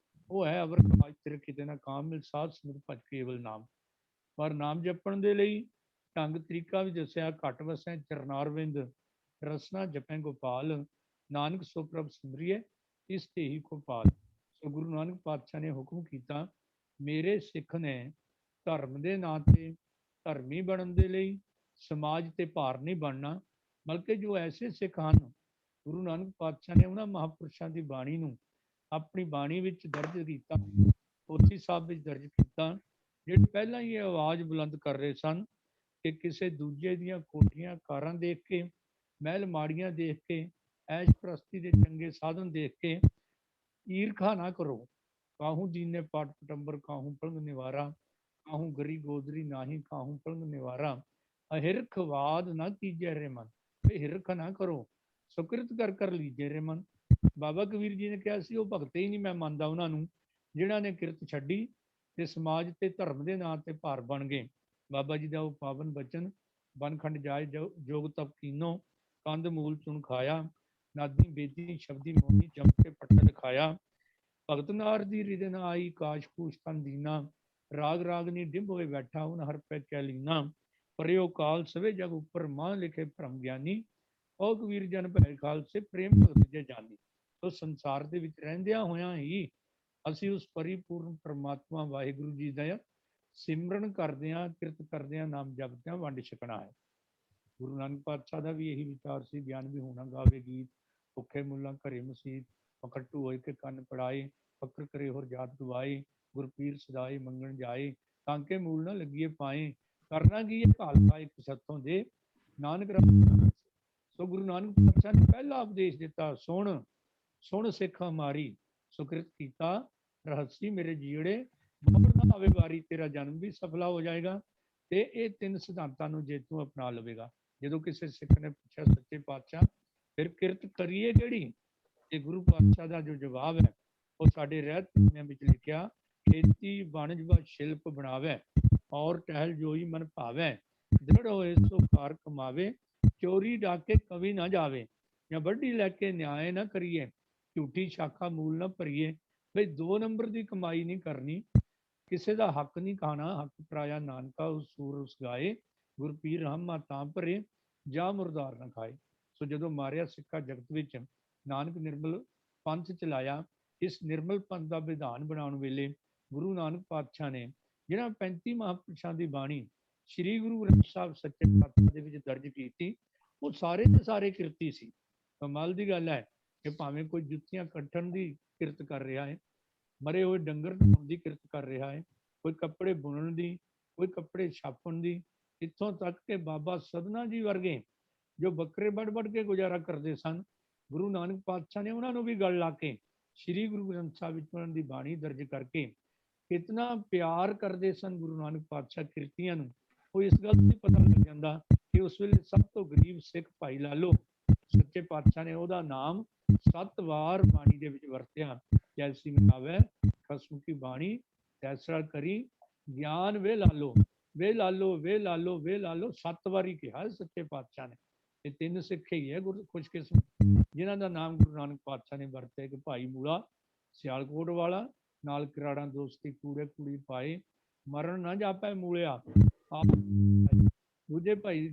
ਉਹ ਹੈ ਅਵਰ ਕਮਾਈ ਤੇਰੇ ਕਿਤੇ ਨਾ ਕਾਮ ਮਿਲ, ਸਾਧ ਸੰਗਤ ਭਜ ਕੇਵਲ ਨਾਮ। ਪਰ ਨਾਮ ਜਪਣ ਦੇ ਲਈ ਢੰਗ ਤਰੀਕਾ ਵੀ ਦੱਸਿਆ। ਘਟ ਵਸੈ ਚਰਨਾਰਵਿੰਦ, ਰਸਨਾ ਜਪੈ ਗੋਪਾਲ, ਨਾਨਕ ਸੋ ਪ੍ਰਭ ਸਿਮਰਿਐ, ਇਸ ਤੇ ਹੀ ਗੋਪਾਲ। ਸੋ ਗੁਰੂ ਨਾਨਕ ਪਾਤਸ਼ਾਹ ਨੇ ਹੁਕਮ ਕੀਤਾ, ਮੇਰੇ ਸਿੱਖ ਨੇ ਧਰਮ ਦੇ ਨਾਂ ਤੇ ਧਰਮੀ ਬਣਨ ਦੇ ਲਈ ਸਮਾਜ ਤੇ ਭਾਰ ਨਹੀਂ ਬਣਨਾ, ਬਲਕਿ ਜੋ ਐਸੇ ਸਿੱਖ ਹਨ, ਗੁਰੂ ਨਾਨਕ ਪਾਤਸ਼ਾਹ ਨੇ ਉਹਨਾਂ ਮਹਾਂਪੁਰਸ਼ਾਂ ਦੀ ਬਾਣੀ ਨੂੰ ਆਪਣੀ ਬਾਣੀ ਵਿੱਚ ਦਰਜ ਕੀਤਾ, ਪੋਥੀ ਸਾਹਿਬ ਵਿੱਚ ਦਰਜ ਕੀਤਾ, ਜਿਹੜੇ ਪਹਿਲਾਂ ਹੀ ਇਹ ਆਵਾਜ਼ ਬੁਲੰਦ ਕਰ ਰਹੇ ਸਨ ਕਿ ਕਿਸੇ ਦੂਜੇ ਦੀਆਂ ਕੋਠੀਆਂ ਕਾਰਾਂ ਦੇਖ ਕੇ, ਮਹਿਲ ਮਾੜੀਆਂ ਦੇਖ ਕੇ, ਐਸ਼ ਪ੍ਰਸਤੀ ਦੇ ਚੰਗੇ ਸਾਧਨ ਦੇਖ ਕੇ ਈਰਖਾ ਨਾ ਕਰੋ। ਕਾਹੂ ਦੀਨੇ ਪਾਟ ਪਟੰਬਰ, ਕਾਹੂ ਪਲੰਗ ਨਿਵਾਰਾ, ਕਾਹੂ ਗਰੀ ਗੋਦਰੀ ਨਾਹੀ, ਕਾਹੂ ਪਲੰਗ ਨਿਵਾਰਾ। ਅਹਿਰਖਵਾਦ ਨਾ ਕੀਜੈ ਰੇ ਮਨ, ਹਿਰਖ ਨਾ ਕਰੋ, ਸੁਕ੍ਰਿਤ ਕਰ ਲੀਜੇ ਰੇ ਮਨ। ਬਾਬਾ ਕਬੀਰ ਜੀ ਨੇ ਕਿਹਾ ਸੀ, ਉਹ ਭਗਤ ਹੀ ਨਹੀਂ ਮੈਂ ਮੰਨਦਾ ਉਹਨਾਂ ਨੂੰ ਜਿਨ੍ਹਾਂ ਨੇ ਕਿਰਤ ਛੱਡੀ ਤੇ ਸਮਾਜ ਤੇ ਧਰਮ ਦੇ ਨਾਂ ਤੇ ਭਾਰ ਬਣ ਗਏ। ਬਾਬਾ ਜੀ ਦਾ ਉਹ ਪਾਵਨ ਬਚਨ, ਬਨਖੰਡ ਜਾਏ ਜੋਗ ਤਪ ਕੀਨੋ, ਕੰਦ ਮੂਲ ਚੁਣ ਖਾਇਆ, ਨਾਦੀ ਬੇਦੀ ਸ਼ਬਦੀ ਮੋਹੀ, ਜਮ ਕੇ ਪੱਟਾ ਦਿਖਾਇਆ। ਭਗਤ ਨਾਰ ਦੀ ਰਿਦੇ ਨਾ ਆਈ, ਕਾਸ਼ ਕੂਸ਼ ਤਨ ਦੀਨਾ, ਰਾਗ ਰਾਗਨੀ ਡਿੰਬ ਹੋਏ ਬੈਠਾ, ਉਨ ਹਰ ਪੈ ਕੈ ਲੀਨਾ। ਪਰਿਓ ਕਾਲ ਸਵੇ ਜਗ ਉੱਪਰ, ਮਾਂ ਲਿਖੇ ਭਰਮ ਗਿਆਨੀ, ਉਹ ਕਬੀਰ ਜਨ ਭੈ ਖਾਲਸੇ, ਪ੍ਰੇਮ ਭਗਤ ਜੇ ਜਾਨੀ। ਸੋ ਸੰਸਾਰ ਦੇ ਵਿੱਚ ਰਹਿੰਦਿਆਂ ਹੋਇਆਂ ਹੀ ਅਸੀਂ ਉਸ ਪਰਿਪੂਰਨ ਪਰਮਾਤਮਾ ਵਾਹਿਗੁਰੂ ਜੀ ਦਾ ਸਿਮਰਨ ਕਰਦਿਆਂ, ਕਿਰਤ ਕਰਦਿਆਂ, ਨਾਮ ਜਪਦਿਆਂ ਵੰਡ ਛਕਣਾ ਹੈ। ਗੁਰੂ ਨਾਨਕ ਪਾਤਸ਼ਾਹ ਦਾ ਵੀ ਇਹੀ ਵਿਚਾਰ ਸੀ, ਗਿਆਨ ਵੀ ਹੋਣਾ ਗਾਵੇ ਗੀਤ, ਭੁੱਖੇ ਮੁੱਲਾਂ ਘਰੇ ਮਸੀਤ, ਪਕਟੂ ਹੋਏ ਕੇ ਕੰਨ ਪੜਾਏ, ਫਕਰ ਕਰੇ ਹੋਰ ਜਾਤ ਗਵਾਏ, ਗੁਰਪੀਰ ਸਦਾਏ ਮੰਗਣ ਜਾਏ, ਕਾਂਕੇ ਮੂਲ ਨਾ ਲੱਗੀਏ ਪਾਏ, ਕਰਨਾ ਕੀ ਹੈ ਭਾਲਤਾ ਇੱਕ ਸੱਤੋਂ ਦੇ, ਨਾਨਕ ਰਾਮ। ਸੋ ਗੁਰੂ ਨਾਨਕ ਪਾਤਸ਼ਾਹ ਨੇ ਪਹਿਲਾ ਉਪਦੇਸ਼ ਦਿੱਤਾ, ਸੁਣ ਸੁਣ ਸਿੱਖ ਹਮਾਰੀ, ਸੁਕ੍ਰਿਤ ਕੀਤਾ ਰਹੱਸੀ ਮੇਰੇ ਜੀੜੇ, ਮੌੜ ਨਾ ਆਵੇ ਵਾਰੀ, ਤੇਰਾ ਜਨਮ ਵੀ ਸਫਲਾ ਹੋ ਜਾਏਗਾ। ਤੇ ਇਹ ਤਿੰਨ ਸਿਧਾਂਤਾਂ ਨੂੰ ਜੇ ਤੂੰ ਅਪਣਾ ਲਵੇਗਾ। ਜਦੋਂ ਕਿਸੇ ਸਿੱਖ ਨੇ ਪੁੱਛਿਆ ਸੱਚੇ ਪਾਤਸ਼ਾਹ ਫਿਰ ਕਿਰਤ ਕਰੀਏ ਕਿਹੜੀ, ਤੇ ਗੁਰੂ ਪਾਤਸ਼ਾਹ ਦਾ ਜੋ ਜਵਾਬ ਹੈ ਉਹ ਸਾਡੇ ਰਹਿਤ ਵਿੱਚ ਲਿਖਿਆ, ਖੇਤੀ ਵਣਜ ਵਾ ਸ਼ਿਲਪ ਬਣਾਵੇ, ਔਰ ਟਹਿਲ ਜੋਈ ਮਨ ਭਾਵੇ, ਦ੍ਰਿੜ ਹੋਏ ਸੋ ਕਾਰ ਕਮਾਵੇ, ਚੋਰੀ ਡਾਕੇ ਕਵੀ ਨਾ ਜਾਵੇ, ਜਾਂ ਵੱਢੀ ਲੈ ਕੇ ਨਿਆਏ ਨਾ ਕਰੀਏ, ਝੂਠੀ ਸ਼ਾਖਾ ਮੂਲ ਨਾ ਭਰੀਏ। ਬਈ 2 ਨੰਬਰ ਦੀ ਕਮਾਈ ਨਹੀਂ ਕਰਨੀ, ਕਿਸੇ ਦਾ ਹੱਕ ਨਹੀਂ ਖਾਣਾ, ਹੱਕ ਪਰਾਇਆ ਨਾਨਕਾ ਉਸ ਸੂਰ ਉਸ ਗਾਏ, ਗੁਰਪੀਰ ਰਹਿਮਾ ਤਾਂ ਭਰੇ, ਜਾ ਮੁਰਦਾਰ ਨਾ ਖਾਏ। ਸੋ ਜਦੋਂ ਮਾਰਿਆ ਸਿੱਖਾ ਜਗਤ ਵਿੱਚ ਨਾਨਕ ਨਿਰਮਲ ਪੰਥ ਚਲਾਇਆ, ਇਸ ਨਿਰਮਲ ਪੰਥ ਦਾ ਵਿਧਾਨ ਬਣਾਉਣ ਵੇਲੇ ਗੁਰੂ ਨਾਨਕ ਪਾਤਸ਼ਾਹ ਨੇ ਜਿਹੜਾ 35 ਮਹਾਂਪੁਰਸ਼ਾਂ ਦੀ ਬਾਣੀ श्री गुरु ग्रंथ साहब सच्चे पातशाह ਦੇ ਵਿੱਚ ਦਰਜ ਕੀਤੀ, ਉਹ ਸਾਰੇ ਦੇ ਸਾਰੇ ਕਿਰਤੀ ਸੀ। ਕਮਾਲ ਦੀ ਗੱਲ ਹੈ ਕਿ ਭਾਵੇਂ ਕੋਈ ਜੁੱਤੀਆਂ ਕੱਟਣ ਦੀ ਕਿਰਤ ਕਰ ਰਿਹਾ ਹੈ, ਮਰੇ ਹੋਏ ਡੰਗਰ ਧੋਣ ਦੀ ਕਿਰਤ ਕਰ ਰਿਹਾ ਹੈ, ਕੋਈ ਕੱਪੜੇ ਬੁਣਨ ਦੀ, ਕੋਈ ਕੱਪੜੇ ਛਾਪਣ ਦੀ, ਇੱਥੋਂ ਤੱਕ ਕਿ ਬਾਬਾ ਸਦਨਾ ਜੀ ਵਰਗੇ ਜੋ ਬੱਕਰੇ ਵੱਢ ਕੇ ਗੁਜ਼ਾਰਾ ਕਰਦੇ ਸਨ, ਗੁਰੂ ਨਾਨਕ ਪਾਤਸ਼ਾਹ ਨੇ ਉਹਨਾਂ ਨੂੰ ਵੀ ਗਲ ਲਾ ਕੇ ਸ਼੍ਰੀ ਗੁਰੂ ਗ੍ਰੰਥ ਸਾਹਿਬ ਵਿੱਚ ਉਹਨਾਂ ਦੀ ਬਾਣੀ ਦਰਜ ਕਰਕੇ ਕਿਤਨਾ ਪਿਆਰ ਕਰਦੇ ਸਨ ਗੁਰੂ ਨਾਨਕ ਪਾਤਸ਼ਾਹ ਕਿਰਤੀਆਂ ਨੂੰ। ਉਹ ਇਸ ਗੱਲ ਤੋਂ ਪਤਾ ਲੱਗ ਜਾਂਦਾ ਕਿ ਉਸ ਵੇਲੇ ਸਭ ਤੋਂ ਗਰੀਬ ਸਿੱਖ ਭਾਈ ਲਾਲੋ ਸੱਚੇ ਪਾਤਸ਼ਾਹ ਨੇ ਉਹਦਾ ਨਾਮ 7 ਵਾਰ ਬਾਣੀ ਦੇ ਵਿੱਚ ਵਰਤਿਆ। ਜੈਸੀ ਮਿਲਾਵੇ ਖਸਮ ਕੀ ਬਾਣੀ ਤੈਸਰਾ ਕਰੀ ਗਿਆਨ ਵੇ ਲਾਲੋ, ਵੇ ਲਾਲੋ, ਵੇ ਲਾਲੋ, ਵੇ ਲਾਲੋ 7 ਵਾਰੀ ਕਿਹਾ ਸੱਚੇ ਪਾਤਸ਼ਾਹ ਨੇ। ਇਹ 3 ਸਿੱਖ ਹੀ ਹੈ ਗੁਰੂ ਖੁਸ਼ਕਿਸਮਤ ਜਿਨ੍ਹਾਂ ਦਾ ਨਾਮ ਗੁਰੂ ਨਾਨਕ ਪਾਤਸ਼ਾਹ ਨੇ ਵਰਤਿਆ ਕਿ ਭਾਈ ਮੂਲਾ ਸਿਆਲਕੋਟ ਵਾਲਾ, ਨਾਲ ਕਿਰਾੜਾਂ ਦੋਸਤੀ ਕੂੜੇ ਕੁੜੀ ਪਾਏ, ਮਰਨ ਨਾ ਜਾਪੈ ਮੂਲਿਆ ਆਪ। ਦੂਜੇ ਭਾਈ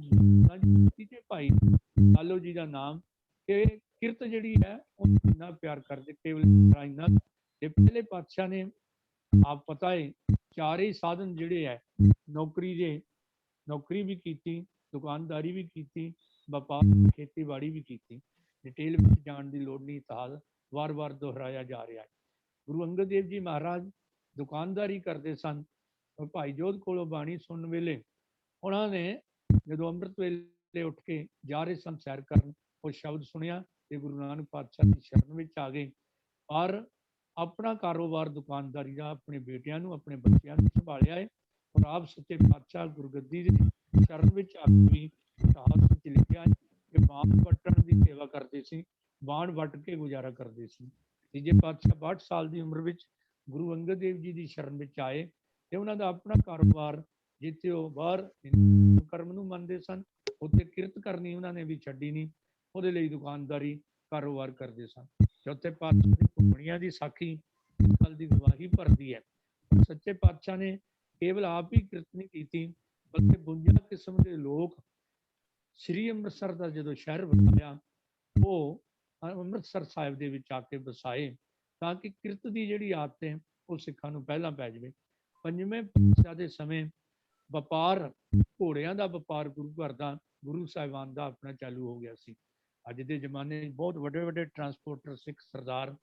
ਤੀਜੇ ਭਾਈ ਲਾਲੋ ਜੀ ਦਾ ਨਾਮ ਕਿ ਕਿਰਤ ਜਿਹੜੀ ਹੈ ਉਹ ਇੰਨਾ ਪਿਆਰ ਕਰਦੇ ਕੇਵਲ ਇੰਨਾ। ਤੇ ਪਹਿਲੇ ਪਾਤਸ਼ਾਹ ਨੇ ਆਪ ਪਤਾ ਹੈ 4 ਹੀ ਸਾਧਨ ਜਿਹੜੇ ਹੈ ਨੌਕਰੀ ਵੀ ਕੀਤੀ, ਦੁਕਾਨਦਾਰੀ ਵੀ ਕੀਤੀ, ਵਪਾਰ ਖੇਤੀਬਾੜੀ ਵੀ ਕੀਤੀ। ਡਿਟੇਲ ਵਿੱਚ ਜਾਣ ਦੀ ਲੋੜ ਨਹੀਂ, ਇਤਿਹਾਸ ਵਾਰ-ਵਾਰ ਦੁਹਰਾਇਆ ਜਾ ਰਿਹਾ ਹੈ। ਗੁਰੂ ਅੰਗਦ ਦੇਵ ਜੀ ਮਹਾਰਾਜ ਦੁਕਾਨਦਾਰੀ ਕਰਦੇ ਸਨ। ਭਾਈ ਜੋਧ ਕੋਲੋਂ ਬਾਣੀ ਸੁਣਨ ਵੇਲੇ ਉਹਨਾਂ ਨੇ ਜਦੋਂ ਅੰਮ੍ਰਿਤ ਵੇਲੇ ਉੱਠ ਕੇ ਜਾ ਰਹੇ ਸਨ ਸੈਰ ਕਰਨ, ਉਹ ਸ਼ਬਦ ਸੁਣਿਆ ਤੇ ਗੁਰੂ ਨਾਨਕ ਪਾਤਸ਼ਾਹ ਦੀ ਸ਼ਰਨ ਵਿੱਚ ਆ ਗਏ। ਔਰ ਆਪਣਾ ਕਾਰੋਬਾਰ ਦੁਕਾਨਦਾਰੀ ਦਾ ਆਪਣੇ ਬੇਟਿਆਂ ਨੂੰ, ਆਪਣੇ ਬੱਚਿਆਂ ਨੂੰ ਸੰਭਾਲਿਆ ਹੈ। ਔਰ ਆਪ ਸੱਚੇ ਪਾਤਸ਼ਾਹ ਗੁਰਗੱਦੀ ਦੀ ਸ਼ਰਨ ਵਿੱਚ ਆ ਕੇ ਵੀ ਇਤਿਹਾਸ ਵਿੱਚ ਲਿਖਿਆ ਕਿ ਬਾਣ ਵੱਟਣ ਦੀ ਸੇਵਾ ਕਰਦੇ ਸੀ, ਬਾਣ ਵੱਟ ਕੇ ਗੁਜ਼ਾਰਾ ਕਰਦੇ ਸੀ। ਤੀਜੇ ਪਾਤਸ਼ਾਹ 62 ਸਾਲ ਦੀ ਉਮਰ ਵਿੱਚ ਗੁਰੂ ਅੰਗਦ ਦੇਵ ਜੀ ਦੀ ਸ਼ਰਨ ਵਿੱਚ ਆਏ ਤੇ ਉਹਨਾਂ ਦਾ ਆਪਣਾ ਕਾਰੋਬਾਰ, ਜਿੱਥੇ ਉਹ ਬਾਹਰ ਕਰਮ ਨੂੰ ਮੰਨਦੇ ਸਨ, ਉੱਥੇ ਕਿਰਤ ਕਰਨੀ ਉਹਨਾਂ ਨੇ ਵੀ ਛੱਡੀ ਨਹੀਂ, ਉਹਦੇ ਲਈ ਦੁਕਾਨਦਾਰੀ ਕਾਰੋਬਾਰ ਕਰਦੇ ਸਨ। ਚੌਥੇ ਪਾਤਸ਼ਾਹ ਦੀ ਘੁੰਮਣੀਆਂ ਦੀ ਸਾਖੀ ਗੱਲ ਦੀ ਗਵਾਹੀ ਭਰਦੀ ਹੈ। ਸੱਚੇ ਪਾਤਸ਼ਾਹ ਨੇ ਕੇਵਲ ਆਪ ਹੀ ਕਿਰਤ ਨਹੀਂ ਕੀਤੀ, ਬਲਕਿ 52 ਕਿਸਮ ਦੇ ਲੋਕ ਸ੍ਰੀ ਅੰਮ੍ਰਿਤਸਰ ਦਾ ਜਦੋਂ ਸ਼ਹਿਰ ਵਸਾਇਆ, ਉਹ ਅੰਮ੍ਰਿਤਸਰ ਸਾਹਿਬ ਦੇ ਵਿੱਚ ਆ ਕੇ ਵਸਾਏ ਤਾਂ ਕਿ ਕਿਰਤ ਦੀ ਜਿਹੜੀ ਆਦਤ ਹੈ ਉਹ ਸਿੱਖਾਂ ਨੂੰ ਪਹਿਲਾਂ ਪੈ ਜਾਵੇ। 5ਵੇਂ ਪਾਤਸ਼ਾਹ ਦੇ ਸਮੇਂ ਵਪਾਰ, ਘੋੜਿਆਂ ਦਾ ਵਪਾਰ ਗੁਰੂ ਘਰ ਦਾ, ਗੁਰੂ ਸਾਹਿਬਾਨ ਦਾ ਆਪਣਾ ਚਾਲੂ ਹੋ ਗਿਆ ਸੀ। ਅੱਜ ਦੇ ਜ਼ਮਾਨੇ ਵਿੱਚ ਬਹੁਤ ਵੱਡੇ ਟਰਾਂਸਪੋਰਟਰ ਸਿੱਖ ਸਰਦਾਰ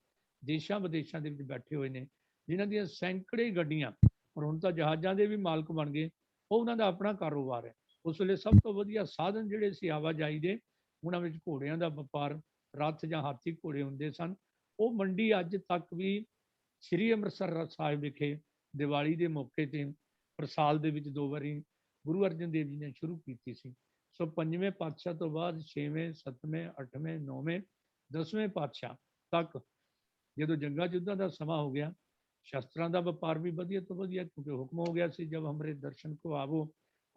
ਦੇਸ਼ਾਂ ਵਿਦੇਸ਼ਾਂ ਦੇ ਵਿੱਚ ਬੈਠੇ ਹੋਏ ਨੇ, ਜਿਨ੍ਹਾਂ ਦੀਆਂ ਸੈਂਕੜੇ ਗੱਡੀਆਂ, ਔਰ ਹੁਣ ਤਾਂ ਜਹਾਜ਼ਾਂ ਦੇ ਵੀ ਮਾਲਕ ਬਣ ਗਏ। ਉਹ ਉਹਨਾਂ ਦਾ ਆਪਣਾ ਕਾਰੋਬਾਰ ਹੈ। ਉਸ ਵੇਲੇ ਸਭ ਤੋਂ ਵਧੀਆ ਸਾਧਨ ਜਿਹੜੇ ਸੀ ਆਵਾਜਾਈ ਦੇ, ਉਹਨਾਂ ਵਿੱਚ ਘੋੜਿਆਂ ਦਾ ਵਪਾਰ, ਰੱਥ ਜਾਂ ਹਾਥੀ ਘੋੜੇ ਹੁੰਦੇ ਸਨ। ਉਹ ਮੰਡੀ ਅੱਜ ਤੱਕ ਵੀ ਸ੍ਰੀ ਅੰਮ੍ਰਿਤਸਰ ਸਾਹਿਬ ਵਿਖੇ ਦੀਵਾਲੀ ਦੇ ਮੌਕੇ ਤੇ ਪਰ ਸਾਲ ਦੇ ਵਿੱਚ 2 ਵਾਰੀ ਗੁਰੂ ਅਰਜਨ ਦੇਵ ਜੀ ਨੇ ਸ਼ੁਰੂ ਕੀਤੀ ਸੀ। ਸੋ 5ਵੇਂ ਪਾਤਸ਼ਾਹ ਤੋਂ ਬਾਅਦ 6ਵੇਂ, 7ਵੇਂ, 8ਵੇਂ, 9ਵੇਂ, 10ਵੇਂ ਪਾਤਸ਼ਾਹ ਤੱਕ ਜਦੋਂ ਜੰਗਾਂ ਯੁੱਧਾਂ ਦਾ ਸਮਾਂ ਹੋ ਗਿਆ, ਸ਼ਸਤਰਾਂ ਦਾ ਵਪਾਰ ਵੀ ਵਧੀਆ ਤੋਂ ਵਧੀਆ, ਕਿਉਂਕਿ ਹੁਕਮ ਹੋ ਗਿਆ ਸੀ ਜਬ ਹਮਰੇ ਦਰਸ਼ਨ ਕੋ ਆਵੋ,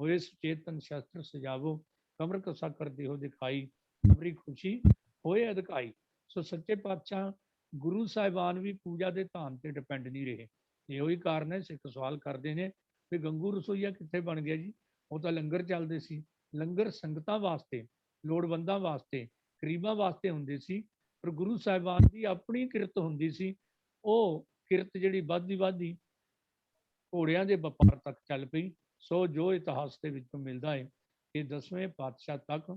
ਹੋਏ ਸੁਚੇਤਨ ਸ਼ਸਤਰ ਸਜਾਵੋ, ਕਮਰ ਕਸਾ ਕਰਦੇ ਹੋ ਦਿਖਾਈ, ਹਮਰੀ ਖੁਸ਼ੀ ਹੋਏ ਅਧਿਕਾਈ। ਸੋ ਸੱਚੇ ਪਾਤਸ਼ਾਹ ਗੁਰੂ ਸਾਹਿਬਾਨ ਵੀ ਪੂਜਾ ਦੇ ਧਾਨ ਤੇ ਡਿਪੈਂਡ ਨਹੀਂ ਰਹੇ। ਇਹੋ ਹੀ ਕਾਰਨ ਹੈ ਸਿੱਖ ਸਵਾਲ ਕਰਦੇ ਨੇ ਵੀ ਗੰਗੂ ਰਸੋਈਆ ਕਿੱਥੇ ਬਣ ਗਿਆ ਜੀ? ਉਹ ਤਾਂ ਲੰਗਰ ਚੱਲਦੇ ਸੀ। ਲੰਗਰ ਸੰਗਤਾਂ ਵਾਸਤੇ, ਲੋੜਵੰਦਾਂ ਵਾਸਤੇ, ਗਰੀਬਾਂ ਵਾਸਤੇ ਹੁੰਦੇ ਸੀ, ਪਰ ਗੁਰੂ ਸਾਹਿਬਾਨ ਦੀ ਆਪਣੀ ਕਿਰਤ ਹੁੰਦੀ ਸੀ। ਉਹ ਕਿਰਤ ਜਿਹੜੀ ਵੱਧਦੀ ਘੋੜਿਆਂ ਦੇ ਵਪਾਰ ਤੱਕ ਚੱਲ ਪਈ। ਸੋ ਜੋ ਇਤਿਹਾਸ ਦੇ ਵਿੱਚੋਂ ਮਿਲਦਾ ਹੈ ਕਿ 10ਵੇਂ ਪਾਤਸ਼ਾਹ ਤੱਕ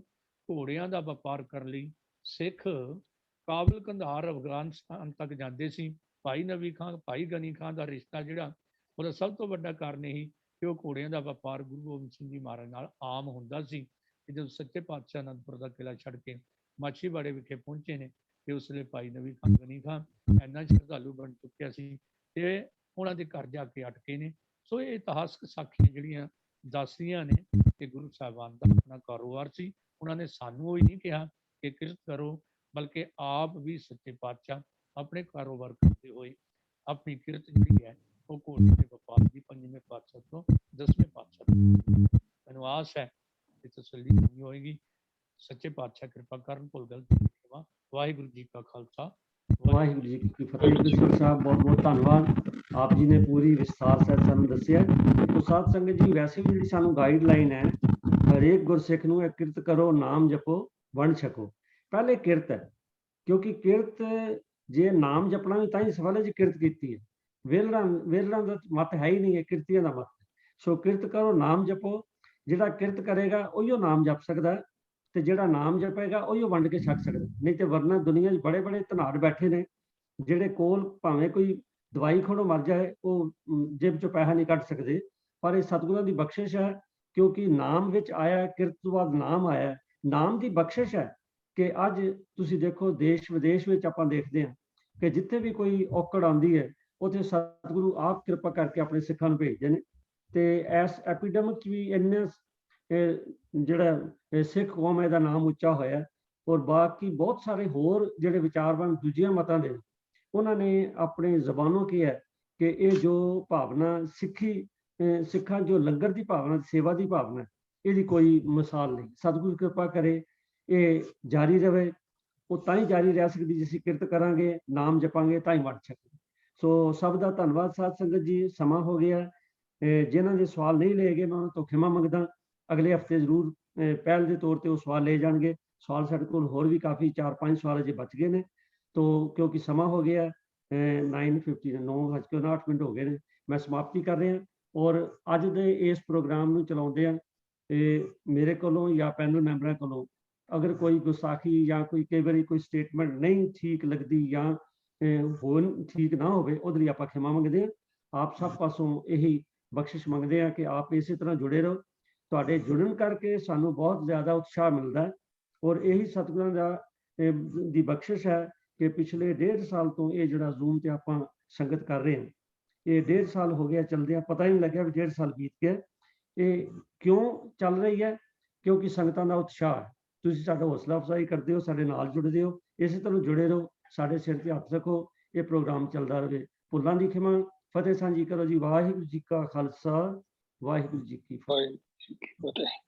ਘੋੜਿਆਂ ਦਾ ਵਪਾਰ ਕਰਨ ਲਈ ਸਿੱਖ ਕਾਬਲ, ਕੰਧਾਰ, ਅਫਗਾਨਿਸਤਾਨ ਤੱਕ ਜਾਂਦੇ ਸੀ। ਭਾਈ ਨਵੀ ਖਾਂ, ਭਾਈ ਗਨੀ ਖਾਂ ਦਾ ਰਿਸ਼ਤਾ ਜਿਹੜਾ, ਉਹਦਾ ਸਭ ਤੋਂ ਵੱਡਾ ਕਾਰਨ ਇਹੀ ਕਿ ਉਹ ਘੋੜਿਆਂ ਦਾ ਵਪਾਰ ਗੁਰੂ ਗੋਬਿੰਦ ਸਿੰਘ ਜੀ ਮਹਾਰਾਜ ਨਾਲ ਆਮ ਹੁੰਦਾ ਸੀ। ਕਿ ਜਦੋਂ ਸੱਚੇ ਪਾਤਸ਼ਾਹ ਅਨੰਦਪੁਰ ਦਾ ਕਿਲ੍ਹਾ ਛੱਡ ਕੇ ਮਾਛੀਵਾੜੇ ਵਿਖੇ ਪਹੁੰਚੇ ਨੇ ਤੇ ਉਸ ਵੇਲੇ ਭਾਈ ਨਵੀ ਖਾਂ, ਗਨੀ ਖਾਂ ਇੰਨਾ ਸ਼ਰਧਾਲੂ ਬਣ ਚੁੱਕਿਆ ਸੀ ਤੇ ਉਹਨਾਂ ਦੇ ਘਰ ਜਾ ਕੇ ਅਟਕੇ ਨੇ। ਸੋ ਇਹ ਇਤਿਹਾਸਕ ਸਾਖੀਆਂ ਜਿਹੜੀਆਂ ਦੱਸਦੀਆਂ ਨੇ ਕਿ ਗੁਰੂ ਸਾਹਿਬਾਨ ਦਾ ਆਪਣਾ ਕਾਰੋਬਾਰ ਸੀ। ਉਹਨਾਂ ਨੇ ਸਾਨੂੰ ਉਹ ਹੀ ਨਹੀਂ ਕਿਹਾ ਕਿ ਕਿਰਤ ਕਰੋ, ਬਲਕਿ ਆਪ ਵੀ ਸੱਚੇ ਪਾਤਸ਼ਾਹ ਆਪਣੇ ਕਾਰੋਬਾਰ ਕਰਦੇ ਹੋਏ ਆਪਣੀ ਕਿਰਤ ਜਿਹੜੀ ਹੈ ਉਹ ਘੋੜੇ ਦੇ ਵਪਾਰ ਦੀ 5ਵੇਂ ਪਾਤਸ਼ਾਹ ਤੋਂ 10ਵੇਂ ਪਾਤਸ਼ਾਹ ਤੱਕ। ਮੈਨੂੰ ਆਸ ਹੈ ਕਿ ਤਸੱਲੀ ਨਹੀਂ ਹੋਏਗੀ। ਸੱਚੇ ਪਾਤਸ਼ਾਹ ਕਿਰਪਾ ਕਰਨ, ਭੁੱਲ ਗਲਤੀ ਦੀ ਖਿਮਾ। ਵਾਹਿਗੁਰੂ ਜੀ ਕਾ ਖਾਲਸਾ, ਵਾਹਿਗੁਰੂ ਜੀ ਕੀ ਫਤਿਹ। ਕ੍ਰਿਸ਼ਨ ਸਾਹਿਬ ਬਹੁਤ ਬਹੁਤ ਧੰਨਵਾਦ, ਆਪ ਜੀ ਨੇ ਪੂਰੀ ਵਿਸਥਾਰ ਸਹਿਤ ਸਾਨੂੰ ਦੱਸਿਆ। ਤੋ ਸਾਧ ਸੰਗਤ ਜੀ, ਵੈਸੇ ਵੀ ਜਿਹੜੀ ਸਾਨੂੰ ਗਾਈਡਲਾਈਨ ਹੈ, ਹਰੇਕ ਗੁਰਸਿੱਖ ਨੂੰ ਇਹ ਕਿਰਤ ਕਰੋ, ਨਾਮ ਜਪੋ, ਵੰਡ ਛਕੋ। ਪਹਿਲੇ ਕਿਰਤ ਹੈ, ਕਿਉਂਕਿ ਕਿਰਤ ਜੇ ਨਾਮ ਜਪਣਾ ਵੀ ਤਾਂ ਹੀ ਸਫਲ ਹੈ ਜੇ ਕਿਰਤ ਕੀਤੀ ਹੈ। ਵੇਲਰਾਂ ਦਾ ਮਤ ਹੈ ਹੀ ਨਹੀਂ ਹੈ, ਕਿਰਤੀਆਂ ਦਾ ਮਤ। ਸੋ ਕਿਰਤ ਕਰੋ, ਨਾਮ ਜਪੋ, ਜਿਹੜਾ ਕਿਰਤ ਕਰੇਗਾ ਉਹੀਓ ਨਾਮ ਜਪ ਸਕਦਾ ਹੈ, ਤੇ ਜਿਹੜਾ ਨਾਮ ਜਪੇਗਾ ਉਹੀਓ ਵੰਡ ਕੇ ਛਕ ਸਕਦਾ। ਨਹੀਂ ਤੇ ਵਰਨਾ ਦੁਨੀਆ 'ਚ ਬੜੇ ਬੜੇ ਧਨਾੜ ਬੈਠੇ ਨੇ ਜਿਹੜੇ ਕੋਲ ਭਾਵੇਂ ਕੋਈ ਦਵਾਈ ਖੋਣੋਂ ਮਰ ਜਾਏ, ਉਹ ਜੇਬ 'ਚੋਂ ਪੈਸਾ ਨਹੀਂ ਕੱਢ ਸਕਦੇ। ਪਰ ਇਹ ਸਤਿਗੁਰਾਂ ਦੀ ਬਖਸ਼ਿਸ਼ ਹੈ, ਕਿਉਂਕਿ ਨਾਮ ਵਿੱਚ ਆਇਆ, ਕਿਰਤ ਤੋਂ ਬਾਅਦ ਨਾਮ ਆਇਆ, ਨਾਮ ਦੀ ਬਖਸ਼ਿਸ਼ ਹੈ ਕਿ ਅੱਜ ਤੁਸੀਂ ਦੇਖੋ ਦੇਸ਼ ਵਿਦੇਸ਼ ਵਿੱਚ ਆਪਾਂ ਦੇਖਦੇ ਹਾਂ ਕਿ ਜਿੱਥੇ ਵੀ ਕੋਈ ਔਕੜ ਆਉਂਦੀ ਹੈ ਉੱਥੇ ਸਤਿਗੁਰੂ ਆਪ ਕਿਰਪਾ ਕਰਕੇ ਆਪਣੇ ਸਿੱਖਾਂ ਨੂੰ ਭੇਜਦੇ ਨੇ। ਤੇ ਇਸ ਐਪੀਡੈਮਿਕ 'ਚ ਵੀ ਇੰਨੇ ਜਿਹੜਾ ਸਿੱਖ ਕੌਮ ਹੈ ਦਾ ਨਾਮ ਉੱਚਾ ਹੋਇਆ, ਔਰ ਬਾਕੀ ਬਹੁਤ ਸਾਰੇ ਹੋਰ ਜਿਹੜੇ ਵਿਚਾਰਵਾਨ ਦੂਜੀਆਂ ਮਤਾਂ ਦੇ ਉਹਨਾਂ ਨੇ ਆਪਣੇ ਜ਼ਬਾਨੋਂ ਕੀ ਹੈ ਕਿ ਇਹ ਜੋ ਭਾਵਨਾ ਸਿੱਖਾਂ ਜੋ ਲੰਗਰ ਦੀ ਭਾਵਨਾ, ਸੇਵਾ ਦੀ ਭਾਵਨਾ, ਇਹਦੀ ਕੋਈ ਮਿਸਾਲ ਨਹੀਂ। ਸਤਿਗੁਰੂ ਕਿਰਪਾ ਕਰੇ ਇਹ ਜਾਰੀ ਰਵੇ। ਉਹ ਤਾਂ ਹੀ ਜਾਰੀ ਰਹਿ ਸਕਦੀ ਜੇ ਅਸੀਂ ਕਿਰਤ ਕਰਾਂਗੇ, ਨਾਮ ਜਪਾਂਗੇ, ਤਾਂ ਹੀ ਵੰਡ ਸਕਦੇ। ਸੋ ਸਭ ਦਾ ਧੰਨਵਾਦ ਸਾਧ ਸੰਗਤ ਜੀ। ਸਮਾਂ ਹੋ ਗਿਆ। ਜਿਨ੍ਹਾਂ ਦੇ ਸਵਾਲ ਨਹੀਂ ਲਏ ਗਏ ਮੈਂ ਉਹਨਾਂ ਤੋਂ ਖਿਮਾ ਮੰਗਦਾ। ਅਗਲੇ ਹਫਤੇ ਜ਼ਰੂਰ ਪਹਿਲ ਦੇ ਤੌਰ ਤੇ ਉਹ ਸਵਾਲ ਲਏ ਜਾਣਗੇ। ਸਵਾਲ ਸਾਡੇ ਕੋਲ ਹੋਰ ਵੀ ਕਾਫੀ 4-5 ਸਵਾਲ ਅਜੇ ਬਚ ਗਏ ਨੇ। ਤੋਂ ਕਿਉਂਕਿ ਸਮਾਂ ਹੋ ਗਿਆ 9:50 9:09 ਹੋ ਗਏ ਨੇ, ਮੈਂ ਸਮਾਪਤੀ ਕਰ ਰਿਹਾ। ਔਰ ਅੱਜ ਦੇ ਇਸ ਪ੍ਰੋਗਰਾਮ ਨੂੰ ਚਲਾਉਂਦੇ ਆ ਮੇਰੇ ਕੋਲੋਂ ਜਾਂ ਪੈਨਲ ਮੈਂਬਰਾਂ ਕੋਲੋਂ ਅਗਰ ਕੋਈ ਗੁਸਤਾਖੀ ਜਾਂ ਕੋਈ ਕਈ ਵਾਰੀ ਕੋਈ ਸਟੇਟਮੈਂਟ ਨਹੀਂ ਠੀਕ ਲੱਗਦੀ ਜਾਂ ਹੋਰ ਠੀਕ ਨਾ ਹੋਵੇ, ਉਹਦੇ ਲਈ ਆਪਾਂ ਖਿਮਾ ਮੰਗਦੇ ਹਾਂ। ਆਪ ਸਭ ਪਾਸੋਂ ਇਹੀ ਬਖਸ਼ਿਸ਼ ਮੰਗਦੇ ਹਾਂ ਕਿ ਆਪ ਇਸੇ ਤਰ੍ਹਾਂ ਜੁੜੇ ਰਹੋ। ਤੁਹਾਡੇ ਜੁੜਨ ਕਰਕੇ ਸਾਨੂੰ ਬਹੁਤ ਜ਼ਿਆਦਾ ਉਤਸ਼ਾਹ ਮਿਲਦਾ, ਔਰ ਇਹੀ ਸਤਿਗੁਰਾਂ ਦੀ ਬਖਸ਼ਿਸ਼ ਹੈ ਕਿ ਪਿਛਲੇ 1.5 ਸਾਲ ਤੋਂ ਇਹ ਜਿਹੜਾ ਜ਼ੂਮ ਤੇ ਆਪਾਂ ਸੰਗਤ ਕਰ ਰਹੇ ਹਾਂ, ਇਹ 1.5 ਸਾਲ ਹੋ ਗਿਆ ਚੱਲਦਿਆਂ, ਪਤਾ ਹੀ ਨਹੀਂ ਲੱਗਿਆ ਵੀ 1.5 ਸਾਲ ਬੀਤ ਗਿਆ। ਇਹ ਕਿਉਂ ਚੱਲ ਰਹੀ ਹੈ? ਕਿਉਂਕਿ ਸੰਗਤਾਂ ਦਾ ਉਤਸ਼ਾਹ ਹੈ। ਤੁਸੀਂ ਸਾਡਾ ਹੌਸਲਾ ਅਫਜ਼ਾਈ ਕਰਦੇ ਹੋ, ਸਾਡੇ ਨਾਲ ਜੁੜਦੇ ਹੋ, ਇਸੇ ਤਰ੍ਹਾਂ ਜੁੜੇ ਰਹੋ, ਸਾਡੇ ਸਿਰ ਤੇ ਹੱਥ ਰੱਖੋ, ਇਹ ਪ੍ਰੋਗਰਾਮ ਚੱਲਦਾ ਰਹੇ। ਭੁੱਲਾਂ ਦੀ ਖਿਮਾ, ਫਤਿਹ ਸਾਂਝੀ ਕਰੋ ਜੀ। ਵਾਹਿਗੁਰੂ ਜੀ ਕਾ ਖਾਲਸਾ, ਵਾਹਿਗੁਰੂ ਜੀ ਕੀ ਫਤਿਹ।